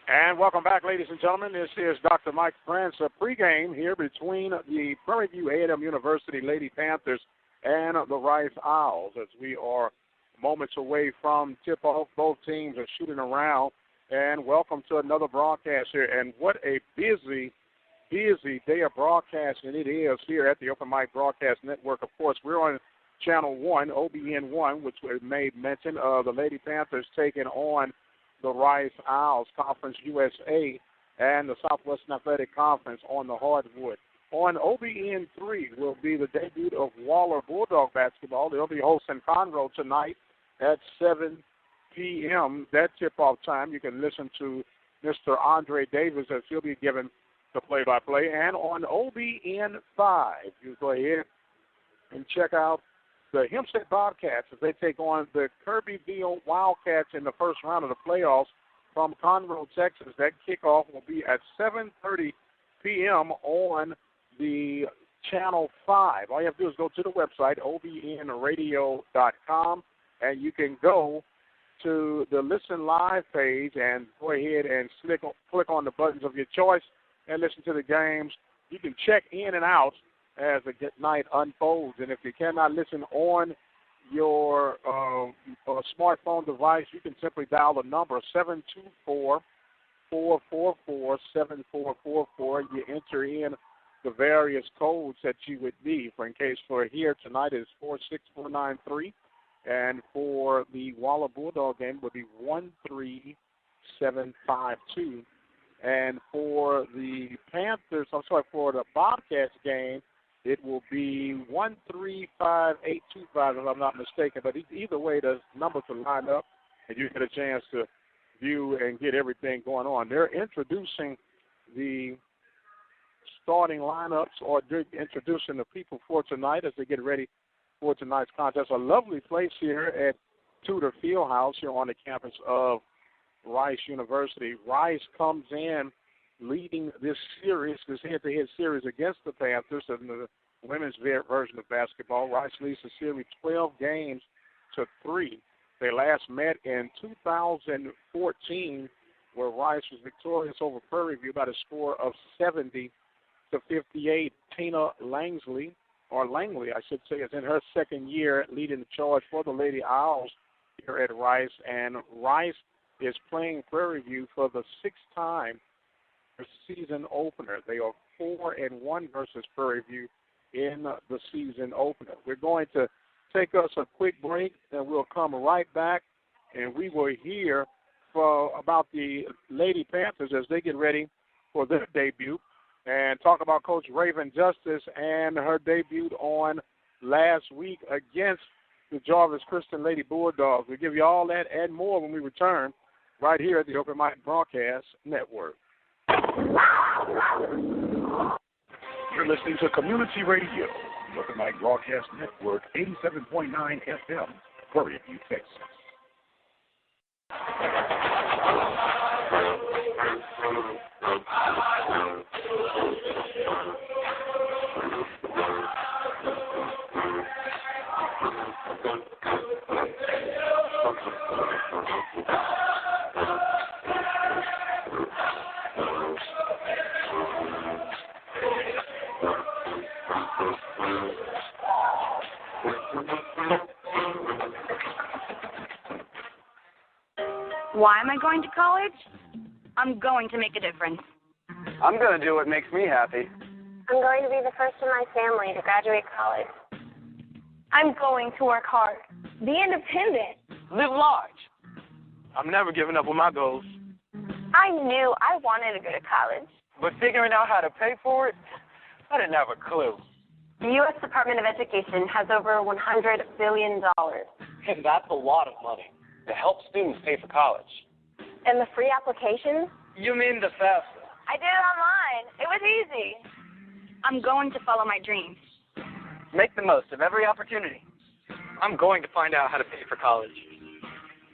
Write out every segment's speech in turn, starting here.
And welcome back, ladies and gentlemen. This is Dr. Mike Prince, a pregame here between the Prairie View A&M University Lady Panthers and the Rice Owls as we are moments away from tip-off. Both teams are shooting around. And welcome to another broadcast here. And what a busy day of broadcasting it is here at the Open Mic Broadcast Network. Of course, we're on Channel 1, OBN1, which we made mention of the Lady Panthers taking on the Rice Owls, Conference USA, and the Southwestern Athletic Conference on the hardwood. On OBN3 will be the debut of Waller Bulldog basketball. They'll be hosting Conroe tonight at 7 p.m. That tip-off time. You can listen to Mr. Andre Davis as he'll be giving the play-by-play. And on OBN5, you go ahead and check out the Hempstead Bobcats as they take on the Kirbyville Wildcats in the first round of the playoffs from Conroe, Texas. That kickoff will be at 7:30 p.m. on the Channel 5. All you have to do is go to the website, OBN-Radio.com, and you can go to the Listen Live page and go ahead and click on the buttons of your choice and listen to the games. You can check in and out as the night unfolds. And if you cannot listen on your smartphone device, you can simply dial the number 724-444-7444. You enter in the various codes that you would need. For in case for here tonight is 46493, and for the Waller Bulldog game would be 13752. And for the for the Bobcats game, it will be 135-825, if I'm not mistaken. But either way, the numbers will line up, and you get a chance to view and get everything going on. They're introducing the starting lineups, or they're introducing the people for tonight as they get ready for tonight's contest. A lovely place here at Tutor Fieldhouse here on the campus of Rice University. Rice comes in leading this series, this head-to-head series against the Panthers in the women's version of basketball. Rice leads the series 12 games to 3. They last met in 2014, where Rice was victorious over Prairie View by a score of 70-58. Tina Langley, I should say, is in her second year leading the charge for the Lady Owls here at Rice, and Rice is playing Prairie View for the sixth time season opener. They are 4-1 versus Prairie View in the season opener. We're going to take us a quick break, and we'll come right back, and we will hear about the Lady Panthers as they get ready for their debut, and talk about Coach Raven Justice and her debut on last week against the Jarvis Christian Lady Bulldogs. We'll give you all that and more when we return right here at the Open Mic Broadcast Network. You're listening to Community Radio, the Open Mic Broadcast Network, 87.9 FM, Prairie View, Texas. Why am I going to college? I'm going to make a difference. I'm going to do what makes me happy. I'm going to be the first in my family to graduate college. I'm going to work hard. Be independent. Live large. I'm never giving up on my goals. I knew I wanted to go to college. But figuring out how to pay for it, I didn't have a clue. The U.S. Department of Education has over $100 billion. And that's a lot of money to help students pay for college. And the free applications? You mean the FAFSA? I did it online. It was easy. I'm going to follow my dreams. Make the most of every opportunity. I'm going to find out how to pay for college.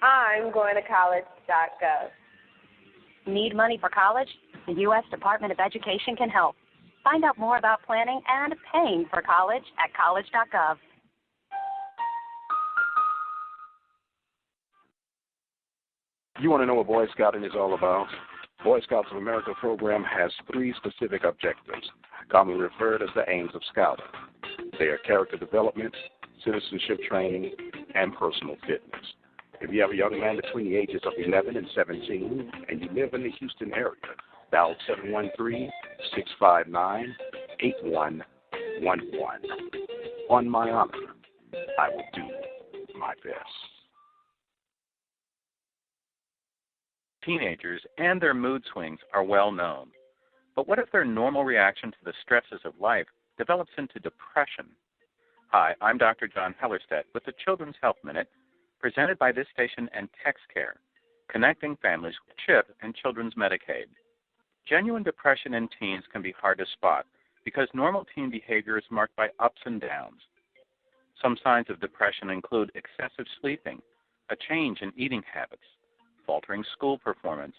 I'm going to college.gov. Need money for college? The U.S. Department of Education can help. Find out more about planning and paying for college at college.gov. You want to know what Boy Scouting is all about? Boy Scouts of America program has 3 specific objectives, commonly referred as the aims of scouting. They are character development, citizenship training, and personal fitness. If you have a young man between the ages of 11 and 17 and you live in the Houston area, dial 713-659-8111. On my honor, I will do my best. Teenagers and their mood swings are well known. But what if their normal reaction to the stresses of life develops into depression? Hi, I'm Dr. John Hellerstedt with the Children's Health Minute, presented by this station and TextCare, connecting families with CHIP and Children's Medicaid. Genuine depression in teens can be hard to spot because normal teen behavior is marked by ups and downs. Some signs of depression include excessive sleeping, a change in eating habits, faltering school performance,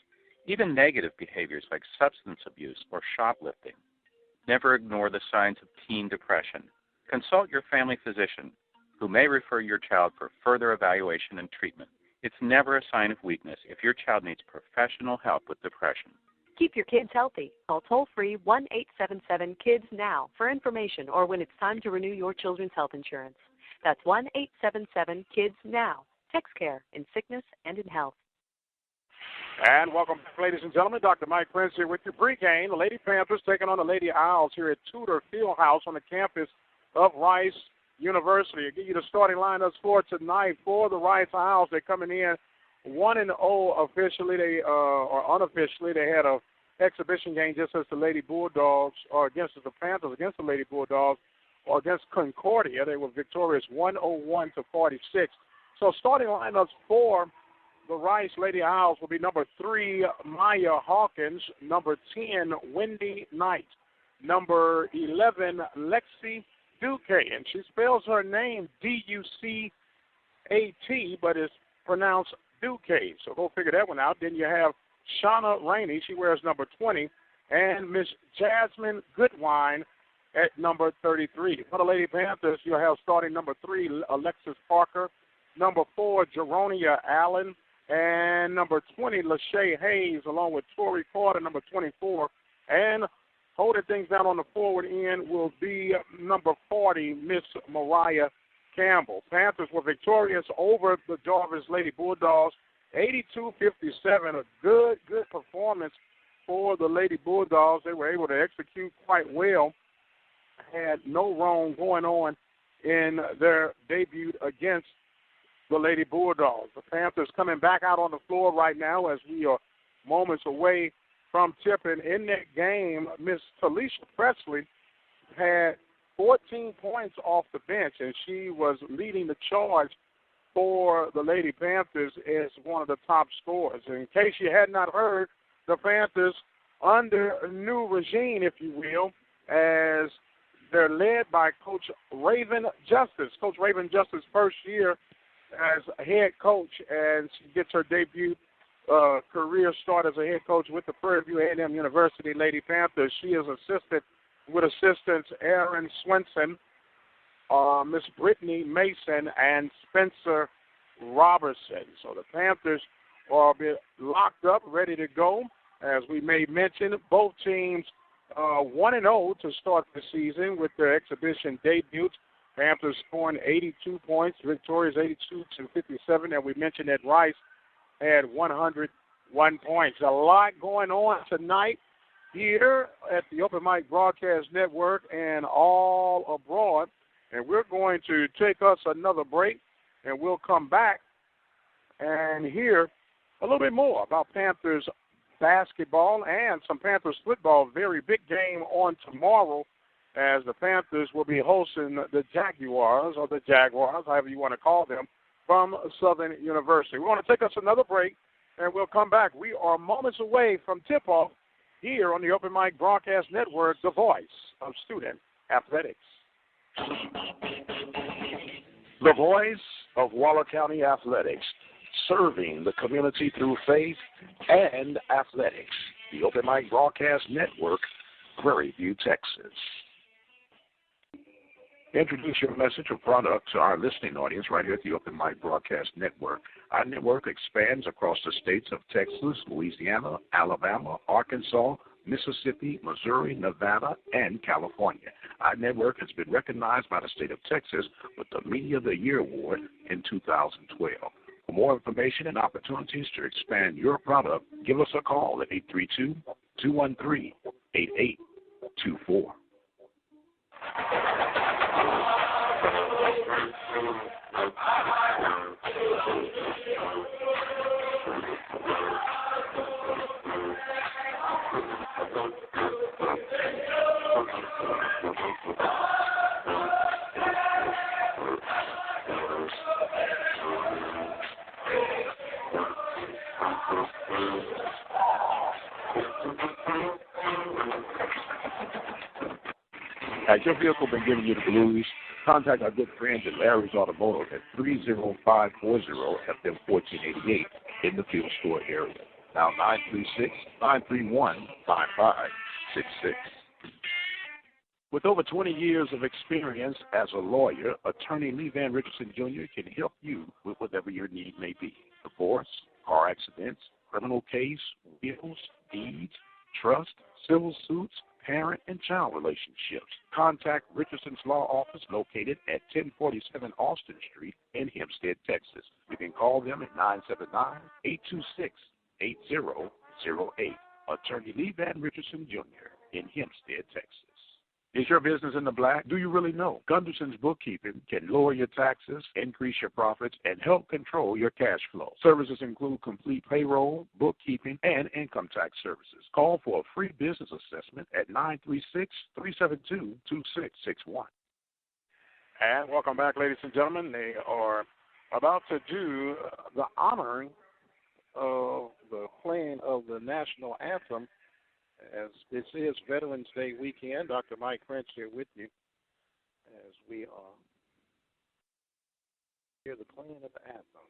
even negative behaviors like substance abuse or shoplifting. Never ignore the signs of teen depression. Consult your family physician, who may refer your child for further evaluation and treatment. It's never a sign of weakness if your child needs professional help with depression. Keep your kids healthy. Call toll-free 1-877-KIDS-NOW for information or when it's time to renew your children's health insurance. That's 1-877-KIDS-NOW. TextCare in sickness and in health. And welcome, ladies and gentlemen. Dr. Mike Prince here with your pregame. The Lady Panthers taking on the Lady Owls here at Tutor Fieldhouse on the campus of Rice University. I'll give you the starting lineups for tonight for the Rice Owls. They're coming in 1-0 officially. They or unofficially. They had a exhibition game just as the Lady Bulldogs, or against the Panthers against the Lady Bulldogs, or against Concordia. They were victorious 101-46. So starting lineups for the Rice Lady Owls will be number 3, Maya Hawkins, number 10, Wendy Knight, number 11, Lexi Duque, and she spells her name D-U-C-A-T, but it's pronounced Duque, so go figure that one out. Then you have Shauna Rainey, she wears number 20, and Miss Jasmine Goodwine at number 33. For the Lady Panthers, you'll have starting number 3, Alexis Parker, number 4, Jeronia Allen, and number 20, Lachey Hayes, along with Tori Carter, number 24. And holding things down on the forward end will be number 40, Miss Mariah Campbell. Panthers were victorious over the Jarvis Lady Bulldogs, 82-57, a good performance for the Lady Bulldogs. They were able to execute quite well, had no wrong going on in their debut against the Lady Bulldogs. The Panthers coming back out on the floor right now as we are moments away from tipping. In that game, Miss Talisha Presley had 14 points off the bench, and she was leading the charge for the Lady Panthers as one of the top scorers. In case you had not heard, the Panthers under a new regime, if you will, as they're led by Coach Raven Justice. Coach Raven Justice, first year as a head coach, and she gets her debut career start as a head coach with the Prairie View A&M University Lady Panthers. She is assisted with assistants Aaron Swenson, Miss Brittany Mason, and Spencer Robertson. So the Panthers are a bit locked up, ready to go. As we may mention, both teams 1-0 to start the season with their exhibition debuts. Panthers scoring 82 points, victorious 82-57, and we mentioned that Rice had 101 points. A lot going on tonight here at the Open Mic Broadcast Network and all abroad, and we're going to take us another break, and we'll come back and hear a little bit more about Panthers basketball and some Panthers football. Very big game on tomorrow, as the Panthers will be hosting the Jaguars, or the Jaguars, however you want to call them, from Southern University. We want to take us another break, and we'll come back. We are moments away from tip-off here on the Open Mic Broadcast Network, the voice of student athletics. The voice of Waller County Athletics, serving the community through faith and athletics. The Open Mic Broadcast Network, Prairie View, Texas. Introduce your message or product to our listening audience right here at the Open Mic Broadcast Network. Our network expands across the states of Texas, Louisiana, Alabama, Arkansas, Mississippi, Missouri, Nevada, and California. Our network has been recognized by the state of Texas with the Media of the Year Award in 2012. For more information and opportunities to expand your product, give us a call at 832-213-8824. Has your vehicle been giving you the blues? Contact our good friends at Larry's Automotive at 30540-FM1488 in the Field Store area. Now 936-931-5566. With over 20 years of experience as a lawyer, Attorney Lee Van Richardson Jr. can help you with whatever your need may be. Divorce, car accidents, criminal case, wills, deeds, trust, civil suits, parent and child relationships. Contact Richardson's Law Office located at 1047 Austin Street in Hempstead, Texas. You can call them at 979-826-8008. Attorney Lee Van Richardson Jr. in Hempstead, Texas. Is your business in the black? Do you really know? Gunderson's Bookkeeping can lower your taxes, increase your profits, and help control your cash flow. Services include complete payroll, bookkeeping, and income tax services. Call for a free business assessment at 936-372-2661. And welcome back, ladies and gentlemen. They are about to do the honoring of the playing of the national anthem. As this is Veterans Day weekend, Dr. Mike Prince here with you as we hear the playing of the anthem.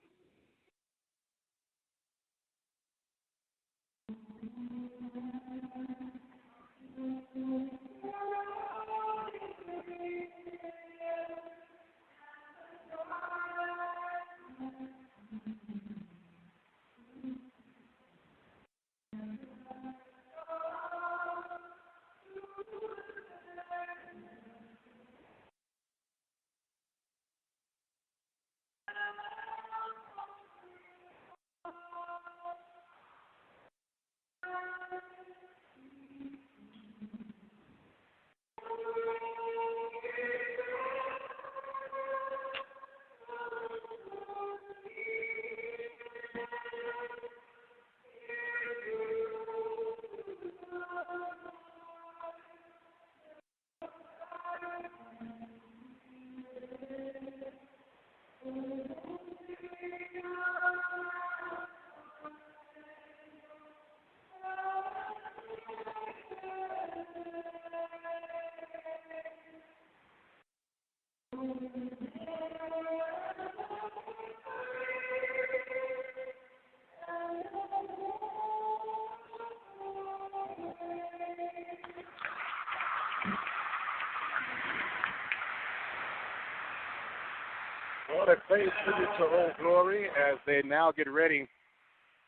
Well, they pay tribute to Old Glory as they now get ready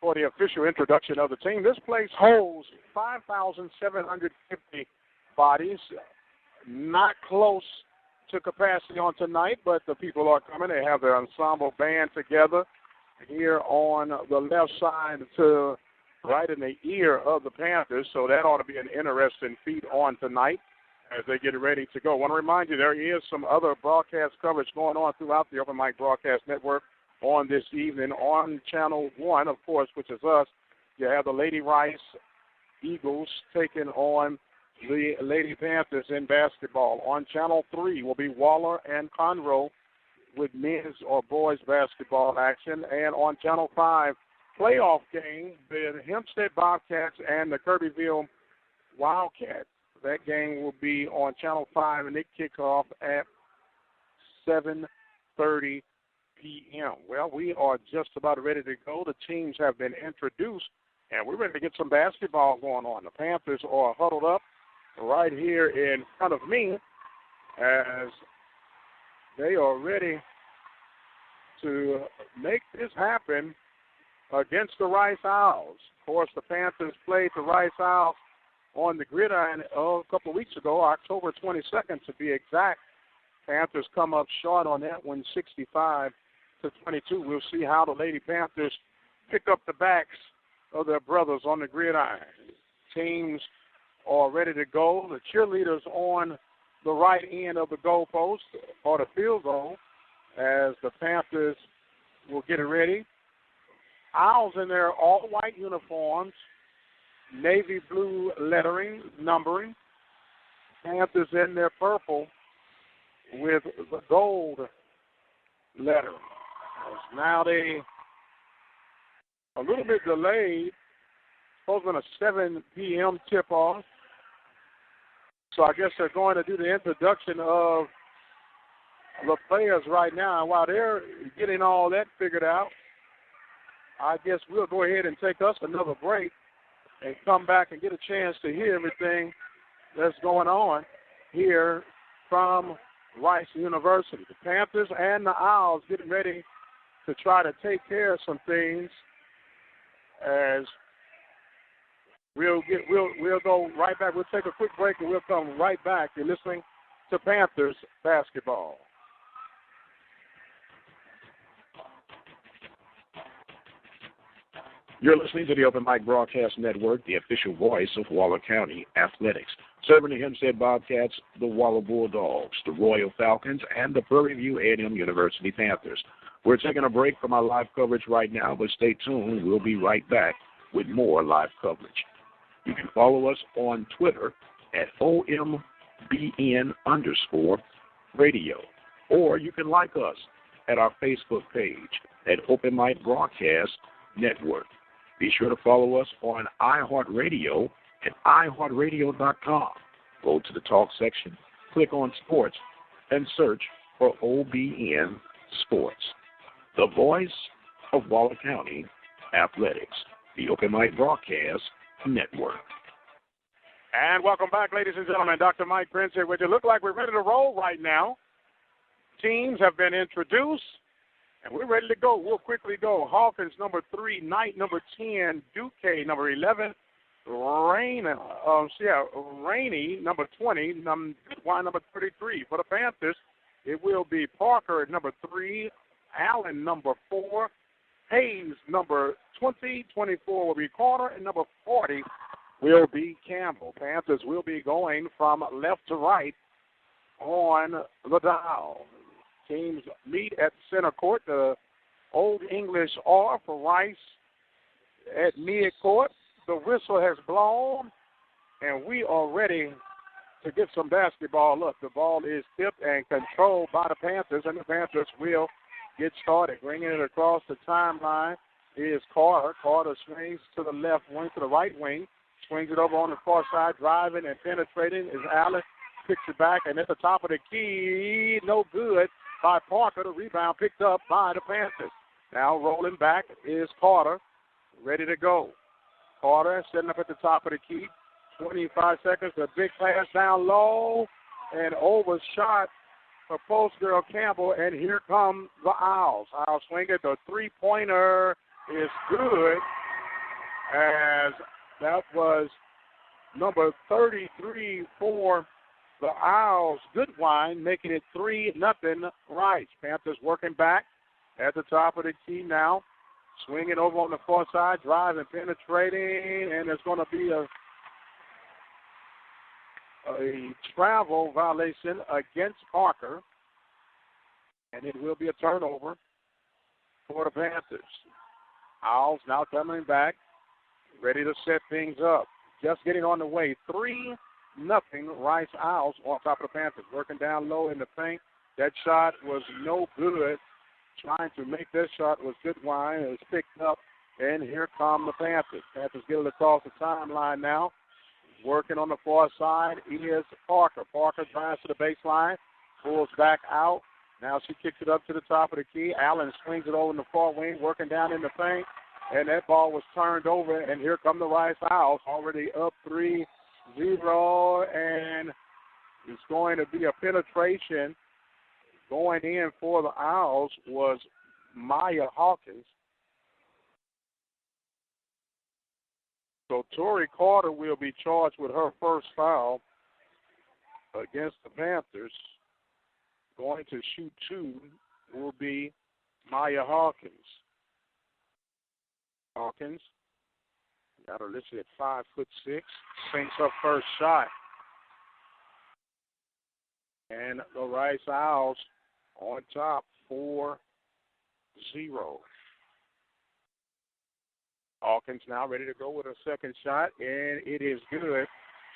for the official introduction of the team. This place holds 5,750 bodies, not close to capacity on tonight, but the people are coming. They have their ensemble band together here on the left side to right in the ear of the Panthers, so that ought to be an interesting feat on tonight as they get ready to go. I want to remind you there is some other broadcast coverage going on throughout the Open Mic Broadcast Network on this evening. On Channel 1, of course, which is us, you have the Lady Rice Eagles taking on the Lady Panthers in basketball. On Channel 3 will be Waller and Conroe with men's or boys basketball action. And on Channel 5, playoff game, the Hempstead Bobcats and the Kirbyville Wildcats. That game will be on Channel 5, and they kick off at 7:30 p.m. Well, we are just about ready to go. The teams have been introduced, and we're ready to get some basketball going on. The Panthers are huddled up right here in front of me as they are ready to make this happen against the Rice Owls. Of course, the Panthers played the Rice Owls on the gridiron a couple of weeks ago, October 22nd to be exact. Panthers come up short on that one, 65-22. We'll see how the Lady Panthers pick up the backs of their brothers on the gridiron. Teams are ready to go. The cheerleaders on the right end of the goalpost or the field goal as the Panthers will get it ready. Owls in their all-white uniforms, navy blue lettering, numbering. Panthers in their purple with the gold lettering. Now they a little bit delayed. Supposed to be a 7 p.m. tip-off. So I guess they're going to do the introduction of the players right now. And while they're getting all that figured out, I guess we'll go ahead and take us another break and come back and get a chance to hear everything that's going on here from Rice University. The Panthers and the Owls getting ready to try to take care of some things as we'll go right back. We'll take a quick break and we'll come right back. You're listening to Panthers basketball. You're listening to the Open Mic Broadcast Network, the official voice of Waller County Athletics. Serving the Hempstead Bobcats, the Waller Bulldogs, the Royal Falcons, and the Prairie View A&M University Panthers. We're taking a break from our live coverage right now, but stay tuned. We'll be right back with more live coverage. You can follow us on Twitter at OMBN_radio, or you can like us at our Facebook page at Open Mic Broadcast Network. Be sure to follow us on iHeartRadio at iHeartRadio.com. Go to the talk section, click on sports, and search for OBN Sports. The voice of Waller County Athletics, the Open Mic Broadcast Network. And welcome back, ladies and gentlemen. Dr. Mike Prince here with you. Look like we're ready to roll right now. Teams have been introduced, and we're ready to go. We'll quickly go. Hawkins, number 3. Knight, number 10. Duque, number 11. Rainey, number 20. Number 33. For the Panthers, it will be Parker at number 3. Allen, number 4. Hayes, number 20. 24 will be Carter, and number 40 will be Campbell. Panthers will be going from left to right on the dial. Teams meet at center court. The Old English R for Rice at mid-court. The whistle has blown, and we are ready to get some basketball up. The ball is tipped and controlled by the Panthers, and the Panthers will get started. Bringing it across the timeline is Carter. Carter swings to the left wing, to the right wing. Swings it over on the far side, driving and penetrating is Allen. Picks it back, and at the top of the key, no good by Parker. The rebound picked up by the Panthers. Now rolling back is Carter, ready to go. Carter setting up at the top of the key. 25 seconds, a big pass down low, and overshot for post girl Campbell, and here come the Owls. Owls swing it. The three-pointer is good, as that was number 33 for the Owls. Goodwine making it 3-0 Rice. Panthers working back at the top of the key now. Swinging over on the far side, driving, penetrating, and there's going to be a travel violation against Parker, and it will be a turnover for the Panthers. Owls now coming back, ready to set things up. Just getting on the way. 3-0 Rice Owls on top of the Panthers. Working down low in the paint. That shot was no good. Trying to make that shot was Goodwine. It was picked up, and here come the Panthers. Panthers get it across the timeline now. Working on the far side is Parker. Parker drives to the baseline, pulls back out. Now she kicks it up to the top of the key. Allen swings it over in the far wing, working down in the paint. And that ball was turned over, and here come the Rice Owls, already up 3-0, and it's going to be a penetration Going in for the Owls was Maya Hawkins. So Tori Carter will be charged with her first foul against the Panthers. Going to shoot two will be Maya Hawkins. Hawkins got her listed at 5'6", sinks her first shot. And the Rice Owls on top 4-0. Hawkins now ready to go with her second shot, and it is good.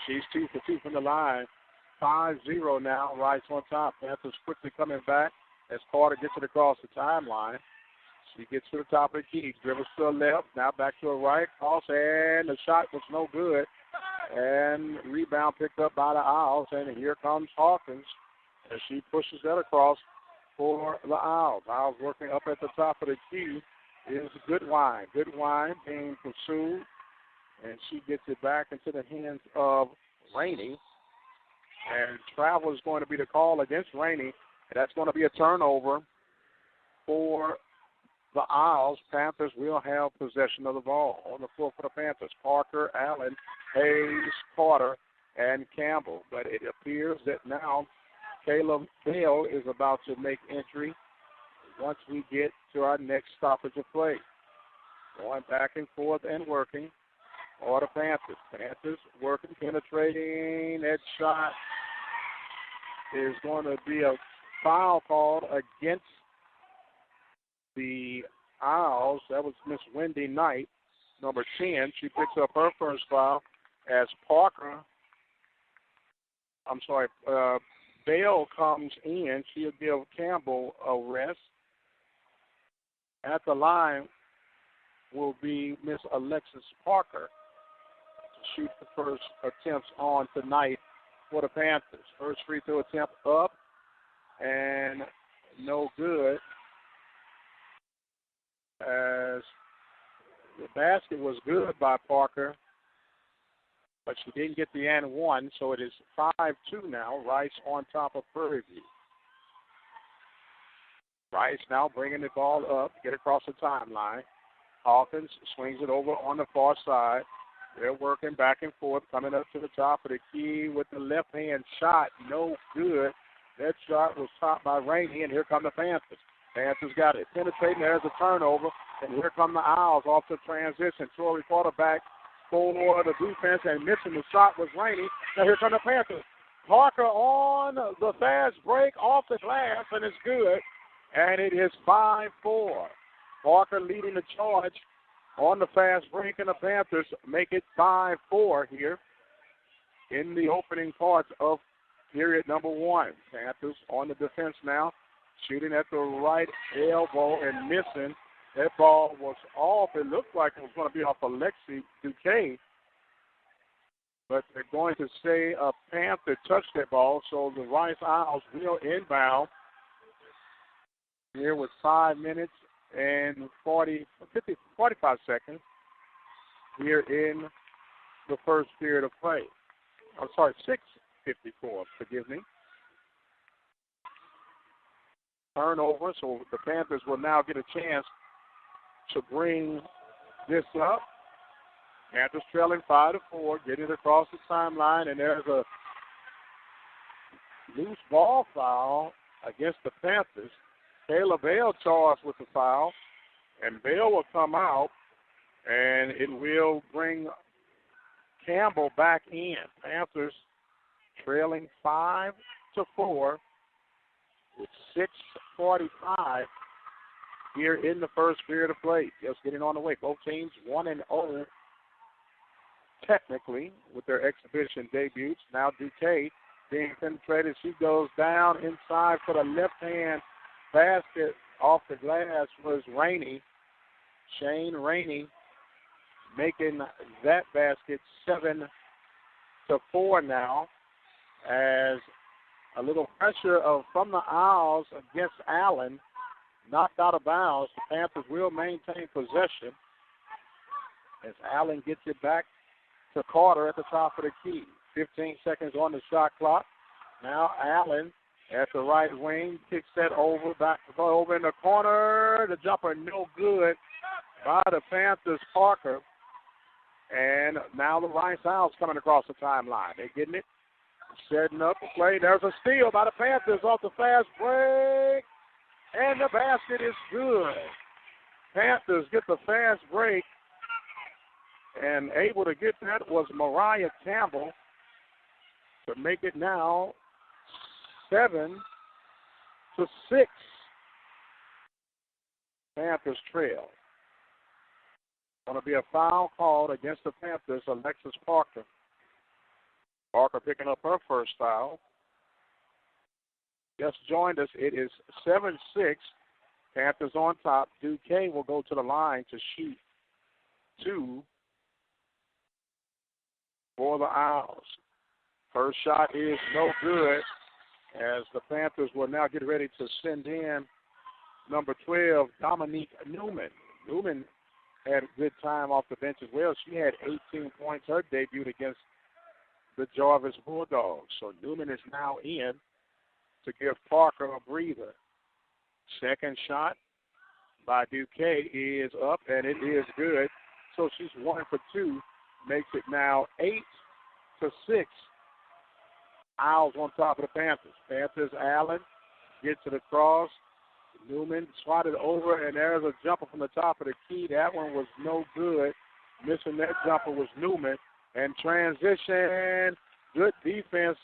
She's 2 for 2 from the line. 5-0 now, Rice on top. Panthers quickly coming back as Carter gets it across the timeline. She gets to the top of the key, dribbles to the left, now back to her right, cross, and the shot was no good. And rebound picked up by the Owls, and here comes Hawkins as she pushes that across for the Owls. Owls working up at the top of the key is Goodwine. Goodwine being pursued, and she gets it back into the hands of Rainey. And travel is going to be the call against Rainey, and that's going to be a turnover for the Owls. Panthers will have possession of the ball on the floor for the Panthers. Parker, Allen, Hayes, Carter, and Campbell. But it appears that now Caleb Bell is about to make entry once we get to our next stoppage of play. Going back and forth and working are the Panthers. Panthers working, penetrating. That shot is going to be a foul called against the Owls. That was Miss Wendy Knight, number 10. She picks up her first foul as Bale comes in. She'll give Campbell a rest. At the line will be Miss Alexis Parker to shoot the first attempts on tonight for the Panthers. First free throw attempt up and no good, as the basket was good by Parker, but she didn't get the and one, so it is 5-2 now. Rice on top of Prairie View. Rice now bringing the ball up, get across the timeline. Hawkins swings it over on the far side. They're working back and forth, coming up to the top of the key with the left-hand shot. No good. That shot was topped by Rainey, and here come the Panthers. Panthers got it. Penetrating, there's a turnover, and here come the Owls off the transition. Troy quarterback for the defense, and missing the shot was Rainey. Now here come the Panthers. Parker on the fast break off the glass, and it's good. And it is 5-4. Parker leading the charge on the fast break, and the Panthers make it 5-4 here in the opening parts of period number one. Panthers on the defense now, shooting at the right elbow and missing. That ball was off. It looked like it was going to be off Alexi Duque, but they're going to say a Panther touched that ball, so the Rice Owls will inbound here with 5 minutes and 45 seconds here in the first period of play. I'm sorry, 6:54, forgive me. Turnover, so the Panthers will now get a chance to bring this up. Panthers trailing 5-4, getting it across the timeline, and there's a loose ball foul against the Panthers. Kayla Bale charged with the foul, and Bale will come out, and it will bring Campbell back in. Panthers trailing 5-4 with 6:45 here in the first period of play. Just getting on the way. Both teams 1-0 technically with their exhibition debuts. Now Duque being penetrated. She goes down inside for the left-hand basket off the glass was Rainey. Shane Rainey making that basket 7-4 now, as a little pressure from the Owls against Allen, knocked out of bounds. The Panthers will maintain possession as Allen gets it back to Carter at the top of the key. 15 seconds on the shot clock. Now Allen at the right wing. Kicks that over, back over in the corner. The jumper no good by the Panthers, Parker. And now the Rice Owls coming across the timeline. They're getting it, setting up the play. There's a steal by the Panthers off the fast break. And the basket is good. Panthers get the fast break. And able to get that was Mariah Campbell to make it now 7-6. Panthers trail. Going to be a foul called against the Panthers, Alexis Parker. Parker picking up her first foul. Just joined us. It is 7-6. Panthers on top. Duquesne will go to the line to shoot 2 for the Owls. First shot is no good as the Panthers will now get ready to send in number 12, Dominique Newman. Newman had a good time off the bench as well. She had 18 points her debut against the Jarvis Bulldogs. So Newman is now in to give Parker a breather. Second shot by Duquesne is up, and it is good. So she's 1 for 2, makes it now 8-6. Owls on top of the Panthers. Panthers, Allen gets to the cross. Newman swatted over, and there's a jumper from the top of the key. That one was no good. Missing that jumper was Newman. And transition, good defense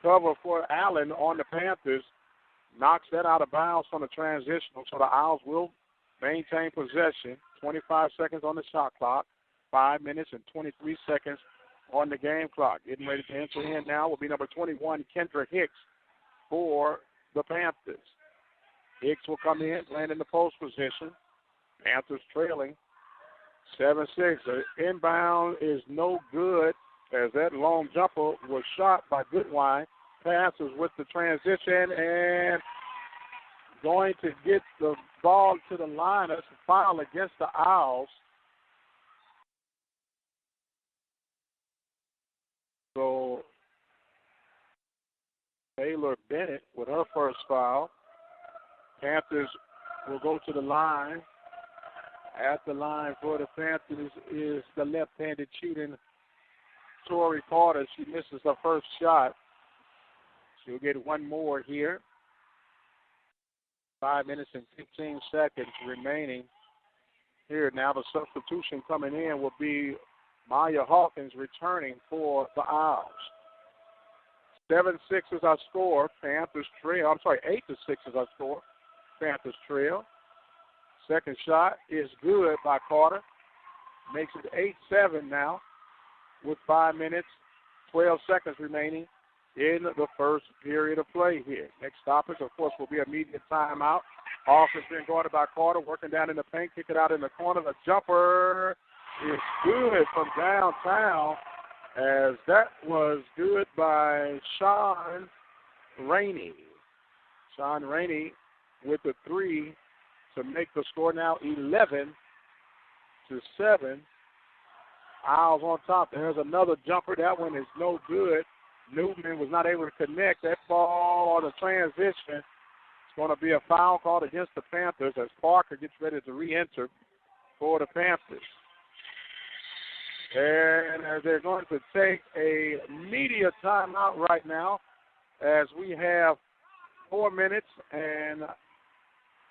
cover for Allen on the Panthers. Knocks that out of bounds on the transitional, so the Owls will maintain possession. 25 seconds on the shot clock, 5 minutes and 23 seconds on the game clock. Getting ready to enter in now will be number 21, Kendra Hicks, for the Panthers. Hicks will come in, land in the post position. Panthers trailing 7-6. The inbound is no good as that long jumper was shot by Goodwine. Passes with the transition and going to get the ball to the line. That's a foul against the Owls. So Taylor Bennett with her first foul. Panthers will go to the line. At the line for the Panthers is the left-handed shooting Tori Carter. She misses her first shot. She'll get one more here. 5 minutes and 15 seconds remaining here. Now the substitution coming in will be Maya Hawkins returning for the Owls. 7-6 is our score. Panthers trail. 8-6 is our score. Panthers trail. Second shot is good by Carter. Makes it 8-7 now with 5 minutes, 12 seconds remaining in the first period of play here. Next stoppage, of course, will be immediate timeout. Offense being guarded by Carter, working down in the paint, kick it out in the corner. The jumper is good from downtown, as that was good by Sean Rainey. Sean Rainey with the 3 to make the score now 11-7. Owls on top. There's another jumper. That one is no good. Newman was not able to connect that ball on the transition. It's going to be a foul called against the Panthers as Parker gets ready to re-enter for the Panthers. And as they're going to take a media timeout right now, as we have 4 minutes and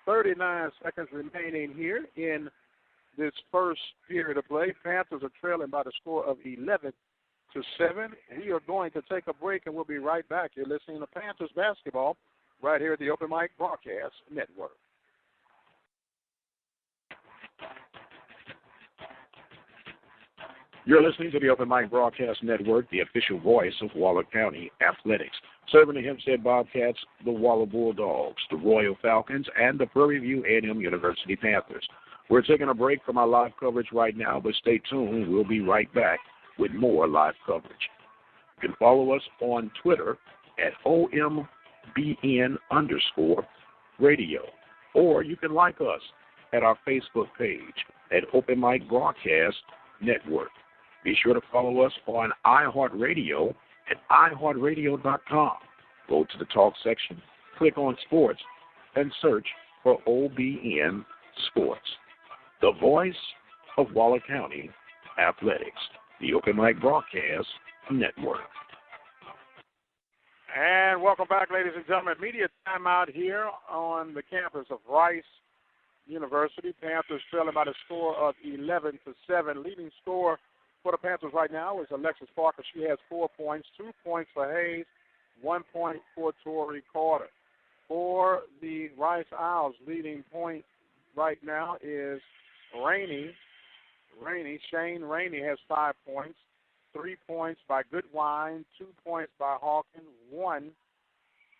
39 seconds remaining here in this first period of play. Panthers are trailing by the score of 11-7. We are going to take a break, and we'll be right back. You're listening to Panthers basketball right here at the Open Mic Broadcast Network. You're listening to the Open Mic Broadcast Network, the official voice of Waller County Athletics. Serving the Hempstead Bobcats, the Waller Bulldogs, the Royal Falcons, and the Prairie View A&M University Panthers. We're taking a break from our live coverage right now, but stay tuned. We'll be right back with more live coverage. You can follow us on Twitter at OMBN_radio, or you can like us at our Facebook page at Open Mic Broadcast Network. Be sure to follow us on iHeartRadio at iHeartRadio.com. Go to the Talk section, click on Sports, and search for OBN Sports, the voice of Waller County Athletics, the Open Mic Broadcast Network. And welcome back, ladies and gentlemen. Media timeout here on the campus of Rice University. Panthers trailing by the score of 11-7. Leading scorer for the Panthers right now is Alexis Parker. She has 4 points, 2 points for Hayes, 1 point for Tori Carter. For the Rice Owls, leading point right now is Shane Rainey has 5 points, 3 points by Goodwine, 2 points by Hawkins, 1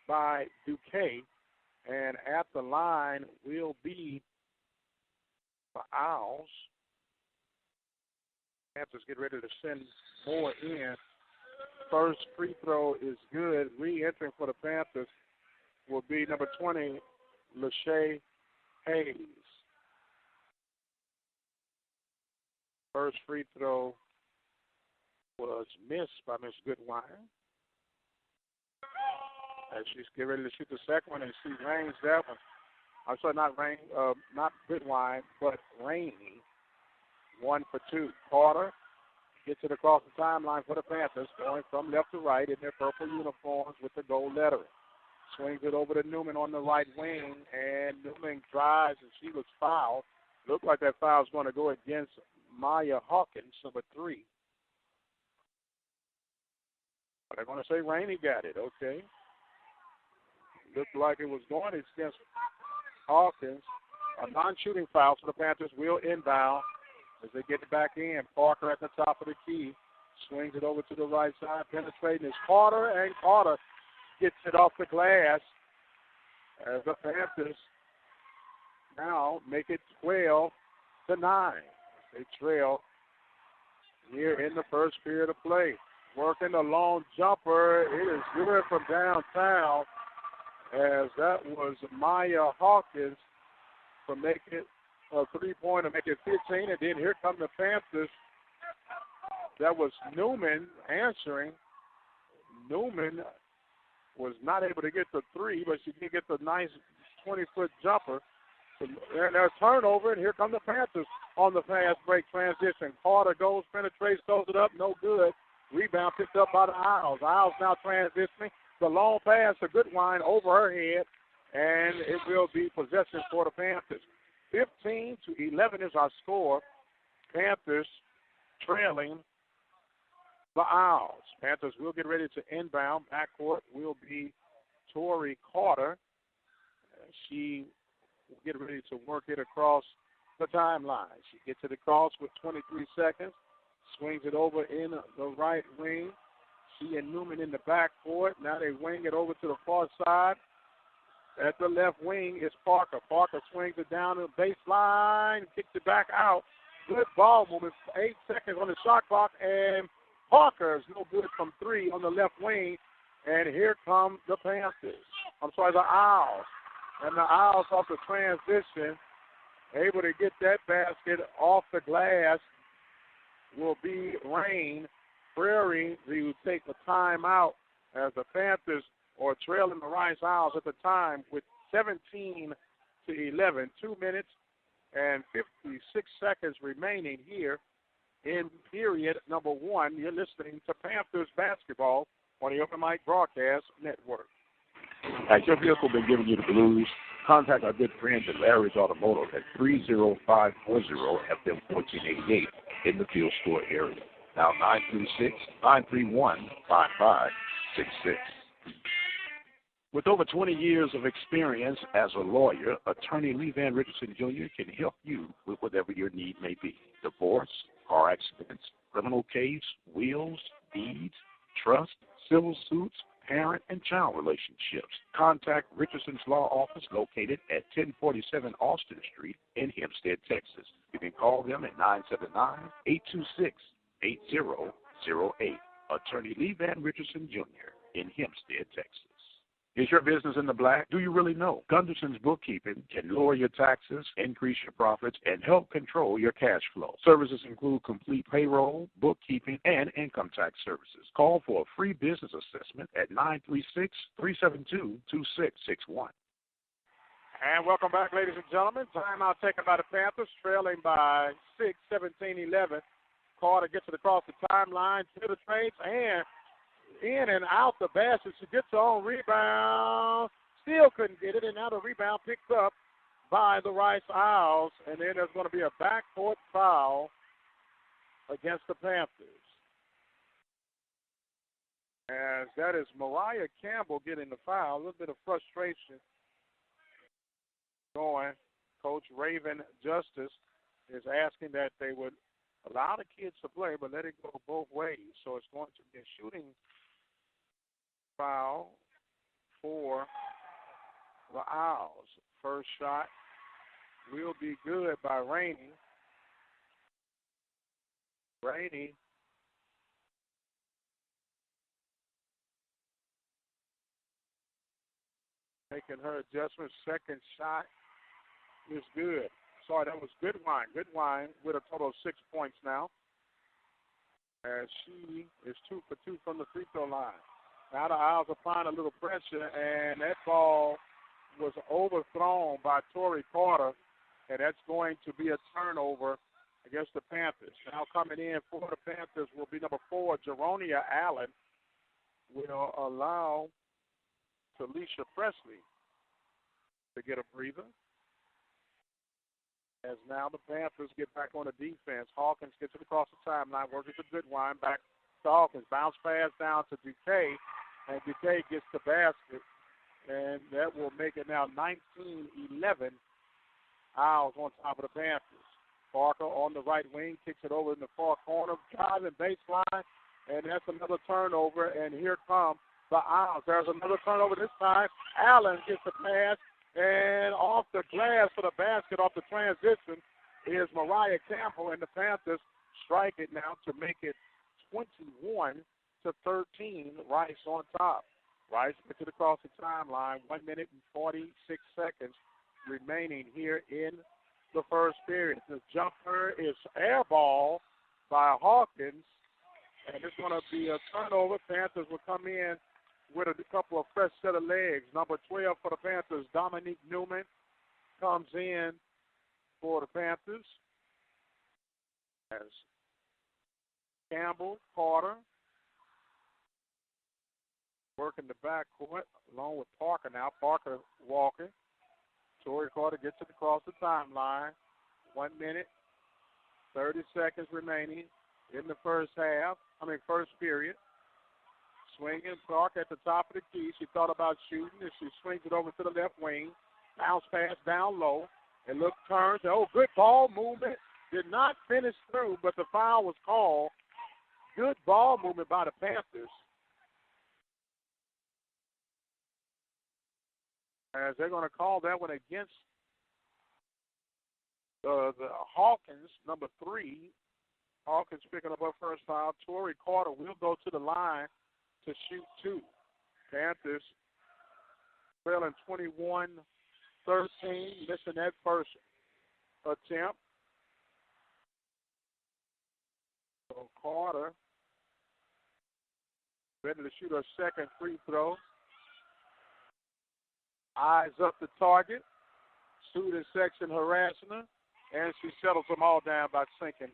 by Duque. And at the line will be the Owls. Panthers get ready to send more in. First free throw is good. Re-entering for the Panthers will be number 20, Lachey Hayes. First free throw was missed by Miss Goodwine. As she's getting ready to shoot the second one, and she rangs that one. I'm sorry, not Goodwine, but Rainey. 1 for 2. Carter gets it across the timeline for the Panthers, going from left to right in their purple uniforms with the gold lettering. Swings it over to Newman on the right wing, and Newman drives, and she was fouled. Looked like that foul is going to go against Maya Hawkins, number 3. But they're going to say Rainey got it, okay. Looked like it was going against Hawkins. A non-shooting foul, so the Panthers will inbound as they get it back in. Parker at the top of the key. Swings it over to the right side. Penetrating is Carter, and Carter gets it off the glass as the Panthers now make it 12-9. They trail here in the first period of play. Working a long jumper. It is good from downtown, as that was Maya Hawkins for making a three-pointer, make it 15. And then here come the Panthers. That was Newman answering. Newman was not able to get the three, but she did get the nice 20-foot jumper. And there's turnover, and here come the Panthers on the fast break transition. Carter goes, penetrates, throws it up, no good. Rebound picked up by the Owls. Owls now transitioning. The long pass, a good line over her head, and it will be possession for the Panthers. 15-11 is our score. Panthers trailing the Owls. Panthers will get ready to inbound. Backcourt will be Tori Carter. She will get ready to work it across the timeline. She gets it across with 23 seconds. Swings it over in the right wing. She and Newman in the backcourt. Now they wing it over to the far side. At the left wing is Parker. Parker swings it down to the baseline, kicks it back out. Good ball movement. 8 seconds on the shot clock, and Parker is no good from three on the left wing. And here come the Panthers. The Owls. And the Owls off the transition, able to get that basket off the glass, will be Rain. Prairie to take the timeout as the Panthers are trailing the Rice Owls at the time with 17-11, 2 minutes and 56 seconds remaining here in period number 1. You're listening to Panthers basketball on the Open Mic Broadcast Network. Has your vehicle been giving you the blues? Contact our good friends at Larry's Automotive at 30540 FM 1488 in the Field Store area. Now 936-931-5566. With over 20 years of experience as a lawyer, attorney Lee Van Richardson Jr. can help you with whatever your need may be. Divorce, car accidents, criminal case, wills, deeds, trust, civil suits, parent and child relationships. Contact Richardson's Law Office located at 1047 Austin Street in Hempstead, Texas. You can call them at 979-826-8008. Attorney Lee Van Richardson Jr. in Hempstead, Texas. Is your business in the black? Do you really know? Gunderson's Bookkeeping can lower your taxes, increase your profits, and help control your cash flow. Services include complete payroll, bookkeeping, and income tax services. Call for a free business assessment at 936-372-2661. And welcome back, ladies and gentlemen. Timeout taken by the Panthers, trailing by 6, 17-11. Carter gets it across the timeline, penetrates, and in and out the basket. She gets her own rebound. Still couldn't get it, and now the rebound picked up by the Rice Owls. And then there's going to be a backcourt foul against the Panthers. As that is Mariah Campbell getting the foul. A little bit of frustration going. Coach Raven Justice is asking that they would allow the kids to play, but let it go both ways. So it's going to be a shooting foul for the Owls. First shot will be good by Rainey. Rainey making her adjustment. Second shot is good. Sorry, that was Goodwine. Goodwine with a total of 6 points now, as she is 2 for 2 from the free throw line. Now the Owls are applying a little pressure, and that ball was overthrown by Tori Carter, and that's going to be a turnover against the Panthers. Now coming in for the Panthers will be number 4, Jeronia Allen. Will allow Talisha Presley to get a breather. As now the Panthers get back on the defense. Hawkins gets it across the timeline, working to Goodwine, back to Hawkins. Bounce pass down to Duque, and Duque gets the basket, and that will make it now 19-11. Owls on top of the Panthers. Parker on the right wing, kicks it over in the far corner, driving baseline, and that's another turnover, and here come the Owls. There's another turnover this time. Allen gets the pass, and off the glass for the basket, off the transition, is Mariah Campbell, and the Panthers strike it now to make it 21-13. Rice on top. Rice gets it across the timeline. 1 minute and 46 seconds remaining here in the first period. The jumper is air ball by Hawkins, and it's going to be a turnover. Panthers will come in with a couple of fresh set of legs. Number 12 for the Panthers, Dominique Newman, comes in for the Panthers. As Campbell, Carter, working the backcourt along with Parker now. Parker walking. Tori Carter gets it across the timeline. 1 minute, 30 seconds remaining in the first period. Swinging, Clark at the top of the key. She thought about shooting, and she swings it over to the left wing. Bounce pass down low. And look, turns. Oh, good ball movement. Did not finish through, but the foul was called. Good ball movement by the Panthers. As they're going to call that one against the Hawkins, number 3. Hawkins picking up her first foul. Tori Carter will go to the line to shoot 2. Panthers trailing 21-13, missing that first attempt. So Carter ready to shoot her second free throw. Eyes up the target. Student section harassing her, and she settles them all down by sinking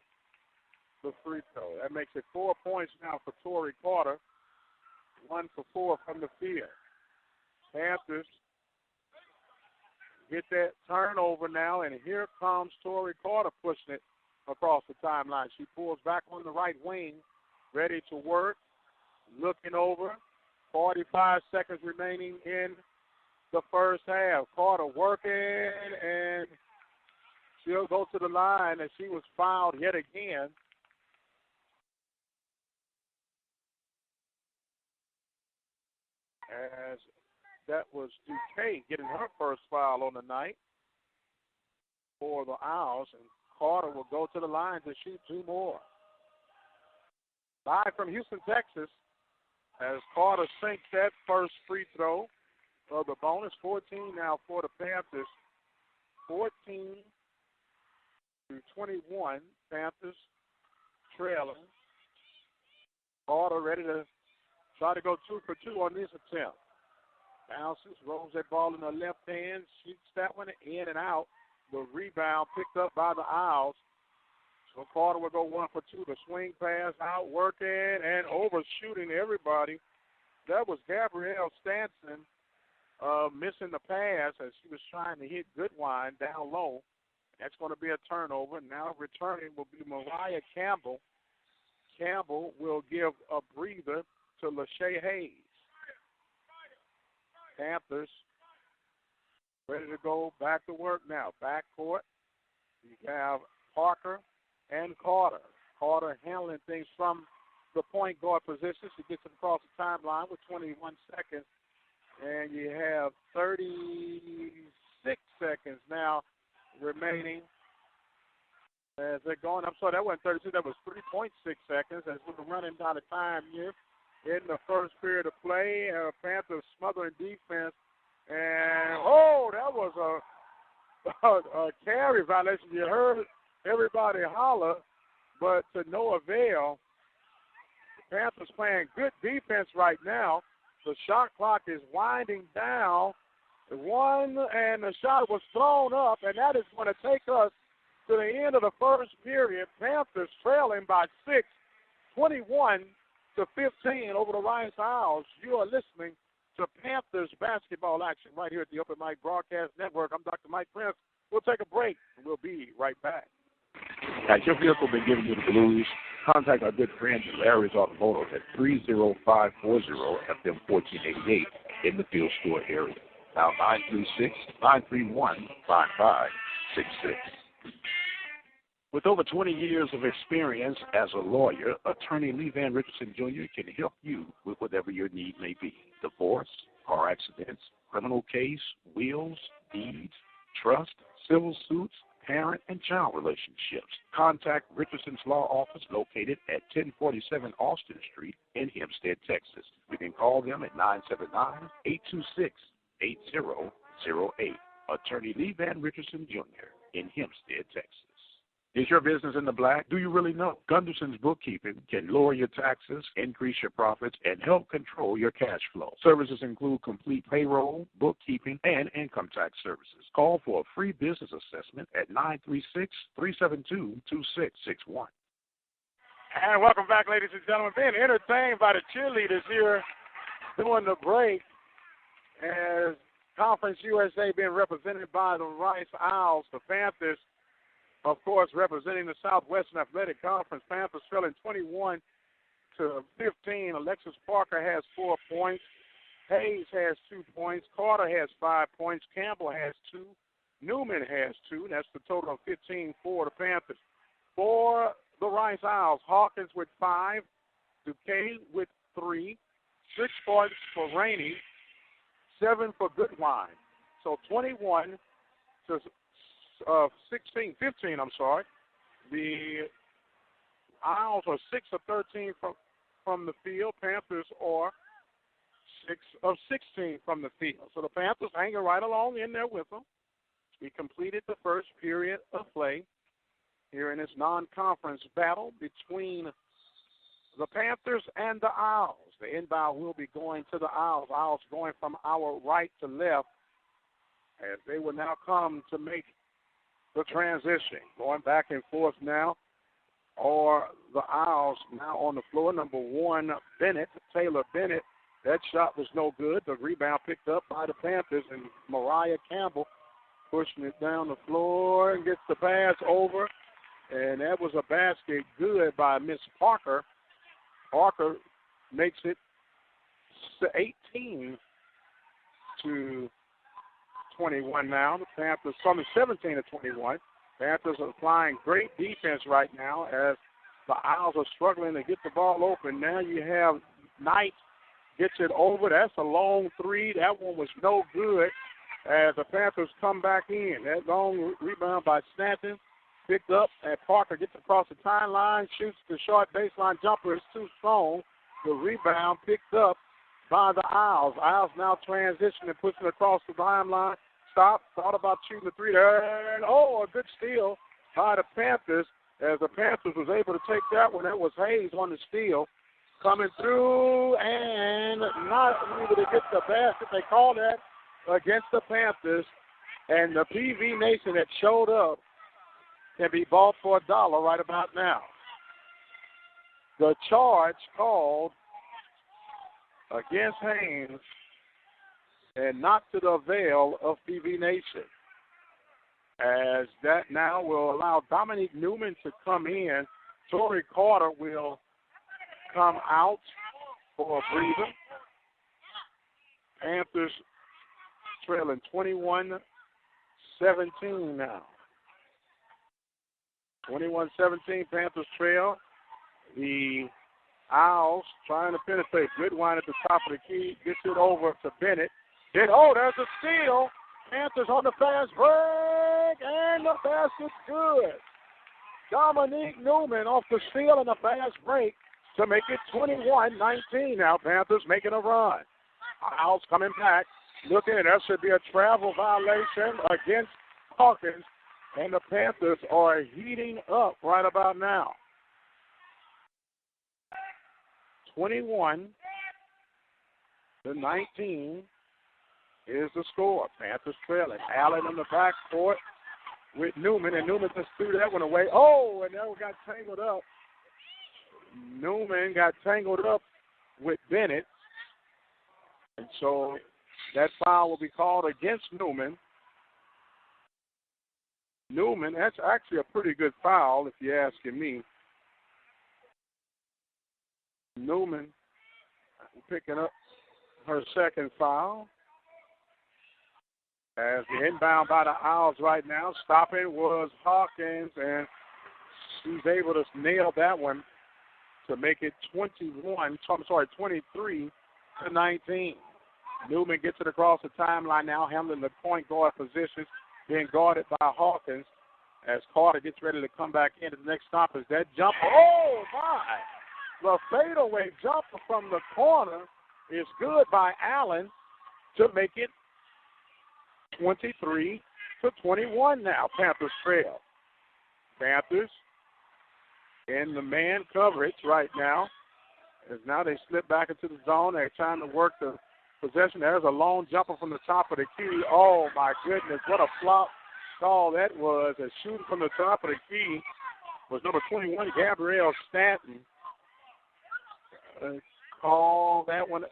the free throw. That makes it 4 points now for Tori Carter. 1 for 4 from the field. Panthers get that turnover now, and here comes Tori Carter pushing it across the timeline. She pulls back on the right wing, ready to work, looking over. 45 seconds remaining in the first half. Carter working, and she'll go to the line, and she was fouled yet again. As that was Duque getting her first foul on the night for the Owls, and Carter will go to the line to shoot 2 more. Live from Houston, Texas, as Carter sinks that first free throw. of the bonus. 14 now for the Panthers. 14-21. Panthers trailing. Carter ready to try to go 2 for 2 on this attempt. Bounces, rolls that ball in the left hand, shoots that one in and out. The rebound picked up by the Owls. So Carter will go 1 for 2. The swing pass out, working and overshooting everybody. That was Gabrielle Stanson missing the pass as she was trying to hit Goodwine down low. That's going to be a turnover. Now returning will be Mariah Campbell. Campbell will give a breather to Lachey Hayes. Panthers ready to go back to work now. Backcourt, you have Parker and Carter. Carter handling things from the point guard position. She gets it across the timeline with 21 seconds. And you have 36 seconds now remaining as they're going. I'm sorry, that wasn't 36. That was 3.6 seconds as we're running out of time here in the first period of play. Panthers smothering defense. And, that was a carry violation. You heard everybody holler, but to no avail. The Panthers playing good defense right now. The shot clock is winding down. And the shot was thrown up, and that is going to take us to the end of the first period. Panthers trailing by 6, 21-15 over the Rice Owls. You are listening to Panthers basketball action right here at the Open Mic Broadcast Network. I'm Dr. Mike Prince. We'll take a break, and we'll be right back. Has your vehicle been giving you the blues? Contact our good friends at Larry's Automotive at 30540-FM1488 in the Field Store area. Now 936-931-5566. With over 20 years of experience as a lawyer, attorney Lee Van Richardson Jr. can help you with whatever your need may be. Divorce, car accidents, criminal case, wills, deeds, trust, civil suits, parent and child relationships. Contact Richardson's Law Office located at 1047 Austin Street in Hempstead, Texas. You can call them at 979-826-8008. Attorney Lee Van Richardson Jr. in Hempstead, Texas. Is your business in the black? Do you really know? Gunderson's Bookkeeping can lower your taxes, increase your profits, and help control your cash flow. Services include complete payroll, bookkeeping, and income tax services. Call for a free business assessment at 936-372-2661. And welcome back, ladies and gentlemen. Being entertained by the cheerleaders here during the break as Conference USA being represented by the Rice Owls, the Panthers, of course, representing the Southwestern Athletic Conference. Panthers trailing 21-15. Alexis Parker has 4 points. Hayes has 2 points. Carter has 5 points. Campbell has 2. Newman has 2. That's the total of 15 for the Panthers. For the Rice Owls, Hawkins with 5. Duquesne with 3. 6 points for Rainey. 7 for Goodwine. So 21 to 15. The Owls are 6 of 13 from the field. Panthers are 6 of 16 from the field. So the Panthers hanging right along in there with them. We completed the first period of play here in this non-conference battle between the Panthers and the Owls. The inbound will be going to the Owls. Owls going from our right to left as they will now come to make the transition. Going back and forth now are the Owls now on the floor. Number 1, Bennett, Taylor Bennett. That shot was no good. The rebound picked up by the Panthers, and Mariah Campbell pushing it down the floor and gets the pass over. And that was a basket good by Miss Parker. Parker makes it 18-21 now. The Panthers from 17-21. Panthers are applying great defense right now as the Owls are struggling to get the ball open. Now you have Knight gets it over. That's a long 3. That one was no good as the Panthers come back in. That long rebound by Stanton picked up, and Parker gets across the timeline, shoots the short baseline jumper. It's too strong. The rebound picked up by the Owls. Owls now transitioning and pushing across the timeline. Stop. Thought about shooting the three there. And, a good steal by the Panthers as the Panthers was able to take that one. That was Hayes on the steal. Coming through and not able to get the basket. They called that against the Panthers. And the PV Nation that showed up can be bought for $1 right about now. The charge called against Haynes and not to the avail of PV Nation. As that now will allow Dominique Newman to come in. Torrey Carter will come out for a breather. Panthers trailing 21-17 now. 21-17, Panthers trail. The Owls trying to penetrate. Goodwine at the top of the key. Gets it over to Bennett. There's a steal. Panthers on the fast break, and the basket's good. Dominique Newman off the steal and the fast break to make it 21-19. Now Panthers making a run. Owls coming back. Looking, that should be a travel violation against Hawkins, and the Panthers are heating up right about now. 21-19 is the score. Panthers trailing. Allen in the backcourt with Newman, and Newman just threw that one away. And that one got tangled up. Newman got tangled up with Bennett, and so that foul will be called against Newman. Newman, that's actually a pretty good foul if you're asking me. Newman picking up her second foul. As the inbound by the Owls right now, stopping was Hawkins, and she's able to nail that one to make it 23-19. Newman gets it across the timeline now, handling the point guard position, being guarded by Hawkins as Carter gets ready to come back into the next stop. Is that jumper? Oh, my! The fadeaway jumper from the corner is good by Allen to make it 23-21 now. Panthers trail. Panthers in the man coverage right now. As now they slip back into the zone. They're trying to work the possession. There's a long jumper from the top of the key. Oh, my goodness. What a flop call that was. A shooting from the top of the key was number 21, Gabrielle Stanton. Call that one.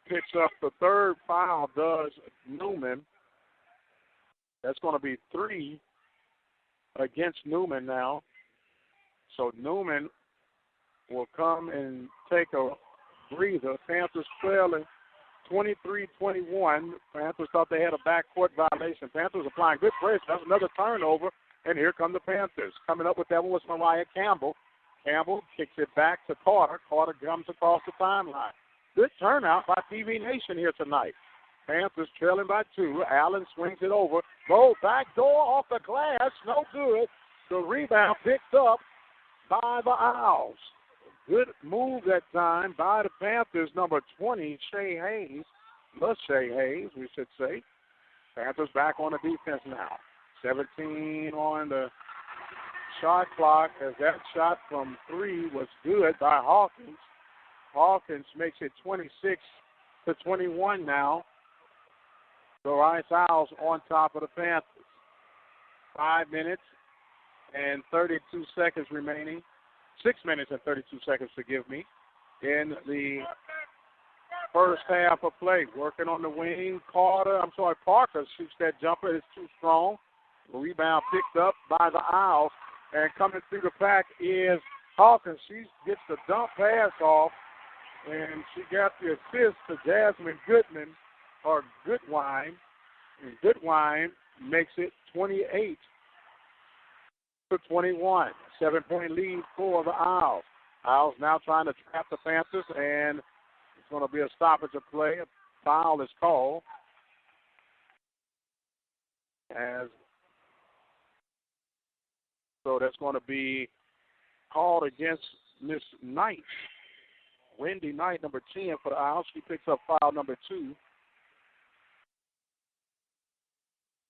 Picks up the third foul, does Newman. That's going to be 3 against Newman now. So Newman will come and take a breather. Panthers trailing 23-21. Panthers thought they had a backcourt violation. Panthers applying good pressure. That's another turnover, and here come the Panthers. Coming up with that one was Mariah Campbell. Campbell kicks it back to Carter. Carter comes across the timeline. Good turnout by PV Nation here tonight. Panthers trailing by 2. Allen swings it over. Goes back door off the glass. No good. The rebound picked up by the Owls. Good move that time by the Panthers. Number 20, Shay Hayes. Shay Hayes, we should say. Panthers back on the defense now. 17 on the shot clock as that shot from 3 was good by Hawkins. Hawkins makes it 26-21 now. The Rice Owls on top of the Panthers. 5 minutes and 32 seconds remaining. 6 minutes and 32 seconds, forgive me, in the first half of play. Working on the wing. Parker shoots that jumper. It's too strong. The rebound picked up by the Owls. And coming through the pack is Hawkins. She gets the dump pass off, and she got the assist to Jasmine Goodwine. And Goodwine makes it 28-21. 7-point lead for the Owls. Owls now trying to trap the Panthers, and it's going to be a stoppage of play. A foul is called. So that's going to be called against Miss Knight. Wendy Knight, number 10 for the Owls. She picks up foul number 2.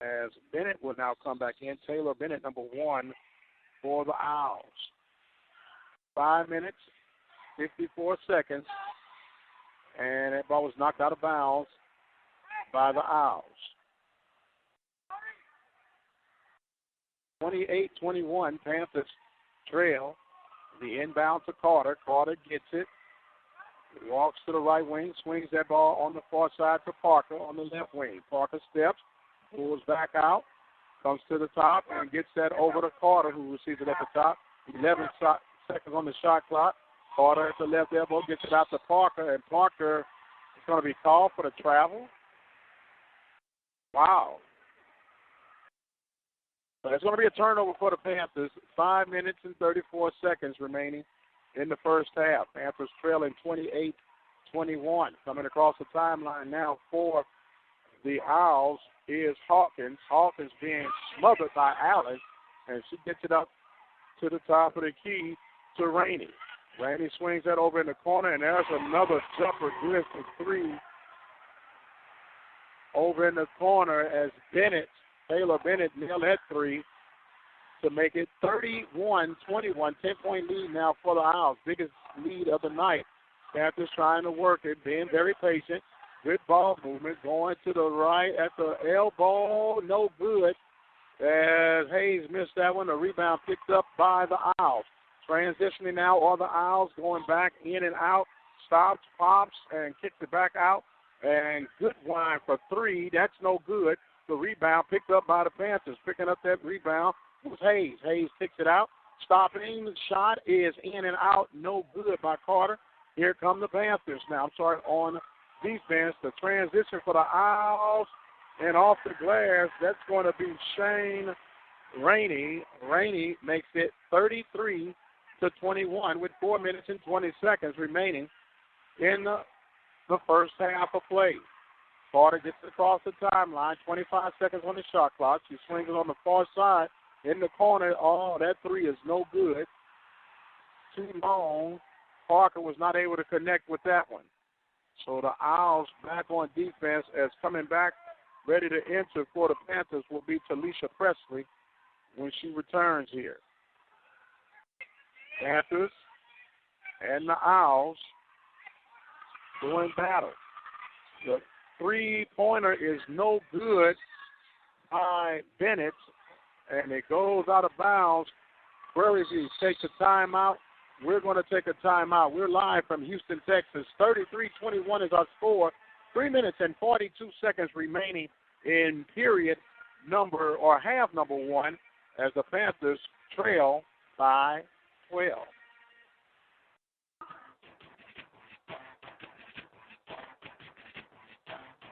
As Bennett will now come back in. Taylor Bennett, number 1 for the Owls. 5 minutes, 54 seconds, and that ball was knocked out of bounds by the Owls. 28-21, Panthers trail. The inbound to Carter. Carter gets it. He walks to the right wing, swings that ball on the far side to Parker on the left wing. Parker steps, pulls back out, comes to the top, and gets that over to Carter, who receives it at the top. 11 seconds on the shot clock. Carter at the left elbow gets it out to Parker, and Parker is going to be called for the travel. Wow. But it's going to be a turnover for the Panthers. 5 minutes and 34 seconds remaining in the first half. Panthers trailing 28-21. Coming across the timeline now for the Owls is Hawkins. Hawkins being smothered by Allen, and she gets it up to the top of the key to Rainey. Rainey swings that over in the corner, and there's another jumper good for 3 over in the corner as Taylor Bennett nailed that 3 to make it 31-21, 10-point lead now for the Owls. Biggest lead of the night. Panthers trying to work it, being very patient. Good ball movement, going to the right at the elbow, no good. As Hayes missed that one, the rebound picked up by the Owls. Transitioning now, all the Owls going back in and out, stops, pops, and kicks it back out. And good line for 3. That's no good. The rebound picked up by the Panthers. Picking up that rebound was Hayes. Hayes kicks it out. Stopping the shot is in and out. No good by Carter. Here come the Panthers now. On defense. The transition for the Owls. And off the glass, that's going to be Shane Rainey. Rainey makes it 33-21 with 4 minutes and 20 seconds remaining in the first half of play. Carter gets across the timeline, 25 seconds on the shot clock. She swings it on the far side in the corner. Oh, that 3 is no good. Too long. Parker was not able to connect with that one. So the Owls back on defense as coming back ready to enter for the Panthers will be Talisha Presley when she returns here. Panthers and the Owls doing battle. The 3-pointer is no good by Bennett, and it goes out of bounds. Prairie View takes a timeout. We're going to take a timeout. We're live from Houston, Texas. 33-21 is our score. 3 minutes and 42 seconds remaining in half number 1 as the Panthers trail by 12.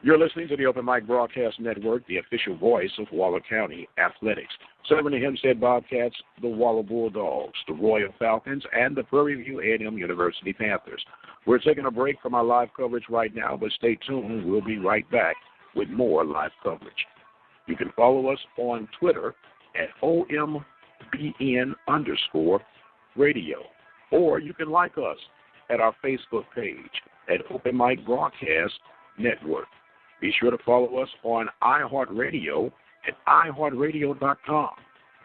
You're listening to the Open Mic Broadcast Network, the official voice of Waller County Athletics. Serving the Hempstead Bobcats, the Waller Bulldogs, the Royal Falcons, and the Prairie View A&M University Panthers. We're taking a break from our live coverage right now, but stay tuned. We'll be right back with more live coverage. You can follow us on Twitter at OMBN_radio, or you can like us at our Facebook page at Open Mic Broadcast Network. Be sure to follow us on iHeartRadio at iHeartRadio.com.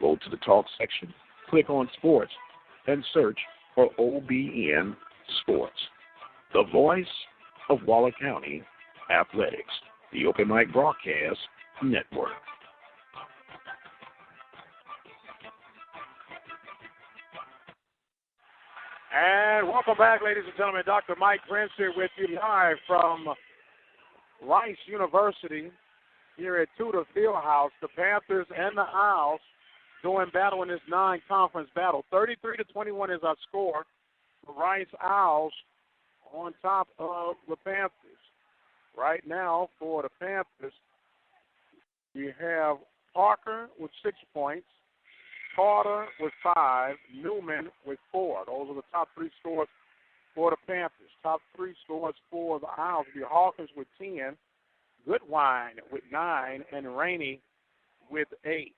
Go to the talk section, click on sports, and search for OBN Sports. The voice of Waller County Athletics, the Open Mic Broadcast Network. And welcome back, ladies and gentlemen. Dr. Mike Prince here with you live from Rice University here at Tutor Fieldhouse. The Panthers and the Owls doing battle in this non-conference battle. 33-21 is our score. The Rice Owls on top of the Panthers. Right now for the Panthers, we have Parker with 6 points, Carter with 5, Newman with 4. Those are the top 3 scores for the Panthers. Top 3 scores for the Owls will be Hawkins with 10, Goodwine with 9, and Rainey with 8.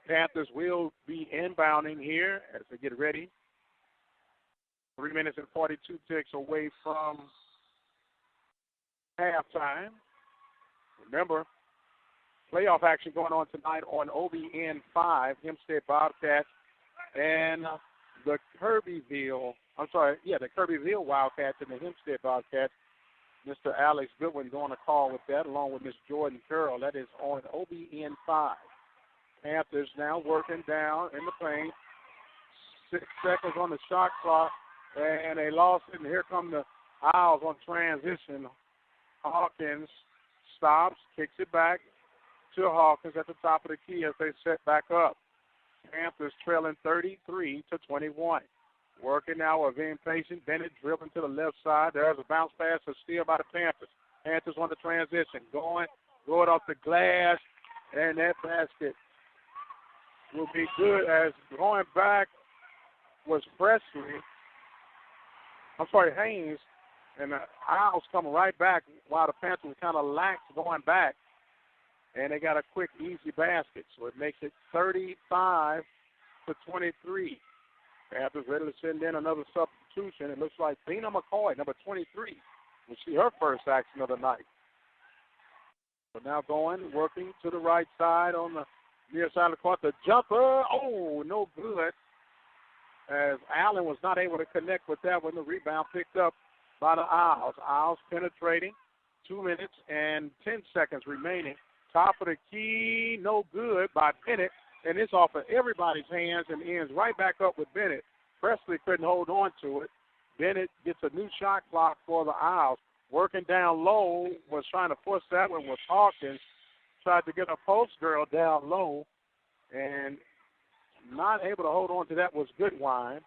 Panthers will be inbounding here as they get ready 3 minutes and 42 ticks away from halftime. Remember, playoff action going on tonight on OBN-5, Hempstead Bobcats and the Kirbyville Wildcats and the Hempstead Bobcats. Mr. Alex Goodwin on a call with that, along with Miss Jordan Curl. That is on OBN-5. Panthers now working down in the paint. 6 seconds on the shot clock, and they lost it. And here come the Owls on transition. Hawkins stops, kicks it back to Hawkins at the top of the key as they set back up. Panthers trailing 33-21. Working now with being patient. Bennett dribbling to the left side. There's a bounce pass, a steal by the Panthers. Panthers on the transition. Going off the glass, and that basket will be good as going back was Haynes, and the Owls come right back while the Panthers kind of lax going back, and they got a quick, easy basket. So it makes it 35-23. Panthers ready to send in another substitution. It looks like Dina McCoy, number 23, will see her first action of the night. So now working to the right side on the near side of the court. The jumper, no good. As Allen was not able to connect with that when the rebound picked up by the Owls. Owls penetrating, 2 minutes and 10 seconds remaining. Top of the key, no good by Bennett. And it's off of everybody's hands and ends right back up with Bennett. Presley couldn't hold on to it. Bennett gets a new shot clock for the Owls. Working down low, was trying to force that one with Hawkins. Tried to get a post girl down low, and not able to hold on to that was Goodwine.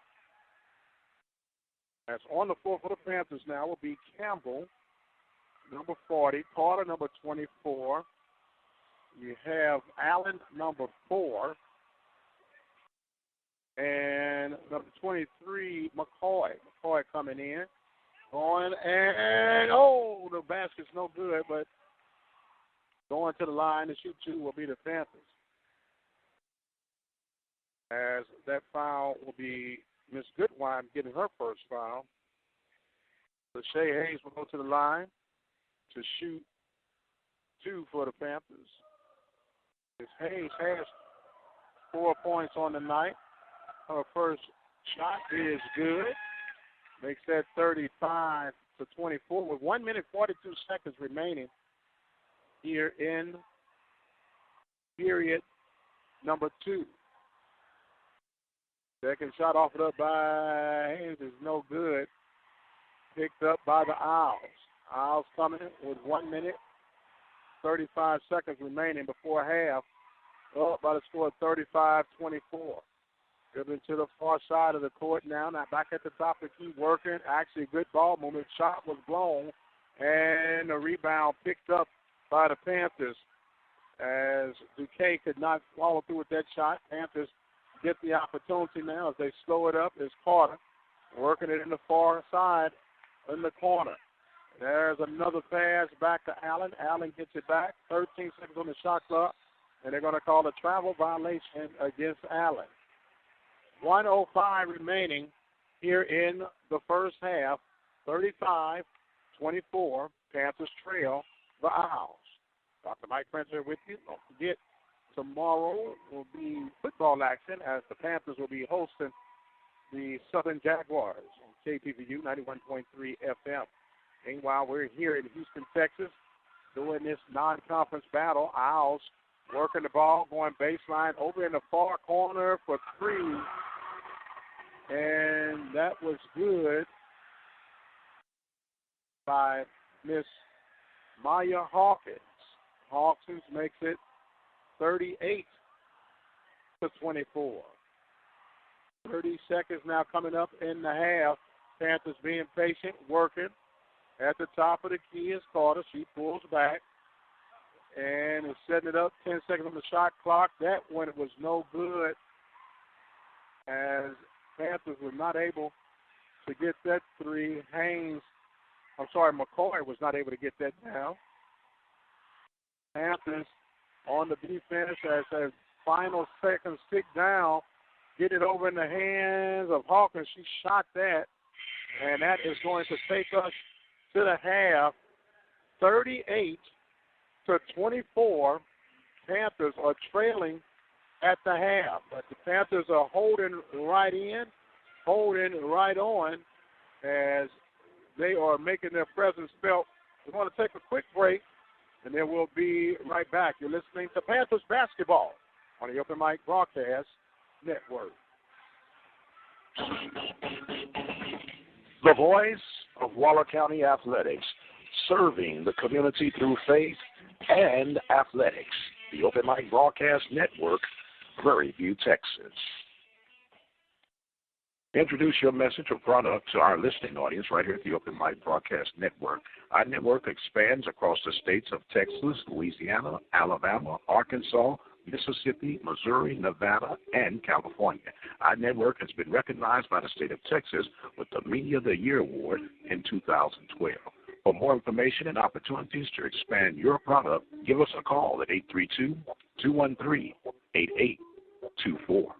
As on the floor for the Panthers now will be Campbell, number 40, Carter, number 24. You have Allen, number 4, and number 23, McCoy. McCoy coming in. The basket's no good, but going to the line to shoot 2 will be the Panthers. As that foul will be Miss Goodwine getting her first foul. So Shay Hayes will go to the line to shoot 2 for the Panthers. Miss Hayes has 4 points on the night. Her first shot is good. Makes that 35-24 with 1 minute 42 seconds remaining here in period number 2. Second shot offered up by Hayes is no good. Picked up by the Owls. Owls coming with 1 minute 35 seconds remaining before half. Up by the score of 35-24. Dribbling to the far side of the court now. Now back at the top of the key working. Actually, good ball movement. Shot was blown. And the rebound picked up by the Panthers as Duque could not follow through with that shot. Panthers get the opportunity now as they slow it up. It's Carter working it in the far side in the corner. There's another pass back to Allen. Allen gets it back. 13 seconds on the shot clock. And they're going to call a travel violation against Allen. 1:05 remaining here in the first half. 35-24. Panthers trail the Owls. Dr. Mike Prince here with you. Don't forget, tomorrow will be football action as the Panthers will be hosting the Southern Jaguars on KPVU 91.3 FM. Meanwhile, we're here in Houston, Texas, doing this non-conference battle. Owls working the ball, going baseline over in the far corner for 3. And that was good by Miss Maya Hawkins. Hawkins makes it 38-24. 30 seconds now coming up in the half. Panthers being patient, working. At the top of the key is Carter. She pulls back and is setting it up. 10 seconds on the shot clock. That one was no good as Panthers were not able to get that 3. McCoy was not able to get that down. Panthers on the defense as final seconds tick down. Get it over in the hands of Hawkins. She shot that. And that is going to take us to the half, 38-24. Panthers are trailing at the half. But the Panthers are holding right in, holding right on as they are making their presence felt. We're going to take a quick break, and then we'll be right back. You're listening to Panthers basketball on the Open Mic Broadcast Network. The voice of Waller County Athletics, serving the community through faith and athletics. The Open Mic Broadcast Network, Prairie View, Texas. Introduce your message or product to our listening audience right here at the Open Mic Broadcast Network. Our network expands across the states of Texas, Louisiana, Alabama, Arkansas, Mississippi, Missouri, Nevada, and California. Our network has been recognized by the state of Texas with the Media of the Year Award in 2012. For more information and opportunities to expand your product, give us a call at 832-213-8824.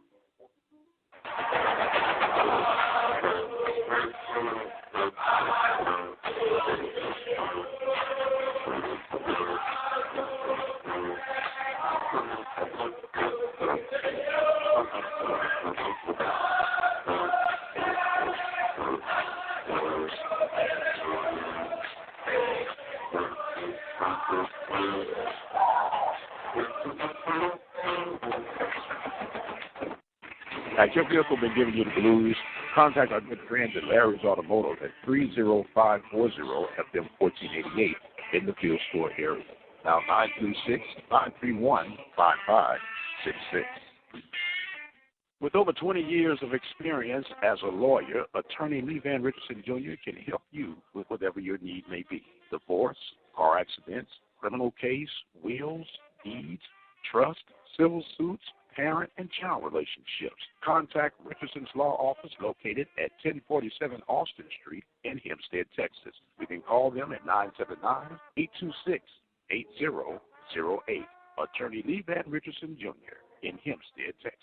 Has your vehicle been giving you the blues? Contact our good friends at Larry's Automotive at 30540-FM1488 in the Field Store area. Now 936-931-5566. With over 20 years of experience as a lawyer, attorney Lee Van Richardson Jr. can help you with whatever your need may be. Divorce, car accidents, criminal case, wills, deeds, trust, civil suits, parent and child relationships. Contact Richardson's Law Office located at 1047 Austin Street in Hempstead, Texas. You can call them at 979-826-8008. Attorney Lee Van Richardson Jr. in Hempstead, Texas.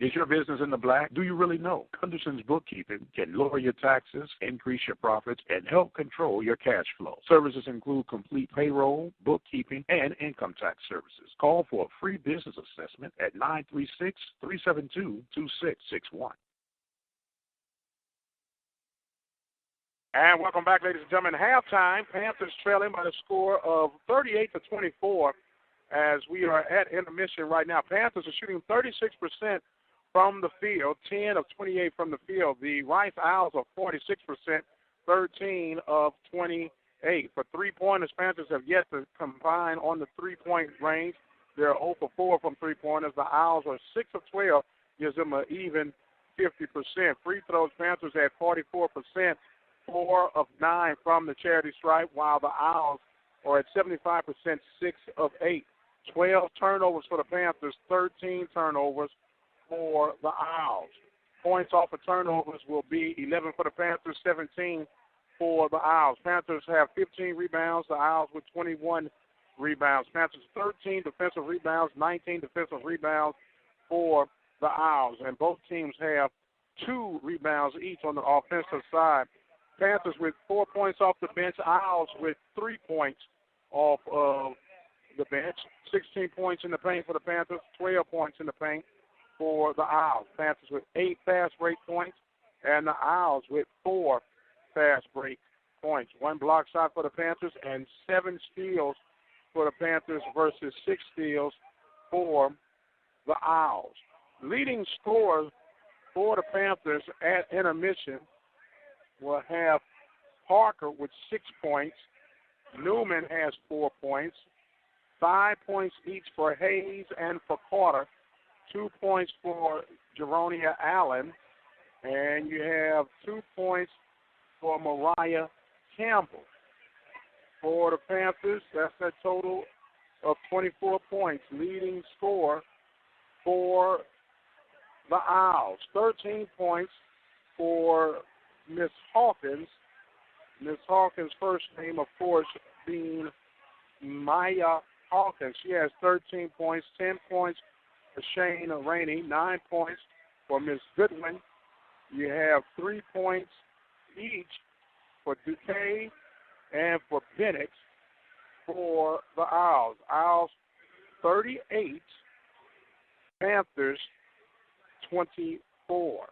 Is your business in the black? Do you really know? Henderson's Bookkeeping can lower your taxes, increase your profits, and help control your cash flow. Services include complete payroll, bookkeeping, and income tax services. Call for a free business assessment at 936-372-2661. And welcome back, ladies and gentlemen. Halftime, Panthers trailing by the score of 38-24 as we are at intermission right now. Panthers are shooting 36% from the field, 10 of 28 from the field. The Rice Owls are 46%, 13 of 28. For three-pointers, Panthers have yet to combine on the three-point range. They're 0 for 4 from three-pointers. The Owls are 6 of 12, gives them an even 50%. Free throws, Panthers at 44%, 4 of 9 from the charity stripe, while the Owls are at 75%, 6 of 8. 12 turnovers for the Panthers, 13 turnovers for the Owls. Points off of turnovers will be 11 for the Panthers, 17 for the Owls. Panthers have 15 rebounds, the Owls with 21 rebounds. Panthers 13 defensive rebounds, 19 defensive rebounds for the Owls. And both teams have 2 rebounds each on the offensive side. Panthers with 4 points off the bench, Owls with 3 points off of the bench. 16 points in the paint for the Panthers, 12 points in the paint for the Owls. Panthers with 8 fast break points, and the Owls with 4 fast break points. 1 block shot for the Panthers and 7 steals for the Panthers versus 6 steals for the Owls. Leading scorers for the Panthers at intermission will have Parker with 6 points. Newman has 4 points. 5 points each for Hayes and for Carter. 2 points for Jeronia Allen. And you have 2 points for Mariah Campbell. For the Panthers, that's a total of 24 points. Leading scorer for the Owls. 13 points for Miss Hawkins. Miss Hawkins' first name, of course, being Maya Hawkins. She has 13 points, 10 points for Shane Rainey, 9 points for Miss Goodwin. You have 3 points each for Duquesne and for Bennett for the Owls. Owls 38, Panthers 24.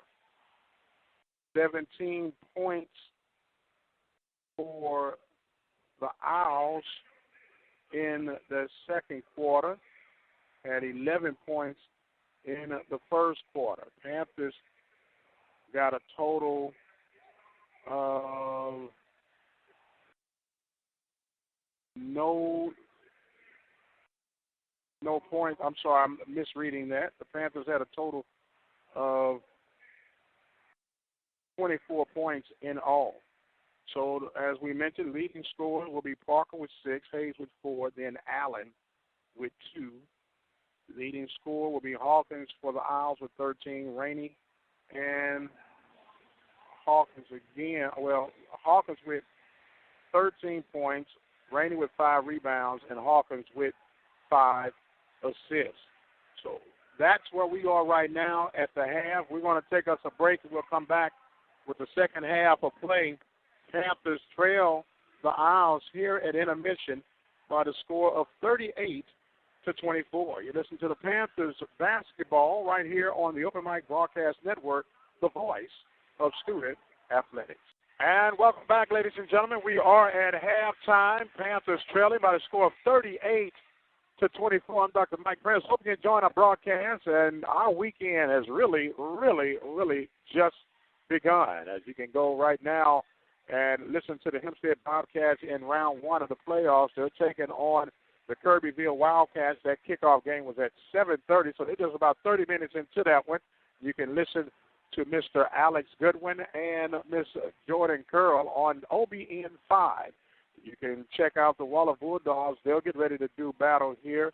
17 points for the Owls in the second quarter, had 11 points in the first quarter. Panthers got a total of no points. I'm sorry, I'm misreading that. The Panthers had a total of 24 points in all. So, as we mentioned, leading scorers will be Parker with 6, Hayes with 4, then Allen with 2. Leading scorer will be Hawkins for the Owls with 13, Rainey and Hawkins again. Well, Hawkins with 13 points, Rainey with 5 rebounds, and Hawkins with 5 assists. So that's where we are right now at the half. We're going to take us a break, and we'll come back with the second half of play. Panthers trail the Owls here at intermission by the score of 38-24. You listen to the Panthers basketball right here on the Open Mic Broadcast Network, the voice of student athletics. And welcome back, ladies and gentlemen. We are at halftime. Panthers trailing by the score of 38-24. I'm Dr. Mike Prince. Hope you can join our broadcast. And our weekend has really just begun. As you can go right now and listen to the Hempstead Bobcats in round 1 of the playoffs. They're taking on the Kirbyville Wildcats. That kickoff game was at 7:30, so they're just about 30 minutes into that one. You can listen to Mr. Alex Goodwin and Miss Jordan Curl on OBN 5. You can check out the Waller Bulldogs. They'll get ready to do battle here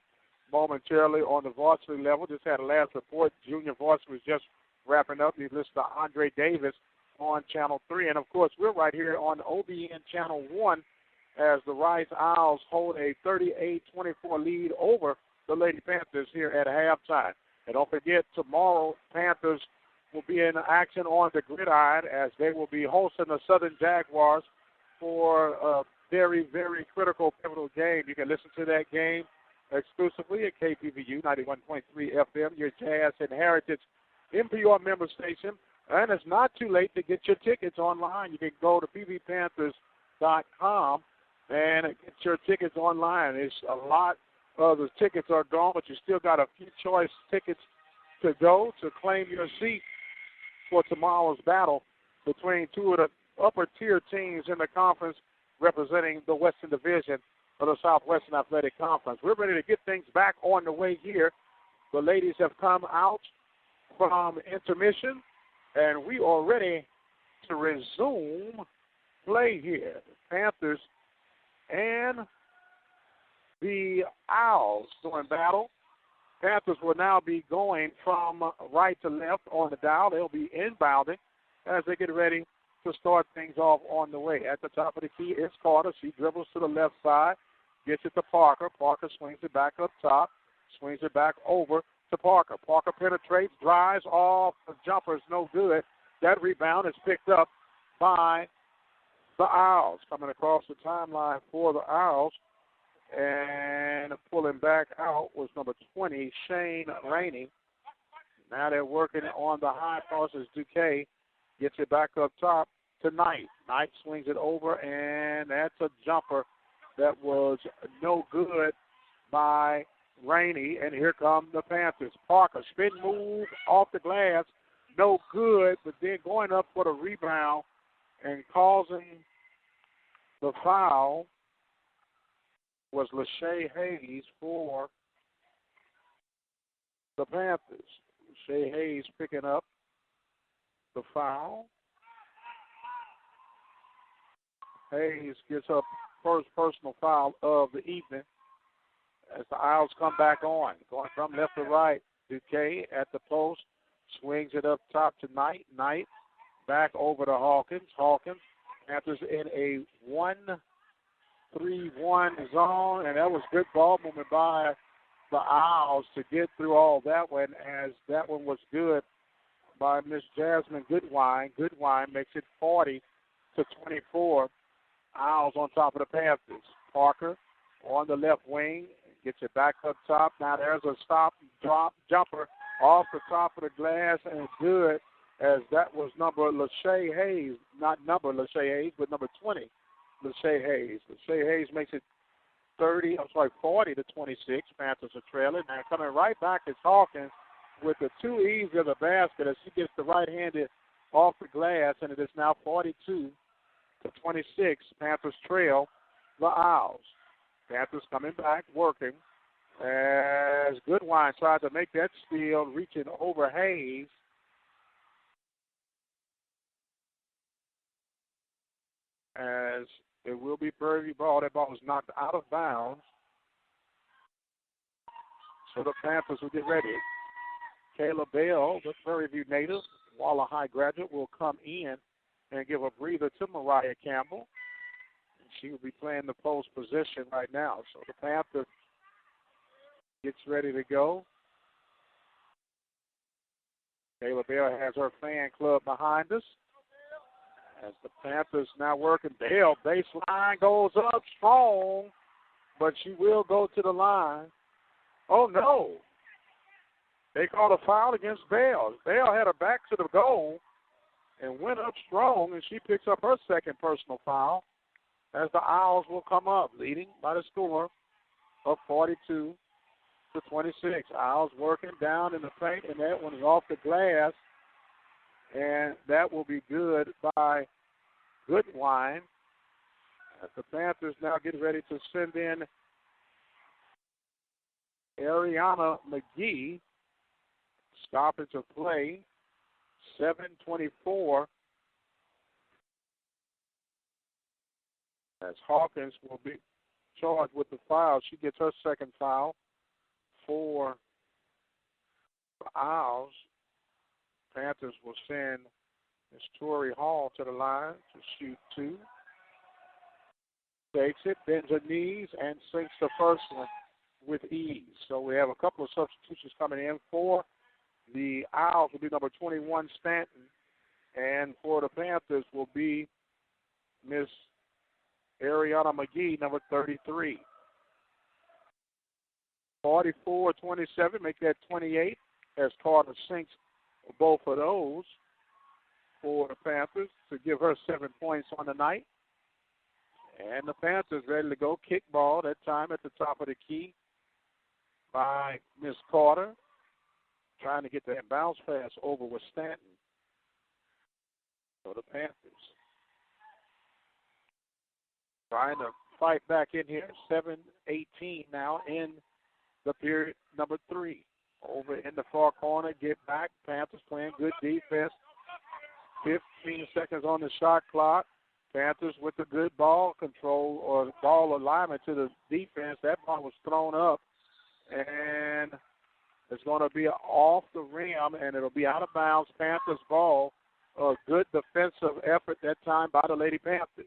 momentarily on the varsity level. Just had a last report. Junior varsity was just wrapping up. You listen to Andre Davis on Channel 3. And, of course, we're right here on OBN Channel 1 as the Rice Owls hold a 38-24 lead over the Lady Panthers here at halftime. And don't forget, tomorrow Panthers will be in action on the gridiron as they will be hosting the Southern Jaguars for a very critical, pivotal game. You can listen to that game exclusively at KPVU 91.3 FM, your Jazz and Heritage NPR member station. And it's not too late to get your tickets online. You can go to pvpanthers.com and get your tickets online. It's a lot of the tickets are gone, but you still got a few choice tickets to go to claim your seat for tomorrow's battle between two of the upper-tier teams in the conference representing the Western Division of the Southwestern Athletic Conference. We're ready to get things back on the way here. The ladies have come out from intermission, and we are ready to resume play here. The Panthers and the Owls doing battle. Panthers will now be going from right to left on the dial. They'll be inbounding as they get ready to start things off on the way. At the top of the key is Carter. She dribbles to the left side, gets it to Parker. Parker swings it back up top, swings it back over to Parker. Parker penetrates, drives off. The jumper's no good. That rebound is picked up by the Owls. Coming across the timeline for the Owls and pulling back out was number 20, Shane Rainey. Now they're working on the high post as Duquesne gets it back up top to Knight. Knight swings it over, and that's a jumper that was no good by Rainey. And here come the Panthers. Parker, spin move off the glass, no good, but then going up for the rebound and causing the foul was Lachey Hayes for the Panthers. Lachey Hayes picking up the foul. Hayes gets her first personal foul of the evening as the Owls come back on. Going from left to right, Duquesne at the post, swings it up top to Knight. Knight back over to Hawkins. Hawkins, Panthers in a 1-3-1 zone, and that was good ball movement by the Owls to get through all that one, as that one was good by Miss Jasmine Goodwine. Goodwine makes it 40-36. to 24. Owls on top of the Panthers. Parker on the left wing, gets it back up top. Now there's a stop, drop, jumper off the top of the glass, and good, as that was number Lachey Hayes, not number Lachey Hayes, but number 20, Lachey Hayes. Lachey Hayes makes it 40 to 26. Panthers are trailing. Now coming right back is Hawkins with the two E's of the basket as he gets the right-handed off the glass, and it is now 42 to 26. Panthers trail the Owls. Panthers coming back, working, as Goodwine tried to make that steal, reaching over Hayes. As it will be Prairie ball. That ball was knocked out of bounds. So the Panthers will get ready. Kayla Bell, the Prairie View native, Waller High graduate, will come in and give a breather to Mariah Campbell. She will be playing the post position right now. So the Panthers gets ready to go. Kayla Bell has her fan club behind us. As the Panthers now working, Bell, baseline, goes up strong, but she will go to the line. Oh, no. They called a foul against Bell. Bell had her back to the goal and went up strong, and she picks up her second personal foul as the Owls will come up, leading by the score of 42 to 26. Owls working down in the paint, and that one is off the glass. And that will be good by Goodwine. As the Panthers now get ready to send in Ariana McGee, stoppage of play, 7:24. As Hawkins will be charged with the foul. She gets her second foul for the Owls. Panthers will send Miss Tori Hall to the line to shoot two. Takes it, bends her knees, and sinks the first one with ease. So we have a couple of substitutions coming in. For the Owls will be number 21, Stanton, and for the Panthers will be Miss Ariana McGee, number 33. 44-27, make that 28, as Carter sinks both of those for the Panthers to give her 7 points on the night. And the Panthers ready to go. Kick ball, that time at the top of the key by Miss Carter, trying to get that bounce pass over with Stanton. So the Panthers trying to fight back in here. 7:18 now in the period number 3. Over in the far corner, get back. Panthers playing good defense. 15 seconds on the shot clock. Panthers with the good ball control or ball alignment to the defense. That ball was thrown up, and it's going to be off the rim, and it'll be out of bounds. Panthers ball. A good defensive effort that time by the Lady Panthers.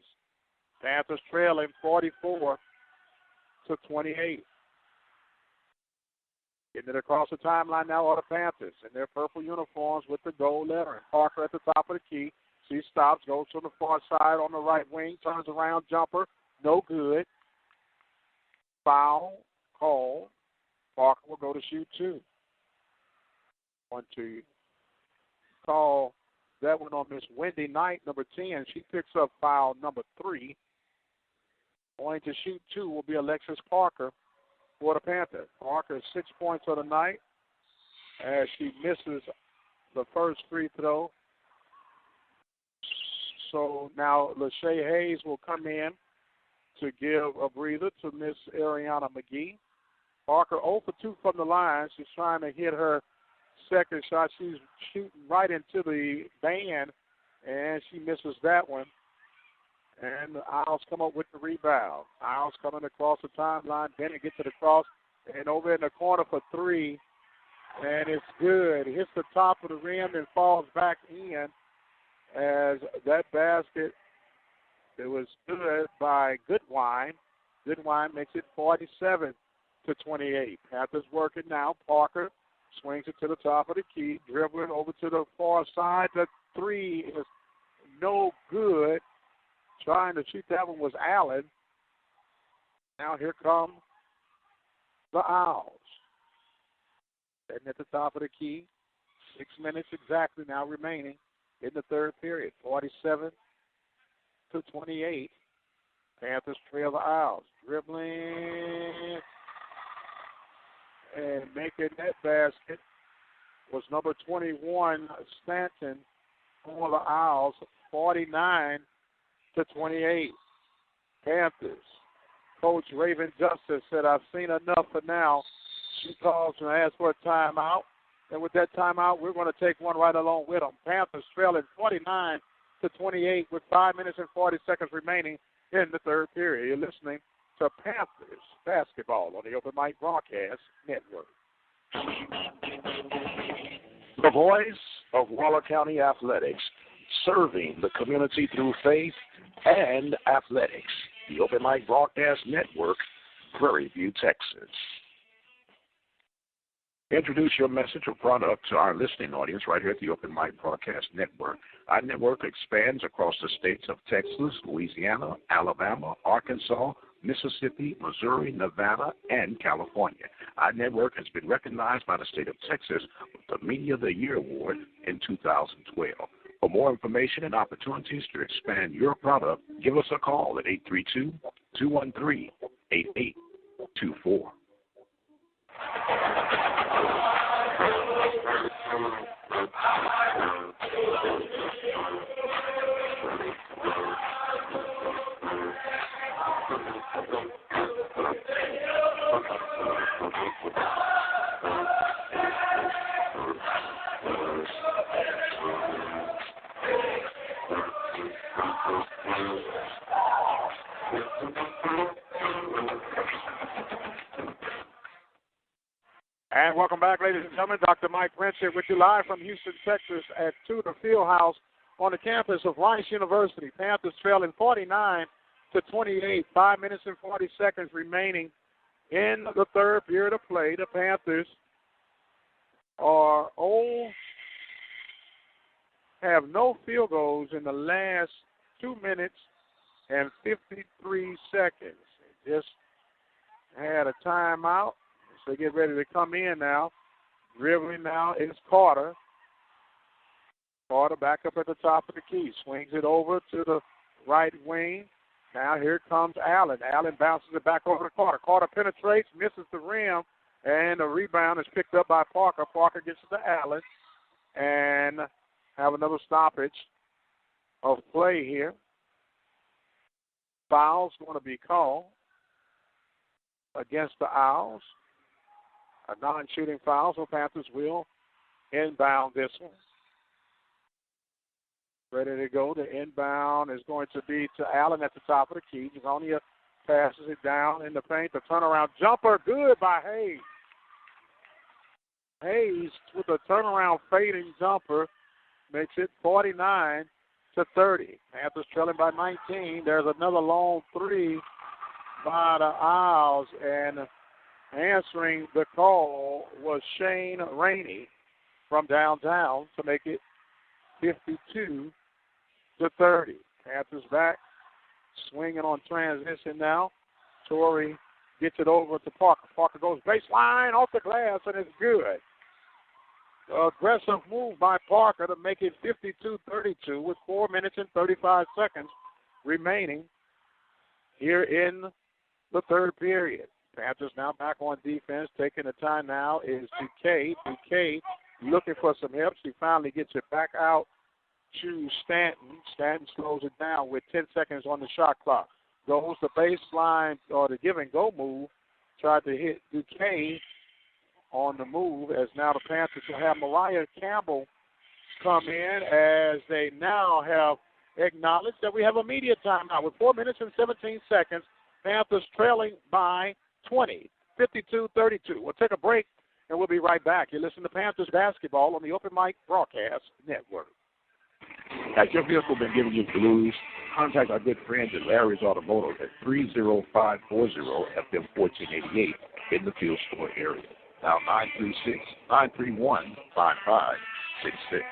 Panthers trailing 44 to 28. Getting it across the timeline now are the Panthers in their purple uniforms with the gold lettering. Parker at the top of the key. She stops, goes to the far side on the right wing, turns around, jumper, no good. Foul call. Parker will go to shoot two. Want to call that one on Miss Wendy Knight, number 10. She picks up foul number 3. Going to shoot two will be Alexis Parker for the Panthers. Parker 6 points on the night as she misses the first free throw. So now Lachey Hayes will come in to give a breather to Miss Ariana McGee. Parker 0 for 2 from the line. She's trying to hit her second shot. She's shooting right into the band, and she misses that one. And the Owls come up with the rebound. Owls coming across the timeline. Bennett gets it across, and over in the corner for 3. And it's good. It hits the top of the rim and falls back in. As that basket, it was good by Goodwine. Goodwine makes it 47 to 28. Panthers working now. Parker swings it to the top of the key, dribbling over to the far side. The 3 is no good. trying to shoot that one was Allen. Now here come the Owls. Sitting at the top of the key. 6 minutes exactly now remaining in the third period. 47-28. Panthers trail the Owls. Dribbling and making that basket was number 21, Stanton, for the Owls. 49-28. Panthers. Coach Raven Justice said, "I've seen enough for now." She calls and asks for a timeout. And with that timeout, we're going to take one right along with them. Panthers trailing 49-28 with 5 minutes and 40 seconds remaining in the third period. You're listening to Panthers basketball on the Open Mic Broadcast Network. The voice of Waller County Athletics, serving the community through faith and athletics. The Open Mic Broadcast Network, Prairie View, Texas. Introduce your message or product to our listening audience right here at the Open Mic Broadcast Network. Our network expands across the states of Texas, Louisiana, Alabama, Arkansas, Mississippi, Missouri, Nevada, and California. Our network has been recognized by the state of Texas with the Media of the Year Award in 2012. For more information and opportunities to expand your product, give us a call at 832-213-8824. And welcome back, ladies and gentlemen. Dr. Mike Prince here with you live from Houston, Texas at Tutor Fieldhouse on the campus of Rice University. Panthers trailing 49-28, 5 minutes and 40 seconds remaining in the third period of play. The Panthers have no field goals in the last 2 minutes and 53 seconds. They just had a timeout. So they get ready to come in now. Dribbling now is Carter. Carter back up at the top of the key. Swings it over to the right wing. Now here comes Allen. Allen bounces it back over to Carter. Carter penetrates, misses the rim, and the rebound is picked up by Parker. Parker gets it to Allen. And have another stoppage of play here. Foul's going to be called against the Owls. A non-shooting foul, so Panthers will inbound this one. Ready to go. The inbound is going to be to Allen at the top of the key. Jagonia passes it down in the paint. The turnaround jumper, good by Hayes. Hayes with a turnaround fading jumper makes it 49-30. Panthers trailing by 19. There's another long three by the Owls, and answering the call was Shane Rainey from downtown to make it 52-30. Panthers back, swinging on transition now. Torrey gets it over to Parker. Parker goes baseline off the glass, and it's good. Aggressive move by Parker to make it 52-32 with 4 minutes and 35 seconds remaining here in the third period. Panthers now back on defense. Taking the time now is Duque. Duque looking for some help. She finally gets it back out to Stanton. Stanton slows it down with 10 seconds on the shot clock. Goes the baseline or the give and go move. Tried to hit Duque on the move, as now the Panthers will have Mariah Campbell come in, as they now have acknowledged that we have a media timeout with 4 minutes and 17 seconds. Panthers trailing by 20, 52-32. We'll take a break, and we'll be right back. You listen to Panthers basketball on the Open Mic Broadcast Network. Has your vehicle been giving you blues? Contact our good friends at Larry's Automotive at 30540-FM1488 in the Field Store area. Now 936-931-5566.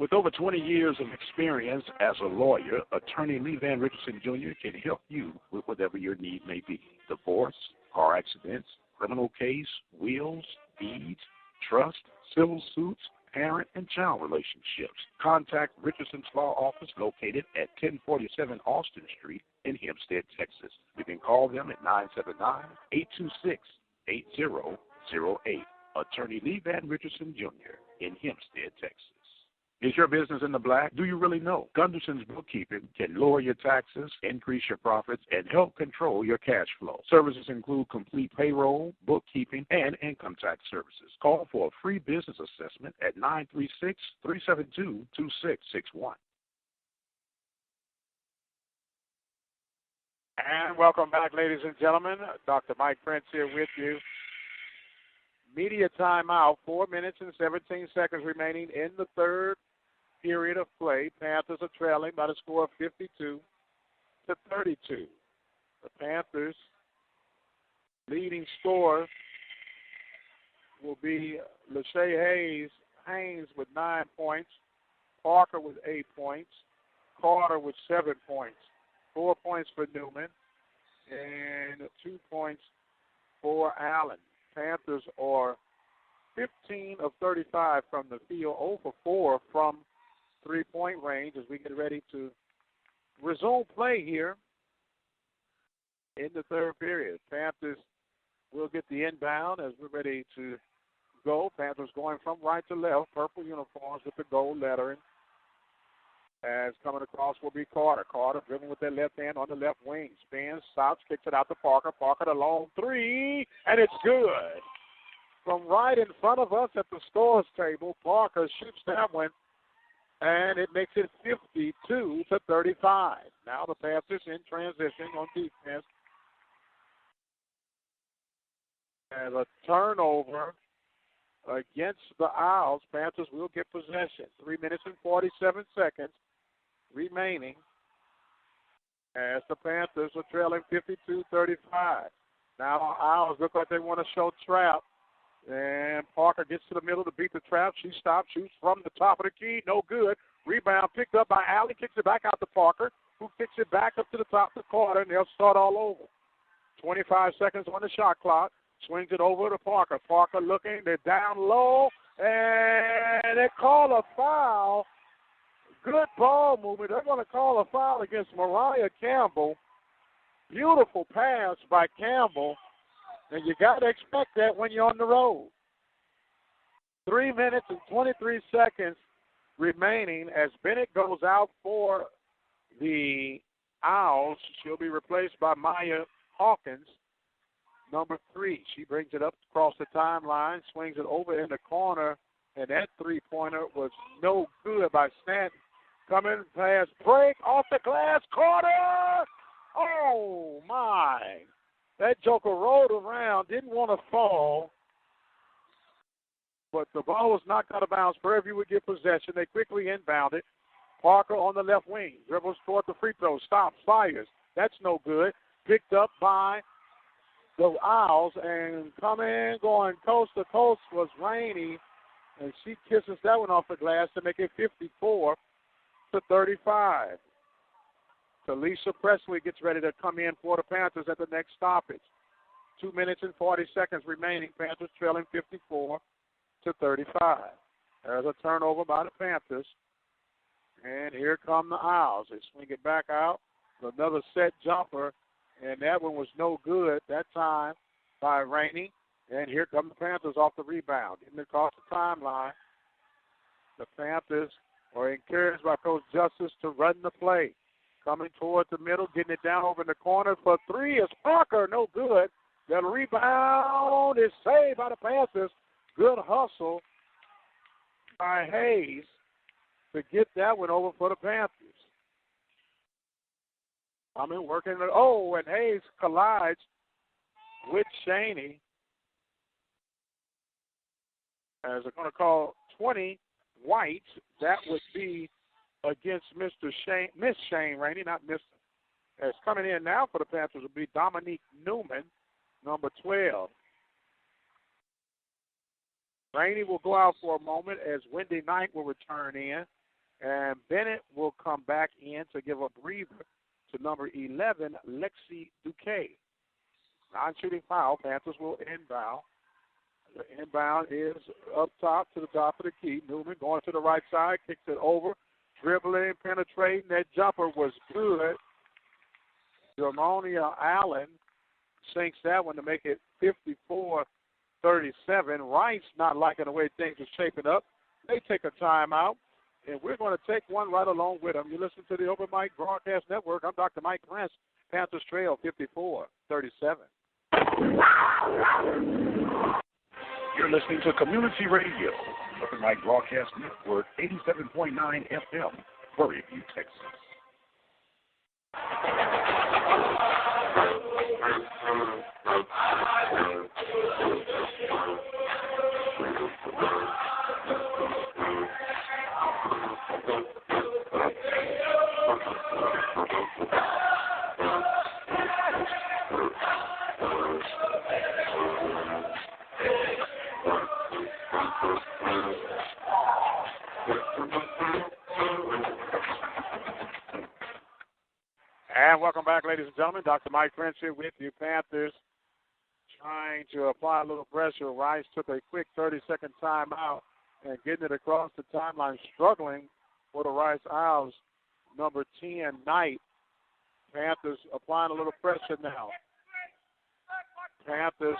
With over 20 years of experience as a lawyer, attorney Lee Van Richardson Jr. can help you with whatever your need may be. Divorce, car accidents, criminal case, wills, deeds, trust, civil suits, parent and child relationships. Contact Richardson's Law Office located at 1047 Austin Street in Hempstead, Texas. You can call them at 979-826-8008. Attorney Lee Van Richardson Jr. in Hempstead, Texas. Is your business in the black? Do you really know? Gunderson's Bookkeeping can lower your taxes, increase your profits, and help control your cash flow. Services include complete payroll, bookkeeping, and income tax services. Call for a free business assessment at 936-372-2661. And welcome back, ladies and gentlemen. Dr. Mike Prince here with you. Media timeout, 4 minutes and 17 seconds remaining in the third period of play. Panthers are trailing by the score of 52-32. The Panthers' leading scorer will be Lachey Haynes with 9 points, Parker with 8 points, Carter with 7 points, 4 points for Newman, and 2 points for Allen. Panthers are 15 of 35 from the field, 0 for 4 from three-point range as we get ready to resume play here in the third period. Panthers will get the inbound as we're ready to go. Panthers going from right to left, purple uniforms with the gold lettering. As coming across will be Carter. Carter driven with their left hand on the left wing. Spins, stops, kicks it out to Parker. Parker the long three, and it's good. From right in front of us at the scores table, Parker shoots that one, and it makes it 52-35. Now the Panthers in transition on defense. And a turnover against the Owls. Panthers will get possession. 3 minutes and 47 seconds remaining as the Panthers are trailing 52-35. Now the Owls look like they want to show trap. And Parker gets to the middle to beat the trap. She stops, shoots from the top of the key. No good. Rebound picked up by Allen. Kicks it back out to Parker, who kicks it back up to the top of the corner, and they'll start all over. 25 seconds on the shot clock. Swings it over to Parker. Parker looking. They're down low, and they call a foul. Good ball movement. They're going to call a foul against Mariah Campbell. Beautiful pass by Campbell. And you got to expect that when you're on the road. 3 minutes and 23 seconds remaining as Bennett goes out for the Owls. She'll be replaced by Maya Hawkins, number 3. She brings it up across the timeline, swings it over in the corner, and that three-pointer was no good by Stanton. Coming past break off the glass, Carter! Oh, my. That joker rolled around, didn't want to fall, but the ball was knocked out of bounds. Prairie View would get possession. They quickly inbound it. Parker on the left wing, dribbles toward the free throw, stops, fires. That's no good. Picked up by the Owls, and coming, going coast to coast was Rainey, and she kisses that one off the glass to make it 54-35. Talisa Presley gets ready to come in for the Panthers at the next stoppage. 2 minutes and 40 seconds remaining. Panthers trailing 54-35. There's a turnover by the Panthers. And here come the Owls. They swing it back out. Another set jumper, and that one was no good that time by Rainey. And here come the Panthers off the rebound. Getting across the timeline. The Panthers are encouraged by Coach Justice to run the play. Coming toward the middle, getting it down over in the corner for three is Parker. No good. The rebound is saved by the Panthers. Good hustle by Hayes to get that one over for the Panthers. Working. And Hayes collides with Shaney. As they're going to call 20 white, that would be against Miss Shane Rainey, not Mr. As coming in now for the Panthers will be Dominique Newman, number 12. Rainey will go out for a moment as Wendy Knight will return in. And Bennett will come back in to give a breather to number 11, Lexi Duque. Non-shooting foul. Panthers will inbound. The inbound is up top to the top of the key. Newman going to the right side, kicks it over, dribbling, penetrating. That jumper was good. Jermonia Allen sinks that one to make it 54-37. Rice not liking the way things are shaping up. They take a timeout, and we're going to take one right along with them. You listen to the Open Mic Broadcast Network. I'm Dr. Mike Prince. Panthers trail 54-37. You're listening to Community Radio, Open Mic Broadcast Network, 87.9 FM, Prairie View, Texas. And welcome back, ladies and gentlemen. Dr. Mike Prince here with you. Panthers trying to apply a little pressure. Rice took a quick 30-second timeout and getting it across the timeline, struggling for the Rice Owls. Number 10, Knight. Panthers applying a little pressure now. Panthers,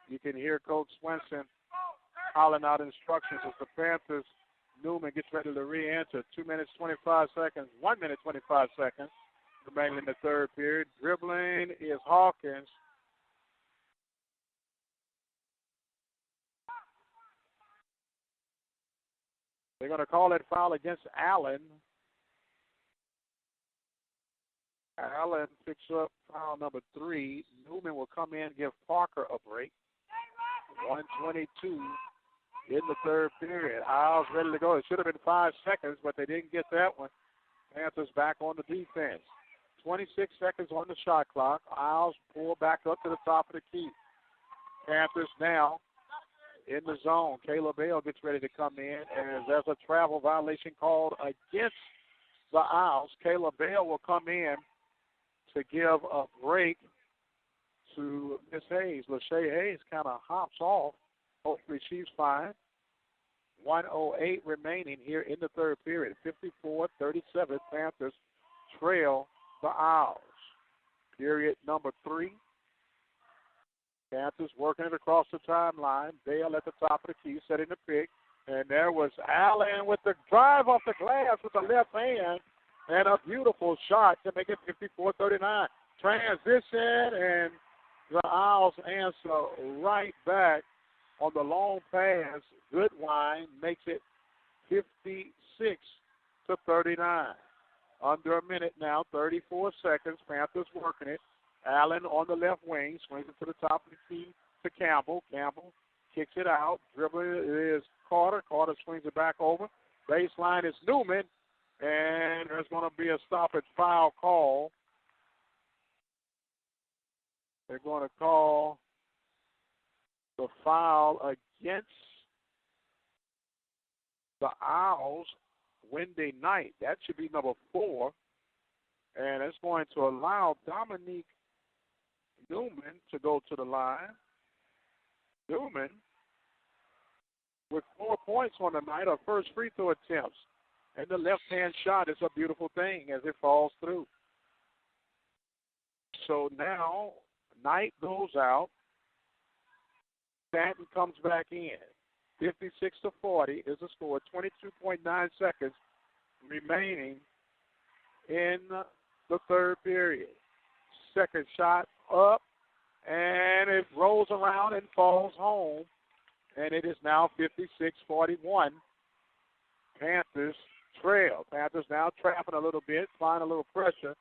you can hear Coach Swenson hollering out instructions as the Panthers. Newman gets ready to re-enter. 2 minutes, 25 seconds. 1 minute, 25 seconds remaining in the third period. Dribbling is Hawkins. They're going to call that foul against Allen. Allen picks up foul number 3. Newman will come in and give Parker a break. 1:22 in the third period. Owls ready to go. It should have been 5 seconds, but they didn't get that one. Panthers back on the defense. 26 seconds on the shot clock. Owls pull back up to the top of the key. Panthers now in the zone. Caleb Bell gets ready to come in, and there's a travel violation called against the Owls. Caleb Bell will come in to give a break to Miss Hayes. Lachey Hayes kind of hops off. Hopefully she's fine. 1:08 remaining here in the third period. 54-37. Panthers trail the Owls. Period number 3. Panthers working it across the timeline. Bale at the top of the key, setting the pick. And there was Allen with the drive off the glass with the left hand. And a beautiful shot to make it 54-39. Transition, and the Owls answer right back on the long pass. Goodwine makes it 56-39. Under a minute now, 34 seconds. Panthers working it. Allen on the left wing, swings it to the top of the key to Campbell. Campbell kicks it out. Dribbling is Carter. Carter swings it back over. Baseline is Newman. And there's going to be a stoppage foul call. They're going to call the foul against the Owls, Wendy Knight. That should be number 4. And it's going to allow Dominique Newman to go to the line. Newman with 4 points on the night, her first free throw attempts. And the left-hand shot is a beautiful thing as it falls through. So now Knight goes out. Stanton comes back in. 56-40 is the score. 22.9 seconds remaining in the third period. Second shot up, and it rolls around and falls home. And it is now 56-41. Panthers trail. Panthers now trapping a little bit, applying a little pressure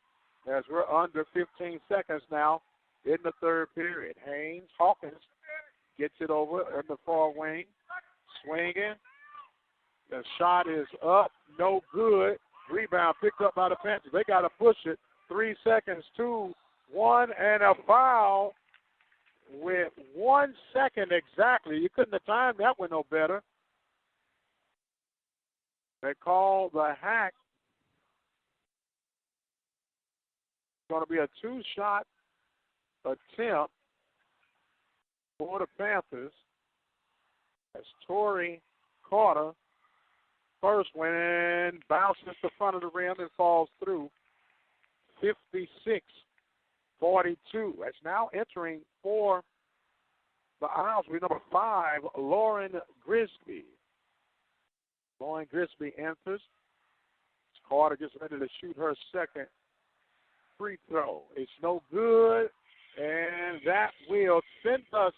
as we're under 15 seconds now in the third period. Hawkins gets it over in the far wing, swinging. The shot is up, no good. Rebound picked up by the Panthers. They got to push it. 3 seconds, 2, 1, and a foul with 1 second exactly. You couldn't have timed that one no better. They call the hack. It's going to be a two-shot attempt for the Panthers as Torrey Carter first when bounces the front of the rim and falls through. 56-42. That's now entering for the Isles will be number 5, Lauren Grisby. Lauren Grisby enters. Carter gets ready to shoot her second free throw. It's no good, and that will send us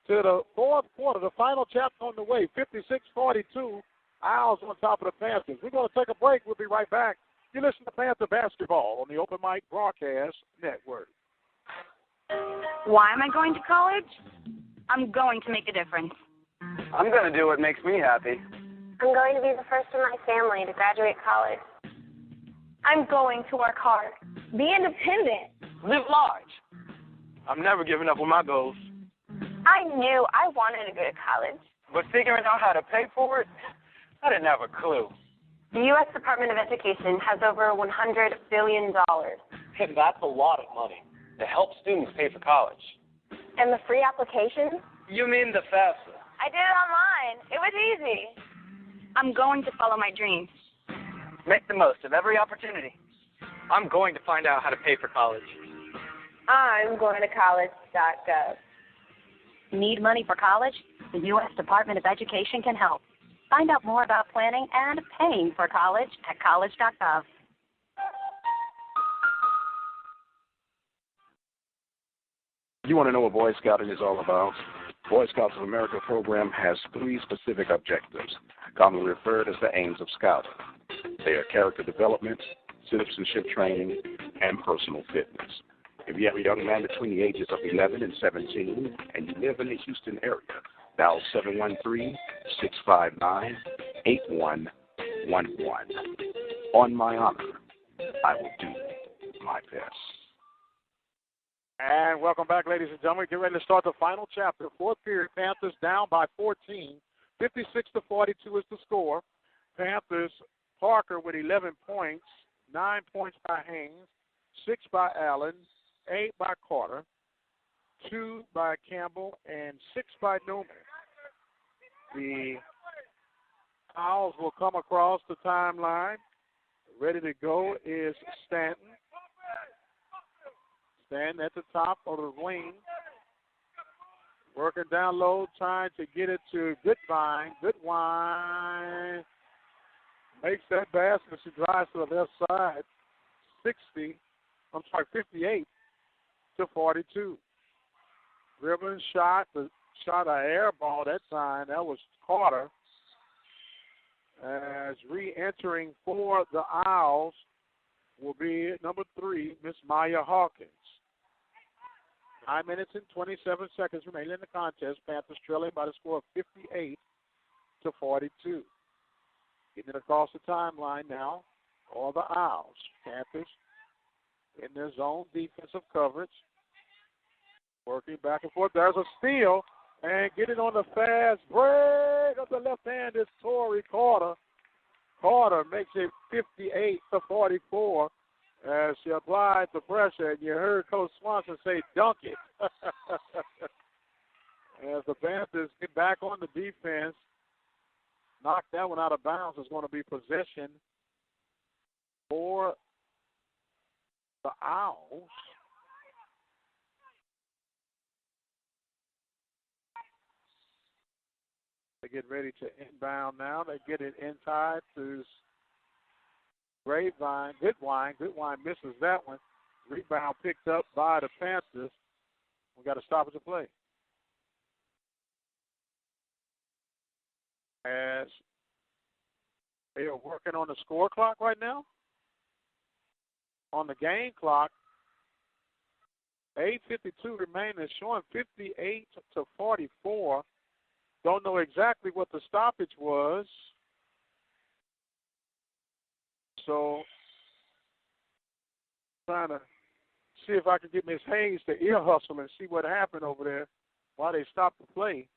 to the fourth quarter, the final chapter on the way. 56-42, Isles on top of the Panthers. We're going to take a break. We'll be right back. You listen to Panther Basketball on the Open Mic Broadcast Network. Why am I going to college? I'm going to make a difference. I'm going to do what makes me happy. I'm going to be the first in my family to graduate college. I'm going to work hard. Be independent. Live large. I'm never giving up on my goals. I knew I wanted to go to college. But figuring out how to pay for it, I didn't have a clue. The U.S. Department of Education has over $100 billion. And that's a lot of money to help students pay for college. And the free applications? You mean the FAFSA? I did it online. It was easy. I'm going to follow my dreams. Make the most of every opportunity. I'm going to find out how to pay for college. I'm going to college.gov. Need money for college? The U.S. Department of Education can help. Find out more about planning and paying for college at college.gov. You want to know what Boy Scouting is all about? Boy Scouts of America program has 3 specific objectives, commonly referred as the aims of scouting. They are character development, citizenship training, and personal fitness. If you have a young man between the ages of 11 and 17 and you live in the Houston area, dial 713-659-8111. On my honor, I will do my best. And welcome back, ladies and gentlemen. Get ready to start the final chapter. Fourth period, Panthers down by 14. 56-42 is the score. Panthers, Parker with 11 points, 9 points by Haynes, 6 by Allen, 8 by Carter, 2 by Campbell, and 6 by Newman. The Owls will come across the timeline. Ready to go is Stanton. Stanton at the top of the wing. Working down low, trying to get it to Goodwine. Goodwine makes that basket. She drives to the left side. 58-42. Dribbling shot, the shot an air ball that time. That was Carter. As re-entering for the Owls will be number 3, Miss Maya Hawkins. 9 minutes and 27 seconds remaining in the contest. Panthers trailing by the score of 58-42. Getting it across the timeline now are the Owls. Panthers in their zone defensive coverage. Working back and forth. There's a steal. And getting on the fast break of the left hand is Torrey Carter. Carter makes it 58-44 as she applied the pressure. And you heard Coach Swanson say, dunk it. As the Panthers get back on the defense, knock that one out of bounds. Is going to be possession for the Owls. They get ready to inbound now. They get it inside to Grapevine. Goodwine. Goodwine misses that one. Rebound picked up by the Panthers. We got to stop at the play. As they are working on the score clock right now. On the game clock, 8:52 remaining. It's showing 58-44. Don't know exactly what the stoppage was. So, trying to see if I can get Ms. Hayes to ear hustle and see what happened over there while they stopped the play.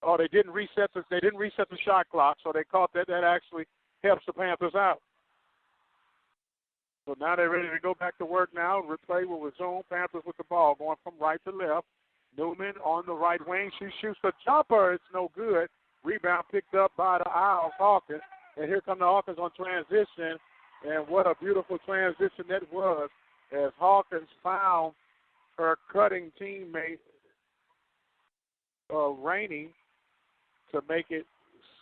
Oh, they didn't reset the shot clock, so they caught that. That actually helps the Panthers out. So now they're ready to go back to work now. Replay will resume. Panthers with the ball going from right to left. Newman on the right wing. She shoots the jumper. It's no good. Rebound picked up by the Owls, Hawkins. And here come the Hawkins on transition. And what a beautiful transition that was as Hawkins found her cutting teammate, Rainey, to make it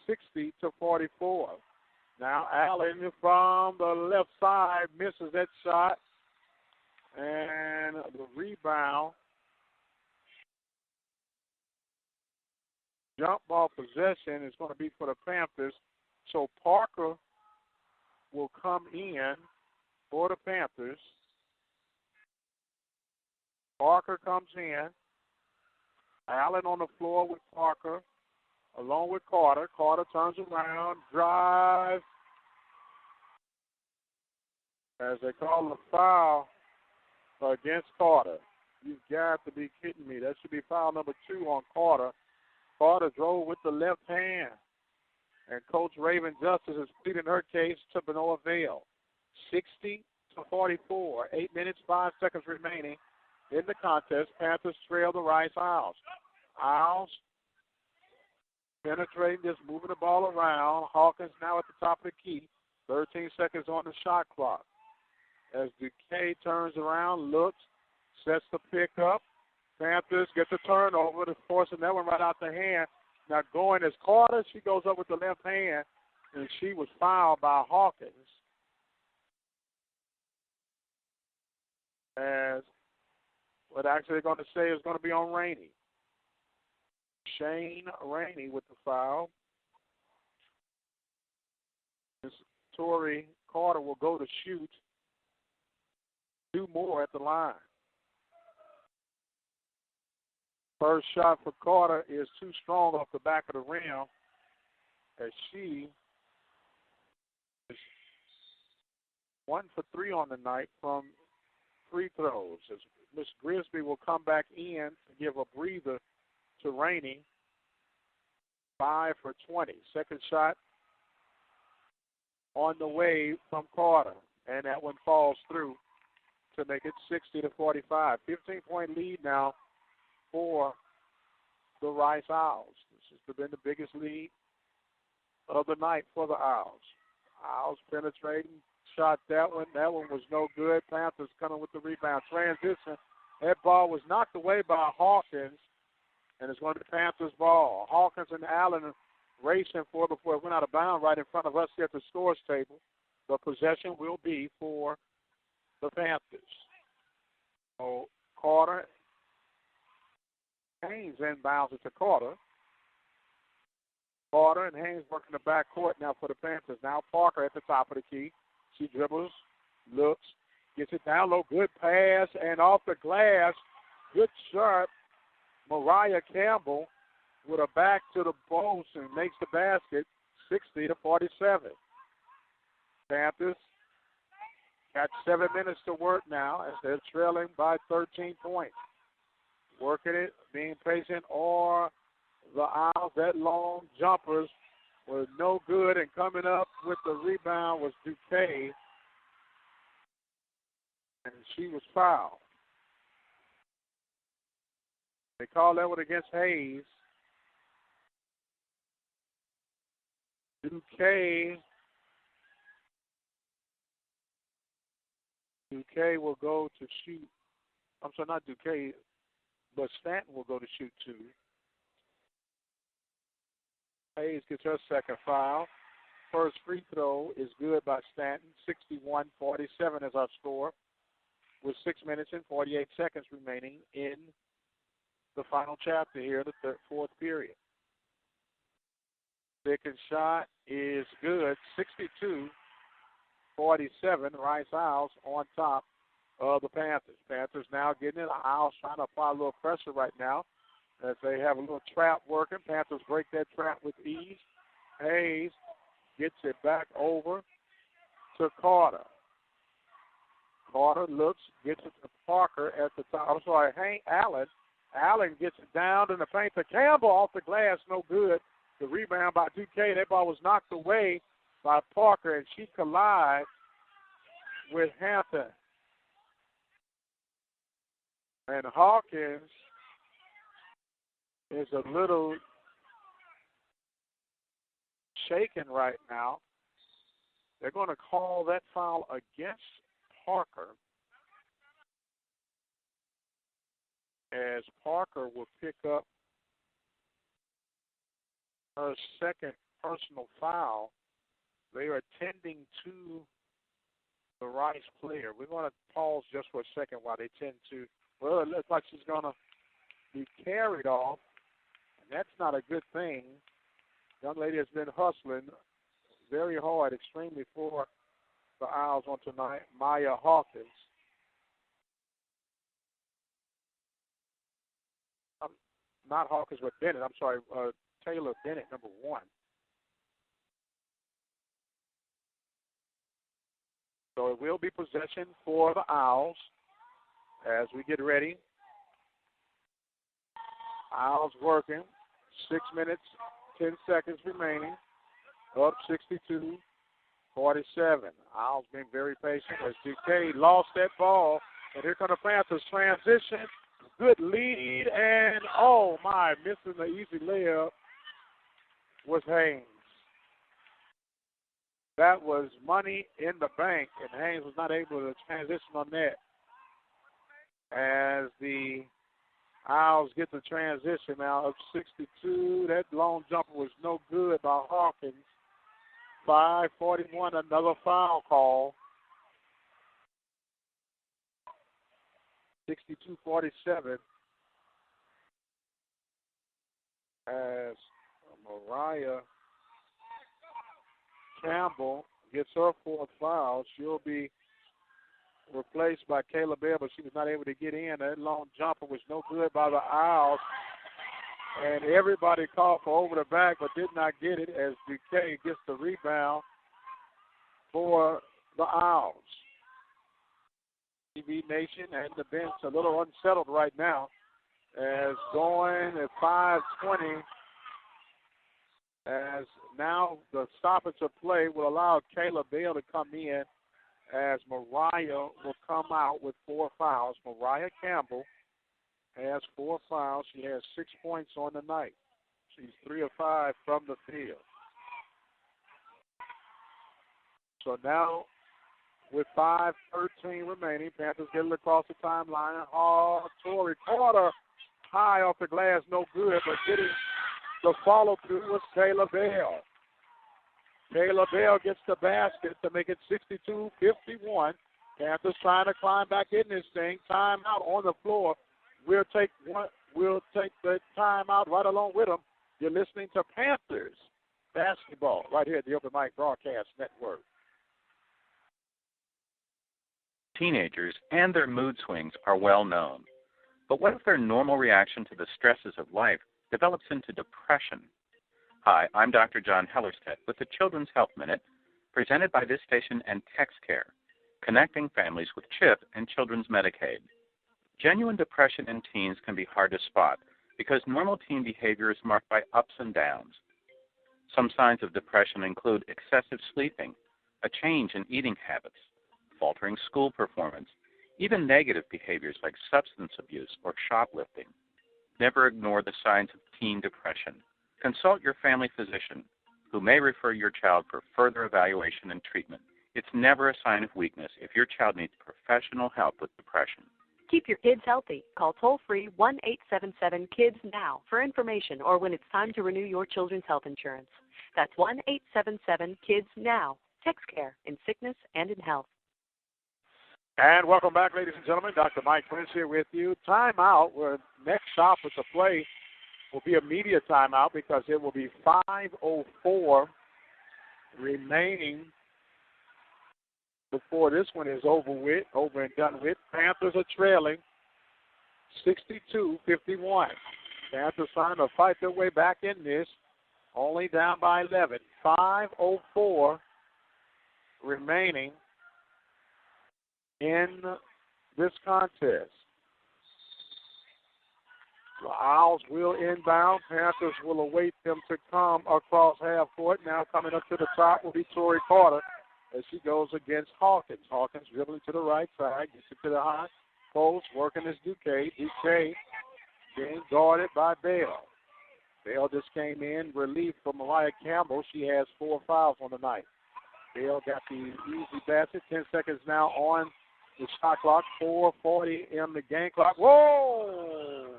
60-44. Now Allen from the left side misses that shot. And the rebound. Jump ball possession is going to be for the Panthers. So Parker will come in for the Panthers. Parker comes in. Allen on the floor with Parker, along with Carter. Carter turns around, drives. As they call the foul against Carter. You've got to be kidding me. That should be foul number 2 on Carter. Carter drove with the left hand. And Coach Raven Justice is pleading her case to no avail. 60-44. 8 minutes, 5 seconds remaining in the contest. Panthers trail the Rice Owls. Owls penetrating this, moving the ball around. Hawkins now at the top of the key. 13 seconds on the shot clock. As Duque turns around, looks, sets the pick up. Panthers get the turnover, forcing that one right out the hand. Now going as Carter, she goes up with the left hand, and she was fouled by Hawkins. As what actually they're going to say is going to be on Rainey. Shane Rainey with the foul. Tori Carter will go to shoot 2 more at the line. First shot for Carter is too strong off the back of the rim as she is 1 for 3 on the night from free throws. As Miss Grisby will come back in to give a breather to Rainey. 5 for 20. Second shot on the way from Carter, and that one falls through to make it 60-45. 15-point lead now for the Rice Owls. This has been the biggest lead of the night for the Owls. Owls penetrating, shot that one. That one was no good. Panthers coming with the rebound. Transition. That ball was knocked away by Hawkins, and it's going to be Panthers' ball. Hawkins and Allen racing for before it went out of bounds right in front of us here at the scores table. The possession will be for the Panthers. So Carter, Haynes inbounds it to Carter. Carter and Haynes working the backcourt now for the Panthers. Now Parker at the top of the key. She dribbles, looks, gets it down low. Good pass, and off the glass, good shot. Mariah Campbell with a back to the post and makes the basket 60-47. Panthers got 7 minutes to work now as they're trailing by 13 points. Working it, being patient, or the Owls, that long jumpers were no good, and coming up with the rebound was Duque, and she was fouled. They call that one against Hayes. Duque will go to shoot. I'm sorry, not Duque, but Stanton will go to shoot 2. Hayes gets her second foul. First free throw is good by Stanton. 61-47 is our score with 6 minutes and 48 seconds remaining in the final chapter here, the fourth period. Second shot is good. 62-47. Rice Owls on top of the Panthers. Panthers now getting it. The Owls trying to apply a little pressure right now as they have a little trap working. Panthers break that trap with ease. Hayes gets it back over to Carter. Carter looks, gets it to Parker at the top. I'm sorry, Allen. Allen gets it down in the paint to Campbell off the glass, no good. The rebound by Duque. That ball was knocked away by Parker, and she collides with Hampton. And Hawkins is a little shaken right now. They're going to call that foul against Parker, as Parker will pick up her second personal foul. They are attending to the Rice player. We're going to pause just for a second while they tend to. Well, it looks like she's going to be carried off, and that's not a good thing. Young lady has been hustling very hard, extremely, for the Owls on tonight. Maya Hawkins. Not Hawkins, but Bennett. I'm sorry, Taylor Bennett, number 1. So it will be possession for the Owls as we get ready. Owls working. 6 minutes, 10 seconds remaining. Up 62-47. Owls being very patient as DK lost that ball. And here comes the Panthers transition. Good lead, and oh my, missing the easy layup was Haynes. That was money in the bank, and Haynes was not able to transition on that. As the Owls get the transition now up 62. That long jumper was no good by Hawkins. 5:41, another foul call. 62-47 as Mariah Campbell gets her 4th foul. She'll be replaced by Kayla Bell, but she was not able to get in. That long jumper was no good by the Owls. And everybody called for over the back but did not get it as Duque gets the rebound for the Owls. TV Nation and the bench a little unsettled right now as going at 5:20 as now the stoppage of play will allow Kayla Bell to come in as Mariah will come out with 4 fouls. Mariah Campbell has 4 fouls. She has 6 points on the night. She's 3 of 5 from the field. So now with 5:13 remaining, Panthers get it across the timeline. Torrey Carter high off the glass, no good, but getting the follow-through was Kayla Bell. Kayla Bell gets the basket to make it 62-51. Panthers trying to climb back in this thing. Timeout on the floor. We'll take the timeout right along with them. You're listening to Panthers basketball right here at the Open Mic Broadcast Network. Teenagers and their mood swings are well known. But what if their normal reaction to the stresses of life develops into depression? Hi, I'm Dr. John Hellerstedt with the Children's Health Minute, presented by this station and TextCare, connecting families with CHIP and Children's Medicaid. Genuine depression in teens can be hard to spot because normal teen behavior is marked by ups and downs. Some signs of depression include excessive sleeping, a change in eating habits, faltering school performance, even negative behaviors like substance abuse or shoplifting. Never ignore the signs of teen depression. Consult your family physician, who may refer your child for further evaluation and treatment. It's never a sign of weakness if your child needs professional help with depression. Keep your kids healthy. Call toll-free 1-877-KIDS now for information or when it's time to renew your children's health insurance. That's 1-877-KIDS now. TextCare in sickness and in health. And welcome back, ladies and gentlemen. Dr. Mike Prince here with you. Timeout. Where next stop with the play will be a media timeout because it will be 5:04 remaining before this one is over and done with. Panthers are trailing 62-51. Panthers trying to fight their way back in this, only down by 11. 5:04 remaining in this contest. The Owls will inbound. Panthers will await them to come across half court. Now coming up to the top will be Tori Carter as she goes against Hawkins. Hawkins dribbling to the right side, gets it to the high post, working as Duque. Duque being guarded by Bell. Bell just came in relief from Mariah Campbell. She has 4 fouls on the night. Bell got the easy basket. 10 seconds now on the shot clock. 4:40 in the game clock. Whoa!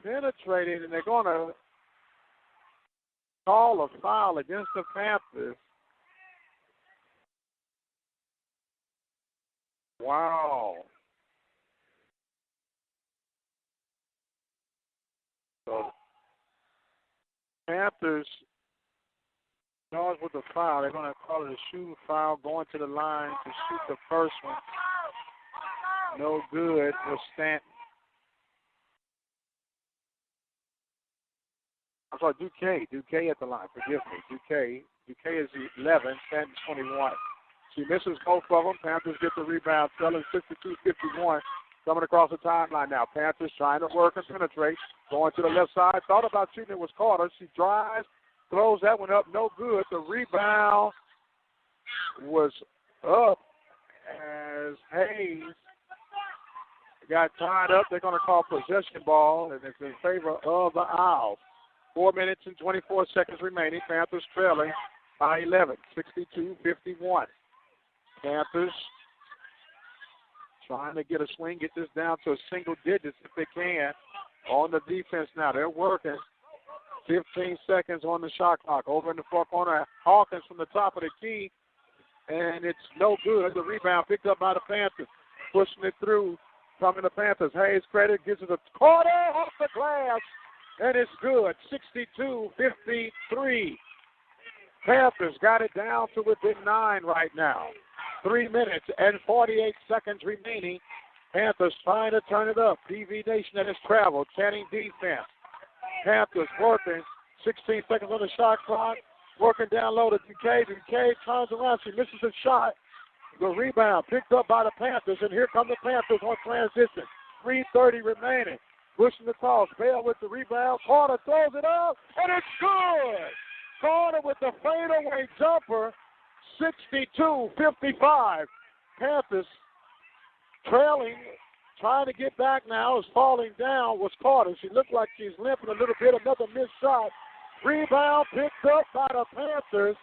Penetrated, and they're going to call a foul against the Panthers. Wow. So Panthers charged with the foul. They're going to call it a shooting foul, going to the line to shoot the first one. No good for Stanton. I'm sorry, Duque at the line. Forgive me. Duque is 11, Stanton 21. She misses both of them. Panthers get the rebound, selling 62-51. Coming across the timeline now. Panthers trying to work and penetrate. Going to the left side. Thought about shooting it was Carter. She drives, throws that one up. No good. The rebound was up as Hayes got tied up. They're going to call possession ball, and it's in favor of the Owls. 4 minutes and 24 seconds remaining. Panthers trailing by 11, 62-51. Panthers trying to get a swing, get this down to a single digits if they can. On the defense now, they're working. 15 seconds on the shot clock. Over in the far corner, Hawkins from the top of the key, and it's no good. The rebound picked up by the Panthers. Pushing it through, coming to Panthers. Hayes credit, gives it a quarter off the glass, and it's good. 62-53. Panthers got it down to within 9 right now. 3 minutes and 48 seconds remaining. Panthers trying to turn it up. PV Nation that has traveled. Channing defense. Panthers working. 16 seconds on the shot clock. Working down low to Duque. Duque turns around. She misses a shot. The rebound picked up by the Panthers, and here come the Panthers on transition. 3:30 remaining. Pushing the toss. Bell with the rebound. Carter throws it up, and it's good. Carter with the fadeaway jumper. 62-55. Panthers trailing, trying to get back now, is falling down, was Carter. She looked like she's limping a little bit. Another missed shot. Rebound picked up by the Panthers.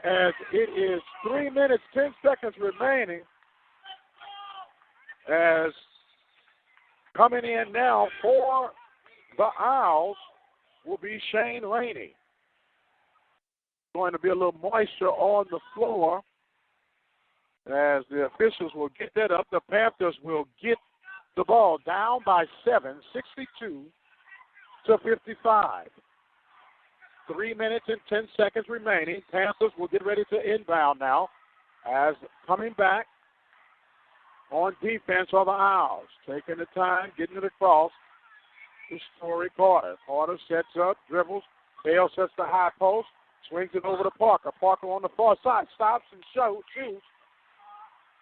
As it is 3 minutes, 10 seconds remaining. As coming in now for the Owls will be Shane Rainey. Going to be a little moisture on the floor as the officials will get that up. The Panthers will get the ball down by 7, 62-55. 3 minutes and 10 seconds remaining. Panthers will get ready to inbound now as coming back on defense are the Owls. Taking the time, getting it across to Story Carter. Carter sets up, dribbles. Bale sets the high post. Swings it over to Parker. Parker on the far side. Stops and shoots.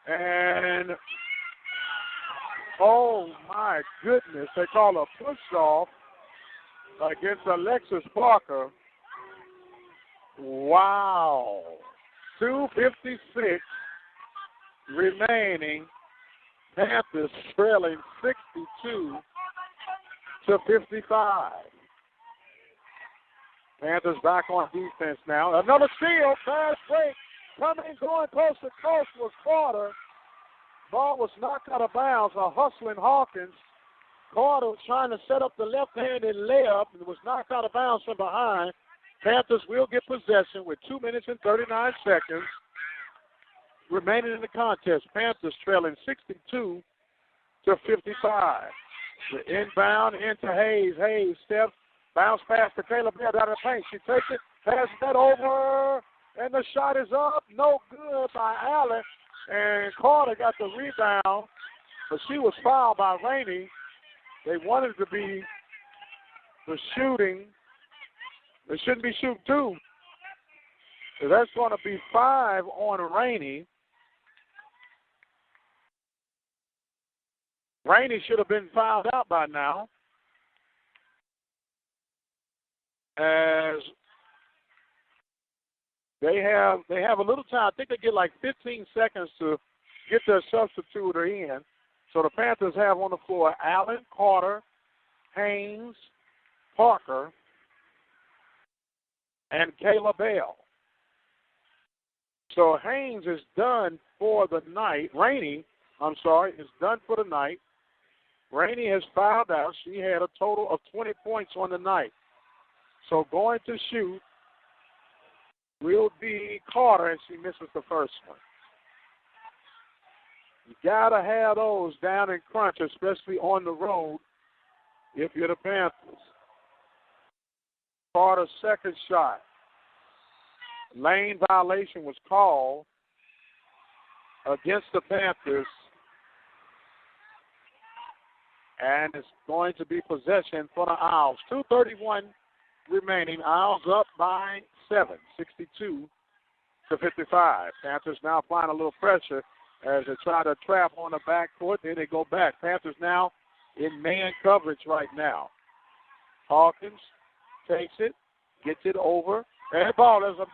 And, oh, my goodness. They call a push-off against Alexis Parker. Wow. 2:56 remaining. Panthers trailing 62-55. Panthers back on defense now. Another steal, fast break, coming, going coast to coast was Carter. Ball was knocked out of bounds. A hustling Hawkins. Carter was trying to set up the left-handed layup and was knocked out of bounds from behind. Panthers will get possession with 2 minutes and 39 seconds remaining in the contest. Panthers trailing 62-55. The inbound into Hayes. Hayes steps. Bounce pass to Caleb Bell out of the paint. She takes it, passes that over, and the shot is up. No good by Allen. And Carter got the rebound, but she was fouled by Rainey. They wanted it to be the shooting. They shouldn't be shooting 2. So that's going to be 5 on Rainey. Rainey should have been fouled out by now, as they have a little time. I think they get like 15 seconds to get their substituter in. So the Panthers have on the floor Allen, Carter, Haynes, Parker, and Kayla Bell. So Haynes is done for the night. Rainey is done for the night. Rainey has fouled out. She had a total of 20 points on the night. So going to shoot will be Carter, and she misses the first one. You got to have those down in crunch, especially on the road, if you're the Panthers. Carter's second shot. Lane violation was called against the Panthers, and it's going to be possession for the Owls. 2:31 remaining. Owls up by 7, 62-55. Panthers now applying a little pressure as they try to trap on the backcourt. Then they go back. Panthers now in man coverage right now. Hawkins takes it, gets it over. And the ball, there's a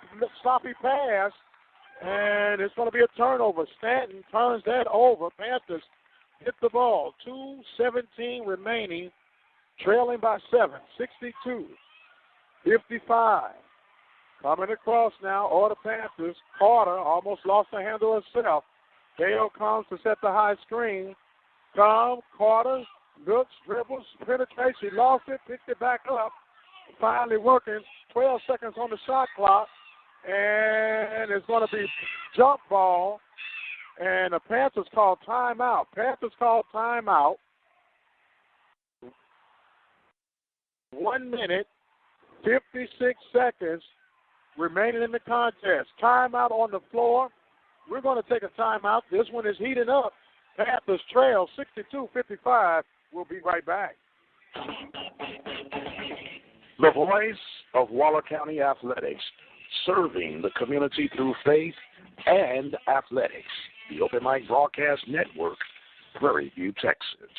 sloppy pass, and it's going to be a turnover. Stanton turns that over. Panthers get the ball. 2:17 remaining, trailing by 7, 62-55. Coming across now, or the Panthers. Carter almost lost the handle herself. Dale comes to set the high screen. Carter looks, dribbles, penetrates. She lost it, picked it back up. Finally working. 12 seconds on the shot clock. And it's going to be jump ball. And the Panthers call timeout. 1 minute, 56 seconds remaining in the contest. Timeout on the floor. We're going to take a timeout. This one is heating up. Panthers trail 62-55. We'll be right back. The voice of Waller County Athletics, serving the community through faith and athletics. The Open Mic Broadcast Network, Prairie View, Texas.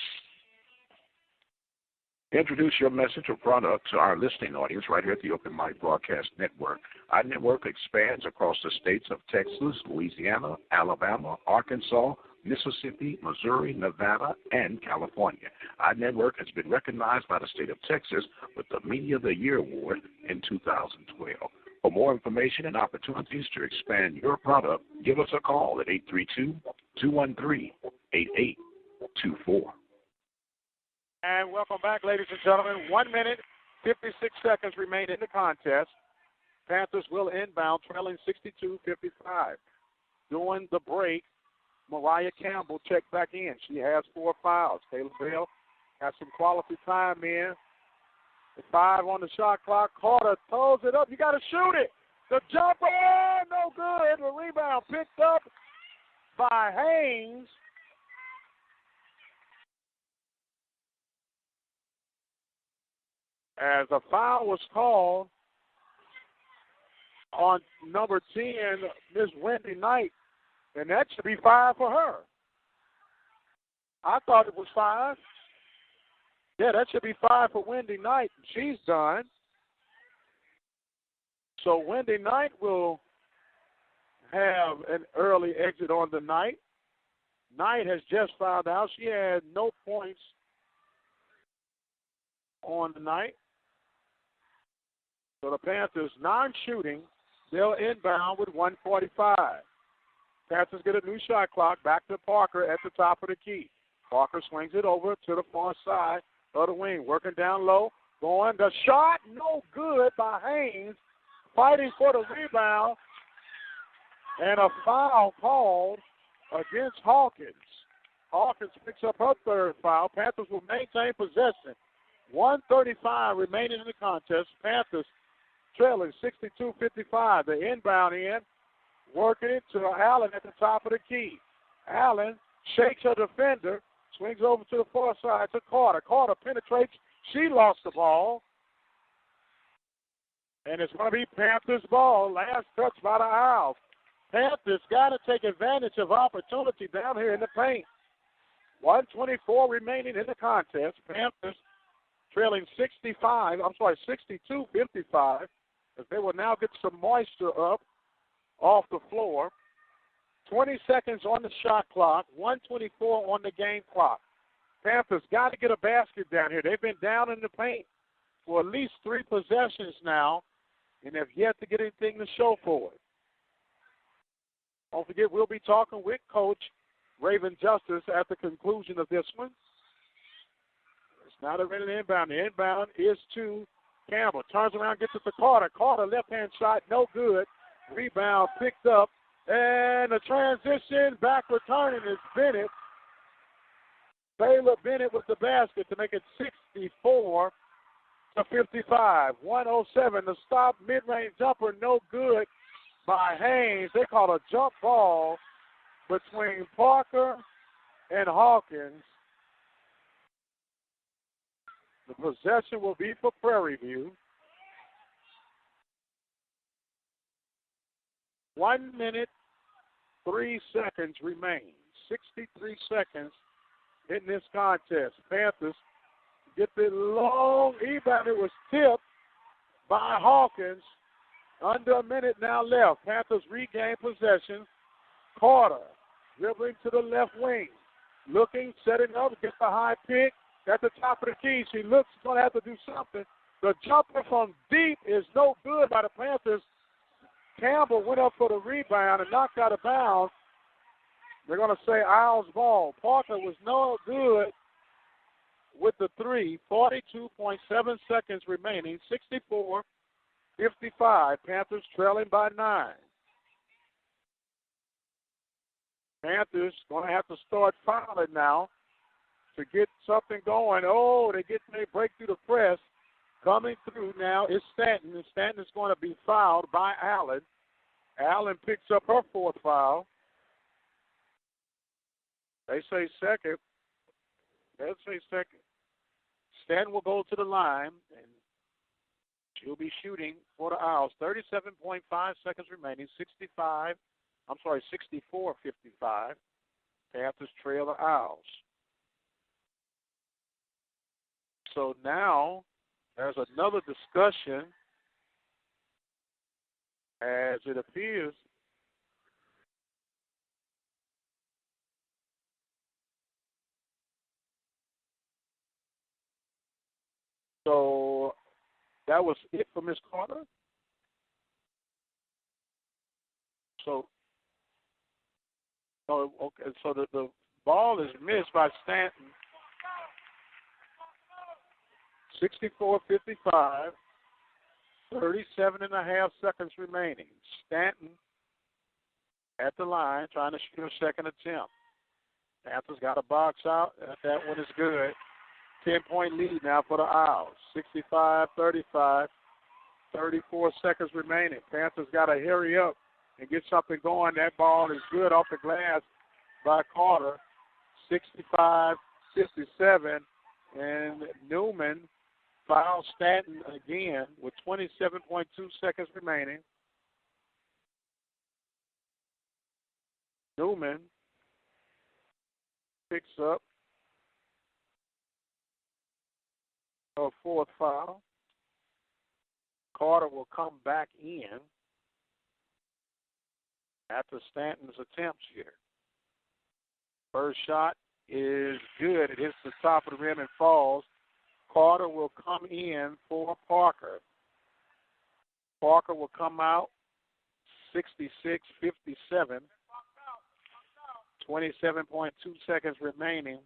Introduce your message or product to our listening audience right here at the Open Mic Broadcast Network. Our network expands across the states of Texas, Louisiana, Alabama, Arkansas, Mississippi, Missouri, Nevada, and California. Our network has been recognized by the state of Texas with the Media of the Year Award in 2012. For more information and opportunities to expand your product, give us a call at 832-213-8824. And welcome back, ladies and gentlemen. 1 minute, 56 seconds remain in the contest. Panthers will inbound, trailing 62-55. During the break, Mariah Campbell checked back in. She has 4 fouls. Taylor Bell has some quality time in. 5 on the shot clock. Carter throws it up. You got to shoot it. The jumper, no good. The rebound picked up by Haynes. As a foul was called on number 10, Miss Wendy Knight, and that should be 5 for her. I thought it was 5. Yeah, that should be 5 for Wendy Knight. She's done. So Wendy Knight will have an early exit on the night. Knight has just fouled out. She had no points on the night. So the Panthers non-shooting. They'll inbound with 1:45. Panthers get a new shot clock. Back to Parker at the top of the key. Parker swings it over to the far side of the wing. Working down low. Going. The shot, no good by Haynes. Fighting for the rebound. And a foul called against Hawkins. Hawkins picks up her 3rd foul. Panthers will maintain possession. 1:35 remaining in the contest. Panthers trailing 62-55. The inbound in. Working it to Allen at the top of the key. Allen shakes her defender. Swings over to the far side to Carter. Carter penetrates. She lost the ball. And it's going to be Panthers' ball. Last touch by the Owls. Panthers got to take advantage of opportunity down here in the paint. 1:24 remaining in the contest. Panthers trailing 62-55, as they will now get some moisture up off the floor. 20 seconds on the shot clock, 1:24 on the game clock. Panthers got to get a basket down here. They've been down in the paint for at least 3 possessions now and have yet to get anything to show for it. Don't forget, we'll be talking with Coach Raven Justice at the conclusion of this one. It's not a ready inbound. The inbound is to Campbell. Turns around, gets it to Carter. Carter, left-hand shot, no good. Rebound picked up. And the transition, back returning is Bennett. Baylor Bennett with the basket to make it 64-55. 1:07 to stop. Mid-range jumper, no good by Haynes. They call a jump ball between Parker and Hawkins. The possession will be for Prairie View. 1 minute, 3 seconds remain. 63 seconds in this contest. Panthers get the long rebound. It was tipped by Hawkins. Under a minute now left. Panthers regain possession. Carter dribbling to the left wing. Looking, setting up, gets the high pick at the top of the key. She looks, going to have to do something. The jumper from deep is no good by the Panthers. Campbell went up for the rebound and knocked out of bounds. They're going to say Owls ball. Parker was no good with the 3. 42.7 seconds remaining. 64-55. Panthers trailing by 9. Panthers going to have to start fouling now to get something going. Oh, they break through the press. Coming through now is Stanton, and Stanton is going to be fouled by Allen. Allen picks up her 4th foul. They say second. They'll say second. Stanton will go to the line, and she'll be shooting for the Owls. 37.5 seconds remaining. 64-55. Panthers trail the Owls. So now there's another discussion, as it appears so that was it for Miss Carter. So the ball is missed by Stanton. 64-55, 37.5 seconds remaining. Stanton at the line trying to shoot her second attempt. Panthers got a box out. That one is good. 10-point lead now for the Owls. 65-35, 34 seconds remaining. Panthers got to hurry up and get something going. That ball is good off the glass by Carter. 65-57, and Newman fouls Stanton again with 27.2 seconds remaining. Newman picks up her 4th foul. Carter will come back in after Stanton's attempts here. First shot is good. It hits the top of the rim and falls. Carter will come in for Parker. Parker will come out 66-57. 27.2 seconds remaining.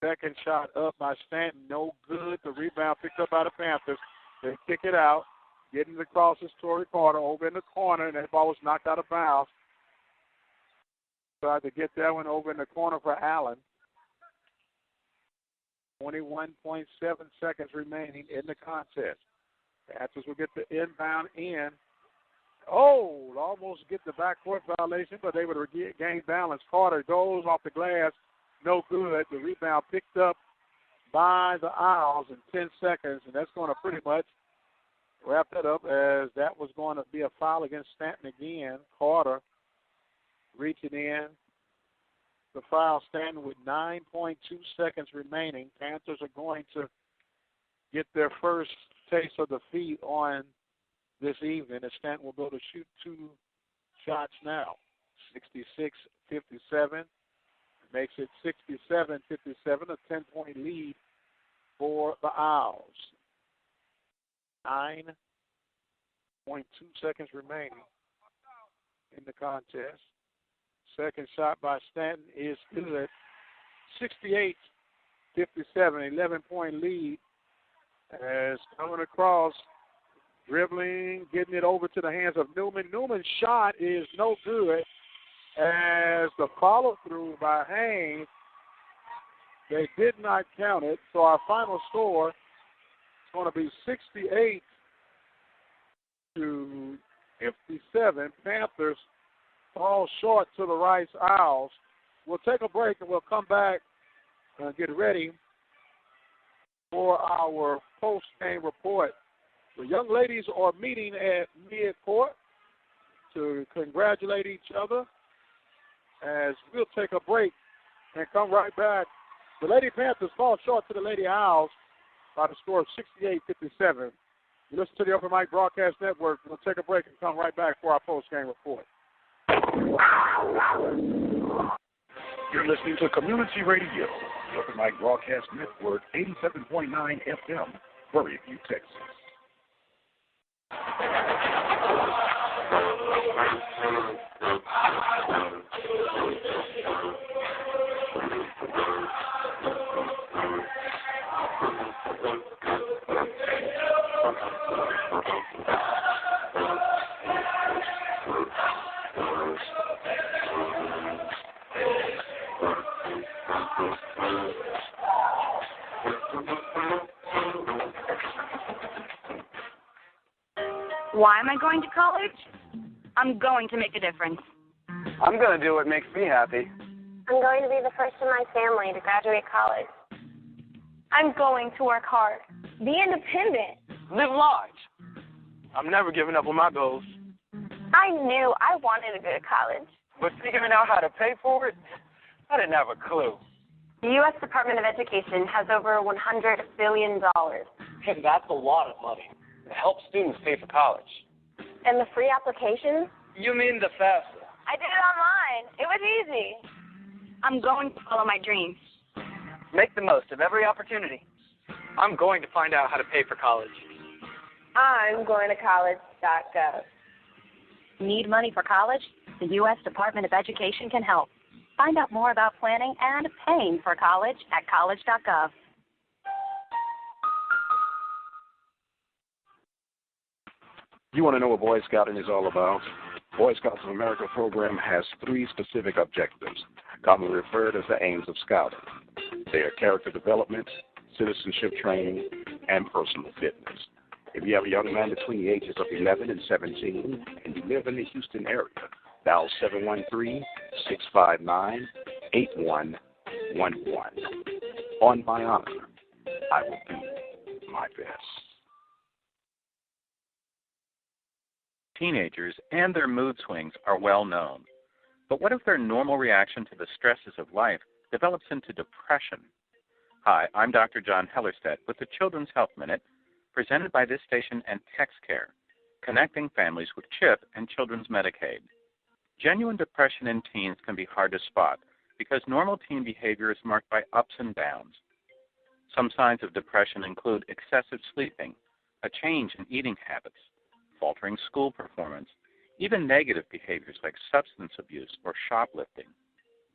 Second shot up by Stanton. No good. The rebound picked up by the Panthers. They kick it out. Getting it across is Torrey Carter over in the corner, and that ball was knocked out of bounds. Tried to get that one over in the corner for Allen. 21.7 seconds remaining in the contest. Panthers will get the inbound in. Oh, almost get the backcourt violation, but they would regain balance. Carter goes off the glass. No good. The rebound picked up by the Owls in 10 seconds, and that's going to pretty much wrap that up, as that was going to be a foul against Stanton again. Carter reaching in. The foul standing with 9.2 seconds remaining. Panthers are going to get their first taste of defeat on this evening, as Stanton will go to shoot 2 shots now. 66-57. Makes it 67-57, a 10-point lead for the Owls. 9.2 seconds remaining in the contest. Second shot by Stanton is good. 68-57, 11-point lead. As coming across, dribbling, getting it over to the hands of Newman. Newman's shot is no good. As the follow-through by Haynes, they did not count it. So our final score is going to be 68-57. Panthers fall short to the Rice Owls. We'll take a break and we'll come back and get ready for our post-game report. The young ladies are meeting at midcourt to congratulate each other. As we'll take a break and come right back. The Lady Panthers fall short to the Lady Owls by the score of 68-57. You listen to the Open Mic Broadcast Network. We'll take a break and come right back for our post-game report. You're listening to Community Radio, the Open Mic Broadcast Network, 87.9 FM, Prairie View, Texas. Why am I going to college? I'm going to make a difference. I'm going to do what makes me happy. I'm going to be the first in my family to graduate college. I'm going to work hard. Be independent. Live large. I'm never giving up on my goals. I knew I wanted to go to college. But figuring out how to pay for it, I didn't have a clue. The U.S. Department of Education has over $100 billion. And that's a lot of money to help students pay for college. And the free applications? You mean the FAFSA? I did it online. It was easy. I'm going to follow my dreams. Make the most of every opportunity. I'm going to find out how to pay for college. I'm going to college.gov. Need money for college? The U.S. Department of Education can help. Find out more about planning and paying for college at college.gov. You want to know what Boy Scouting is all about? Boy Scouts of America program has 3 specific objectives, commonly referred as the aims of scouting. They are character development, citizenship training, and personal fitness. If you have a young man between the ages of 11 and 17 and you live in the Houston area, dial 713-659-8111. On my honor, I will do my best. Teenagers and their mood swings are well known. But what if their normal reaction to the stresses of life develops into depression? Hi, I'm Dr. John Hellerstedt with the Children's Health Minute, presented by this station and TextCare, connecting families with CHIP and Children's Medicaid. Genuine depression in teens can be hard to spot because normal teen behavior is marked by ups and downs. Some signs of depression include excessive sleeping, a change in eating habits, faltering school performance, even negative behaviors like substance abuse or shoplifting.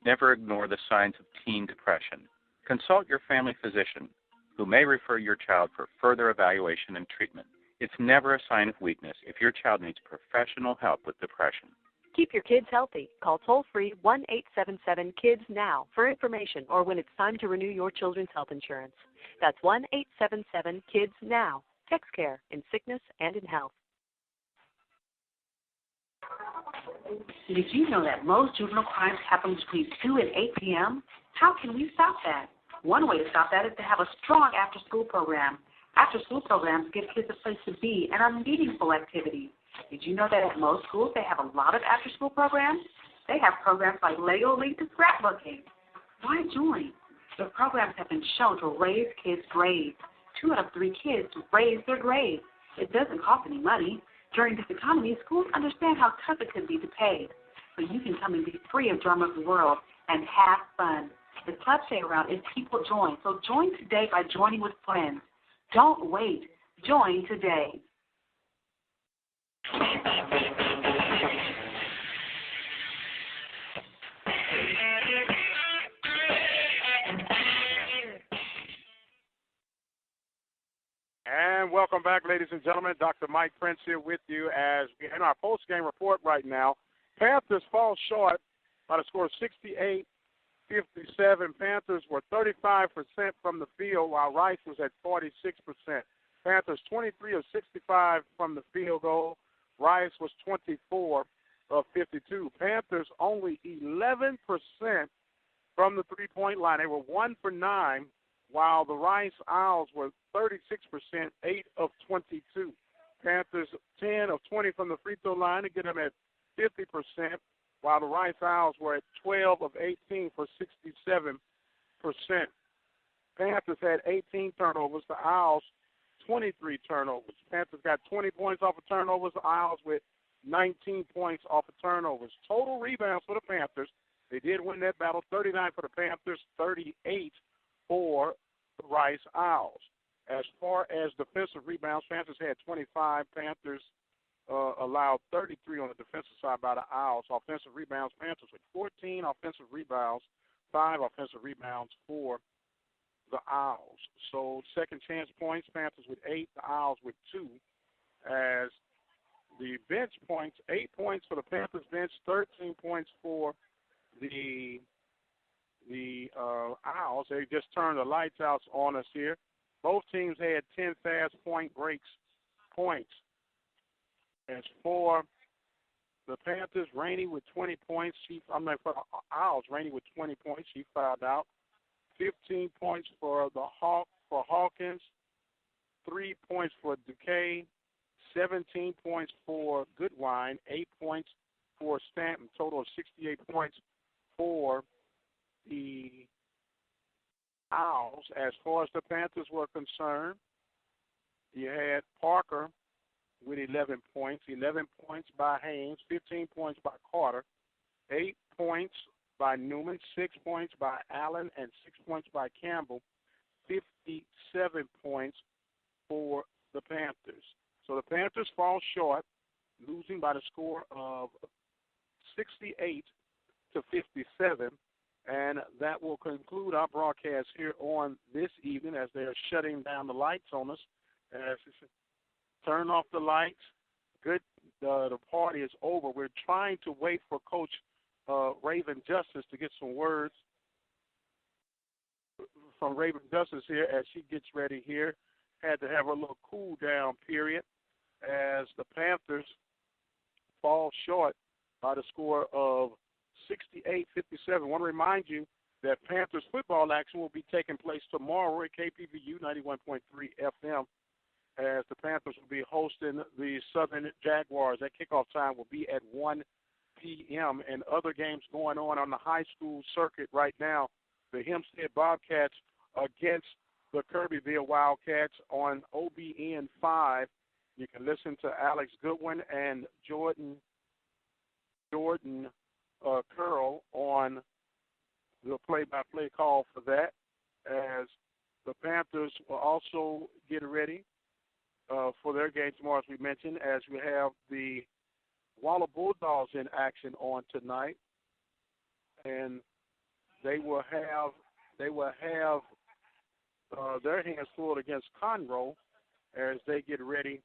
Never ignore the signs of teen depression. Consult your family physician, who may refer your child for further evaluation and treatment. It's never a sign of weakness if your child needs professional help with depression. Keep your kids healthy. Call toll-free 1-877-KIDS-NOW for information or when it's time to renew your children's health insurance. That's 1-877-KIDS-NOW. TextCare in sickness and in health. Did you know that most juvenile crimes happen between 2 and 8 p.m.? How can we stop that? One way to stop that is to have a strong after-school program. After-school programs give kids a place to be and are meaningful activities. Did you know that at most schools they have a lot of after-school programs? They have programs like Lego League to scrapbooking. Why join? The programs have been shown to raise kids' grades. 2 out of 3 kids raise their grades. It doesn't cost any money. During this economy, schools understand how tough it can be to pay. So you can come and be free of drama of the world and have fun. The club stay around is people join. So join today by joining with friends. Don't wait. Join today. And welcome back, ladies and gentlemen. Dr. Mike Prince here with you as we in our post-game report right now. Panthers fall short by the score of 68-57. Panthers were 35% from the field, while Rice was at 46%. Panthers 23 of 65 from the field goal. Rice was 24 of 52. Panthers only 11% from the three-point line. They were 1 for 9. While the Rice Owls were 36%, 8 of 22. Panthers 10 of 20 from the free throw line to get them at 50%, while the Rice Owls were at 12 of 18 for 67%. Panthers had 18 turnovers. The Owls, 23 turnovers. Panthers got 20 points off of turnovers. The Owls with 19 points off of turnovers. Total rebounds for the Panthers. They did win that battle, 39 for the Panthers, 38 for the Rice Owls. As far as defensive rebounds, Panthers had 25. Panthers allowed 33 on the defensive side by the Owls. Offensive rebounds, Panthers with 14 offensive rebounds, 5 offensive rebounds for the Owls. So second chance points, Panthers with 8, the Owls with 2. As the bench points, 8 points for the Panthers bench, 13 points for the Owls. They just turned the lights out on us here. Both teams had 10 fast point breaks points. As for the Panthers, Rainey with 20 points. For the Owls, Rainey with 20 points. She fouled out. 15 points for Hawkins. 3 points for Duquesne. 17 points for Goodwine. 8 points for Stanton. Total of 68 points for the Owls. As far as the Panthers were concerned, you had Parker with 11 points, 11 points by Haynes, 15 points by Carter, 8 points by Newman, 6 points by Allen, and 6 points by Campbell, 57 points for the Panthers. So the Panthers fall short, losing by the score of 68-57, and that will conclude our broadcast here on this evening as they are shutting down the lights on us. As turn off the lights. Good. The party is over. We're trying to wait for Coach Raven Justice to get some words from Raven Justice here as she gets ready here. Had to have a little cool down period as the Panthers fall short by the score of 68-57. I want to remind you that Panthers football action will be taking place tomorrow at KPVU 91.3 FM as the Panthers will be hosting the Southern Jaguars. That kickoff time will be at 1 p.m. And other games going on the high school circuit right now. The Hempstead Bobcats against the Kirbyville Wildcats on OBN-5. You can listen to Alex Goodwin and Jordan Curl on the play-by-play call for that, as the Panthers will also get ready for their game tomorrow, as we mentioned, as we have the Waller Bulldogs in action on tonight, and they will have their hands full against Conroe as they get ready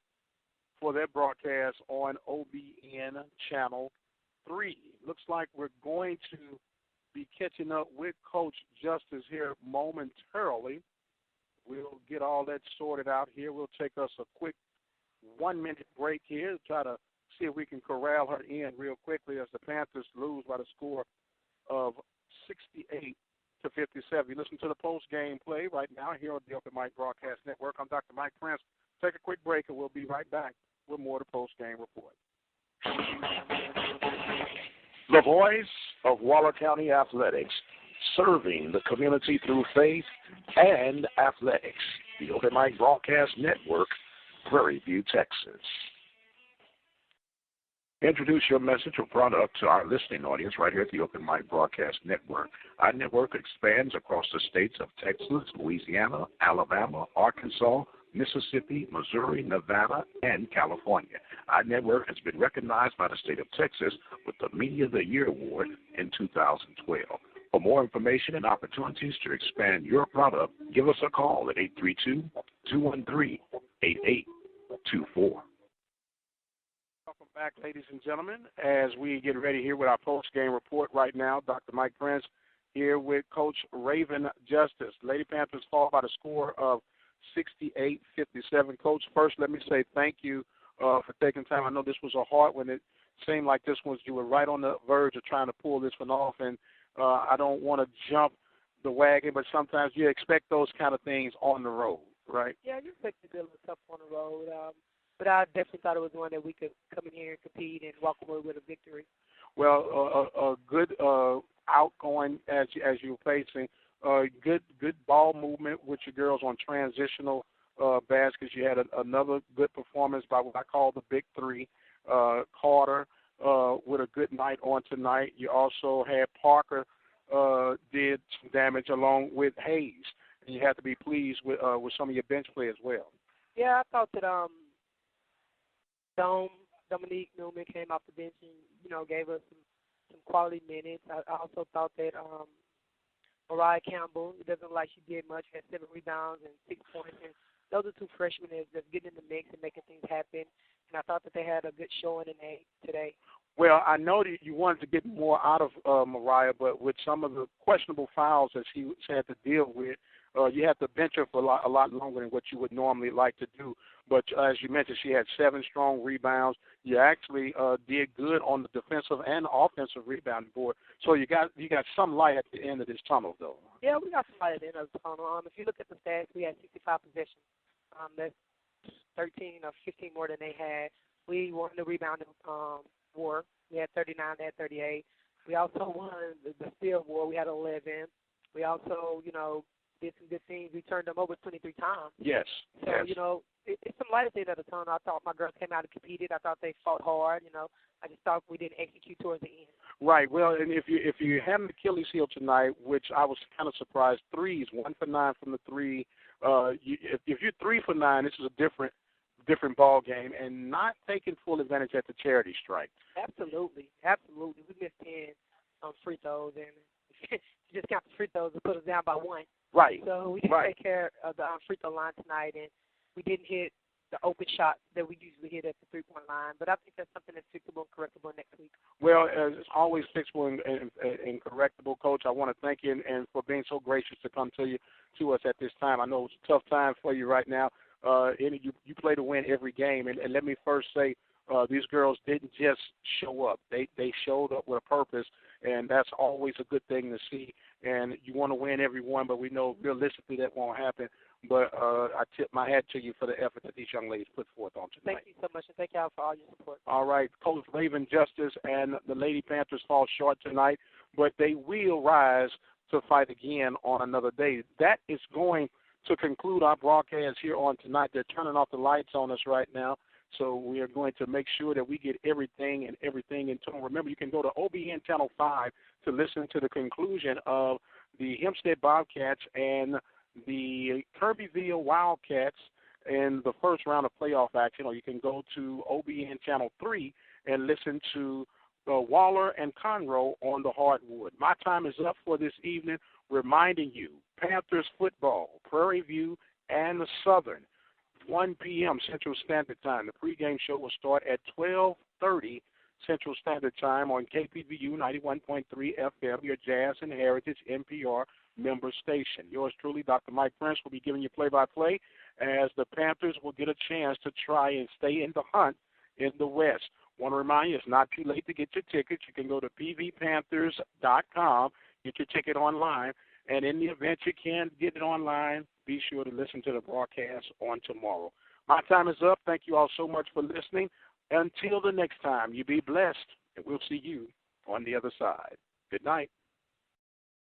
for their broadcast on OBN Channel 3. Looks like we're going to be catching up with Coach Justice here momentarily. We'll get all that sorted out here. We'll take us a quick 1-minute break here to try to see if we can corral her in real quickly as the Panthers lose by the score of 68-57. You listen to the post-game play right now here on the Open Mic Broadcast Network. I'm Dr. Mike Prince. Take a quick break, and we'll be right back with more of the post-game report. The voice of Waller County Athletics, serving the community through faith and athletics. The Open Mic Broadcast Network, Prairie View, Texas. Introduce your message or product to our listening audience right here at the Open Mic Broadcast Network. Our network expands across the states of Texas, Louisiana, Alabama, Arkansas, Mississippi, Missouri, Nevada, and California. Our network has been recognized by the state of Texas with the Media of the Year Award in 2012. For more information and opportunities to expand your product, give us a call at 832-213-8824. Welcome back, ladies and gentlemen, as we get ready here with our post-game report right now. Dr. Mike Prince here with Coach Raven Justice. Lady Panthers fall by the score of 68-57. Coach, first let me say thank you for taking time. I know this was a hard one. It seemed like this was, you were right on the verge of trying to pull this one off, and I don't want to jump the wagon, but sometimes you expect those kind of things on the road, right? Yeah, you expect it to be a little tough on the road, but I definitely thought it was one that we could come in here and compete and walk away with a victory. Well, a good outgoing as you were facing. Good ball movement with your girls on transitional baskets. You had another good performance by what I call the big three. Carter with a good night on tonight. You also had Parker did some damage along with Hayes. And you have to be pleased with some of your bench play as well. Yeah, I thought that Dominique Newman came off the bench and, gave us some quality minutes. I also thought that Mariah Campbell, it doesn't look like she did much, had 7 rebounds and 6 points. And those are 2 freshmen that's getting in the mix and making things happen. And I thought that they had a good showing today. Well, I know that you wanted to get more out of Mariah, but with some of the questionable fouls that she had to deal with, you have to bench her for a lot longer than what you would normally like to do. But as you mentioned, she had 7 strong rebounds. You actually did good on the defensive and offensive rebounding board. So you got some light at the end of this tunnel, though. Yeah, we got some light at the end of the tunnel. If you look at the stats, we had 65 possessions. That's 13 or 15 more than they had. We won the rebounding war. We had 39, they had 38. We also won the steal war. We had 11. We also, did some good things. We turned them over 23 times. Yes. So, it's some light at the end of the tunnel. I thought my girls came out and competed. I thought they fought hard. I just thought we didn't execute towards the end. Right. Well, and if you had an Achilles heel tonight, which I was kind of surprised, threes, 1 for 9 from the three. If you're 3 for 9, this is a different ball game, and not taking full advantage at the charity strike. Absolutely. We missed 10 free throws, and you just count the free throws and put us down by 1. Right. So we didn't take care of the free throw line tonight, and we didn't hit the open shot that we usually hit at the three-point line. But I think that's something that's fixable and correctable next week. Well, it's always fixable and correctable, Coach. I want to thank you and for being so gracious to come to us at this time. I know it's a tough time for you right now. You play to win every game, and let me first say these girls didn't just show up. They showed up with a purpose, and that's always a good thing to see. And you want to win every one, but we know realistically that won't happen. But I tip my hat to you for the effort that these young ladies put forth on tonight. Thank you so much, and thank y'all for all your support. All right, Coach Raven Justice and the Lady Panthers fall short tonight, but they will rise to fight again on another day. That is going to conclude our broadcast here on tonight. They're turning off the lights on us right now, so we are going to make sure that we get everything in tune. Remember, you can go to OBN Channel 5 to listen to the conclusion of the Hempstead Bobcats and the Kirbyville Wildcats in the first round of playoff action, or you can go to OBN Channel 3 and listen to Waller and Conroe on the hardwood. My time is up for this evening, reminding you, Panthers football, Prairie View, and the Southern, 1 p.m. Central Standard Time. The pregame show will start at 12:30 Central Standard Time on KPVU 91.3 FM, your Jazz and Heritage NPR member station. Yours truly, Dr. Mike Prince, will be giving you play-by-play as the Panthers will get a chance to try and stay in the hunt in the West. Want to remind you, it's not too late to get your tickets. You can go to pvpanthers.com, get your ticket online, and in the event you can't get it online, be sure to listen to the broadcast on tomorrow. My time is up. Thank you all so much for listening. Until the next time, you be blessed, and we'll see you on the other side. Good night.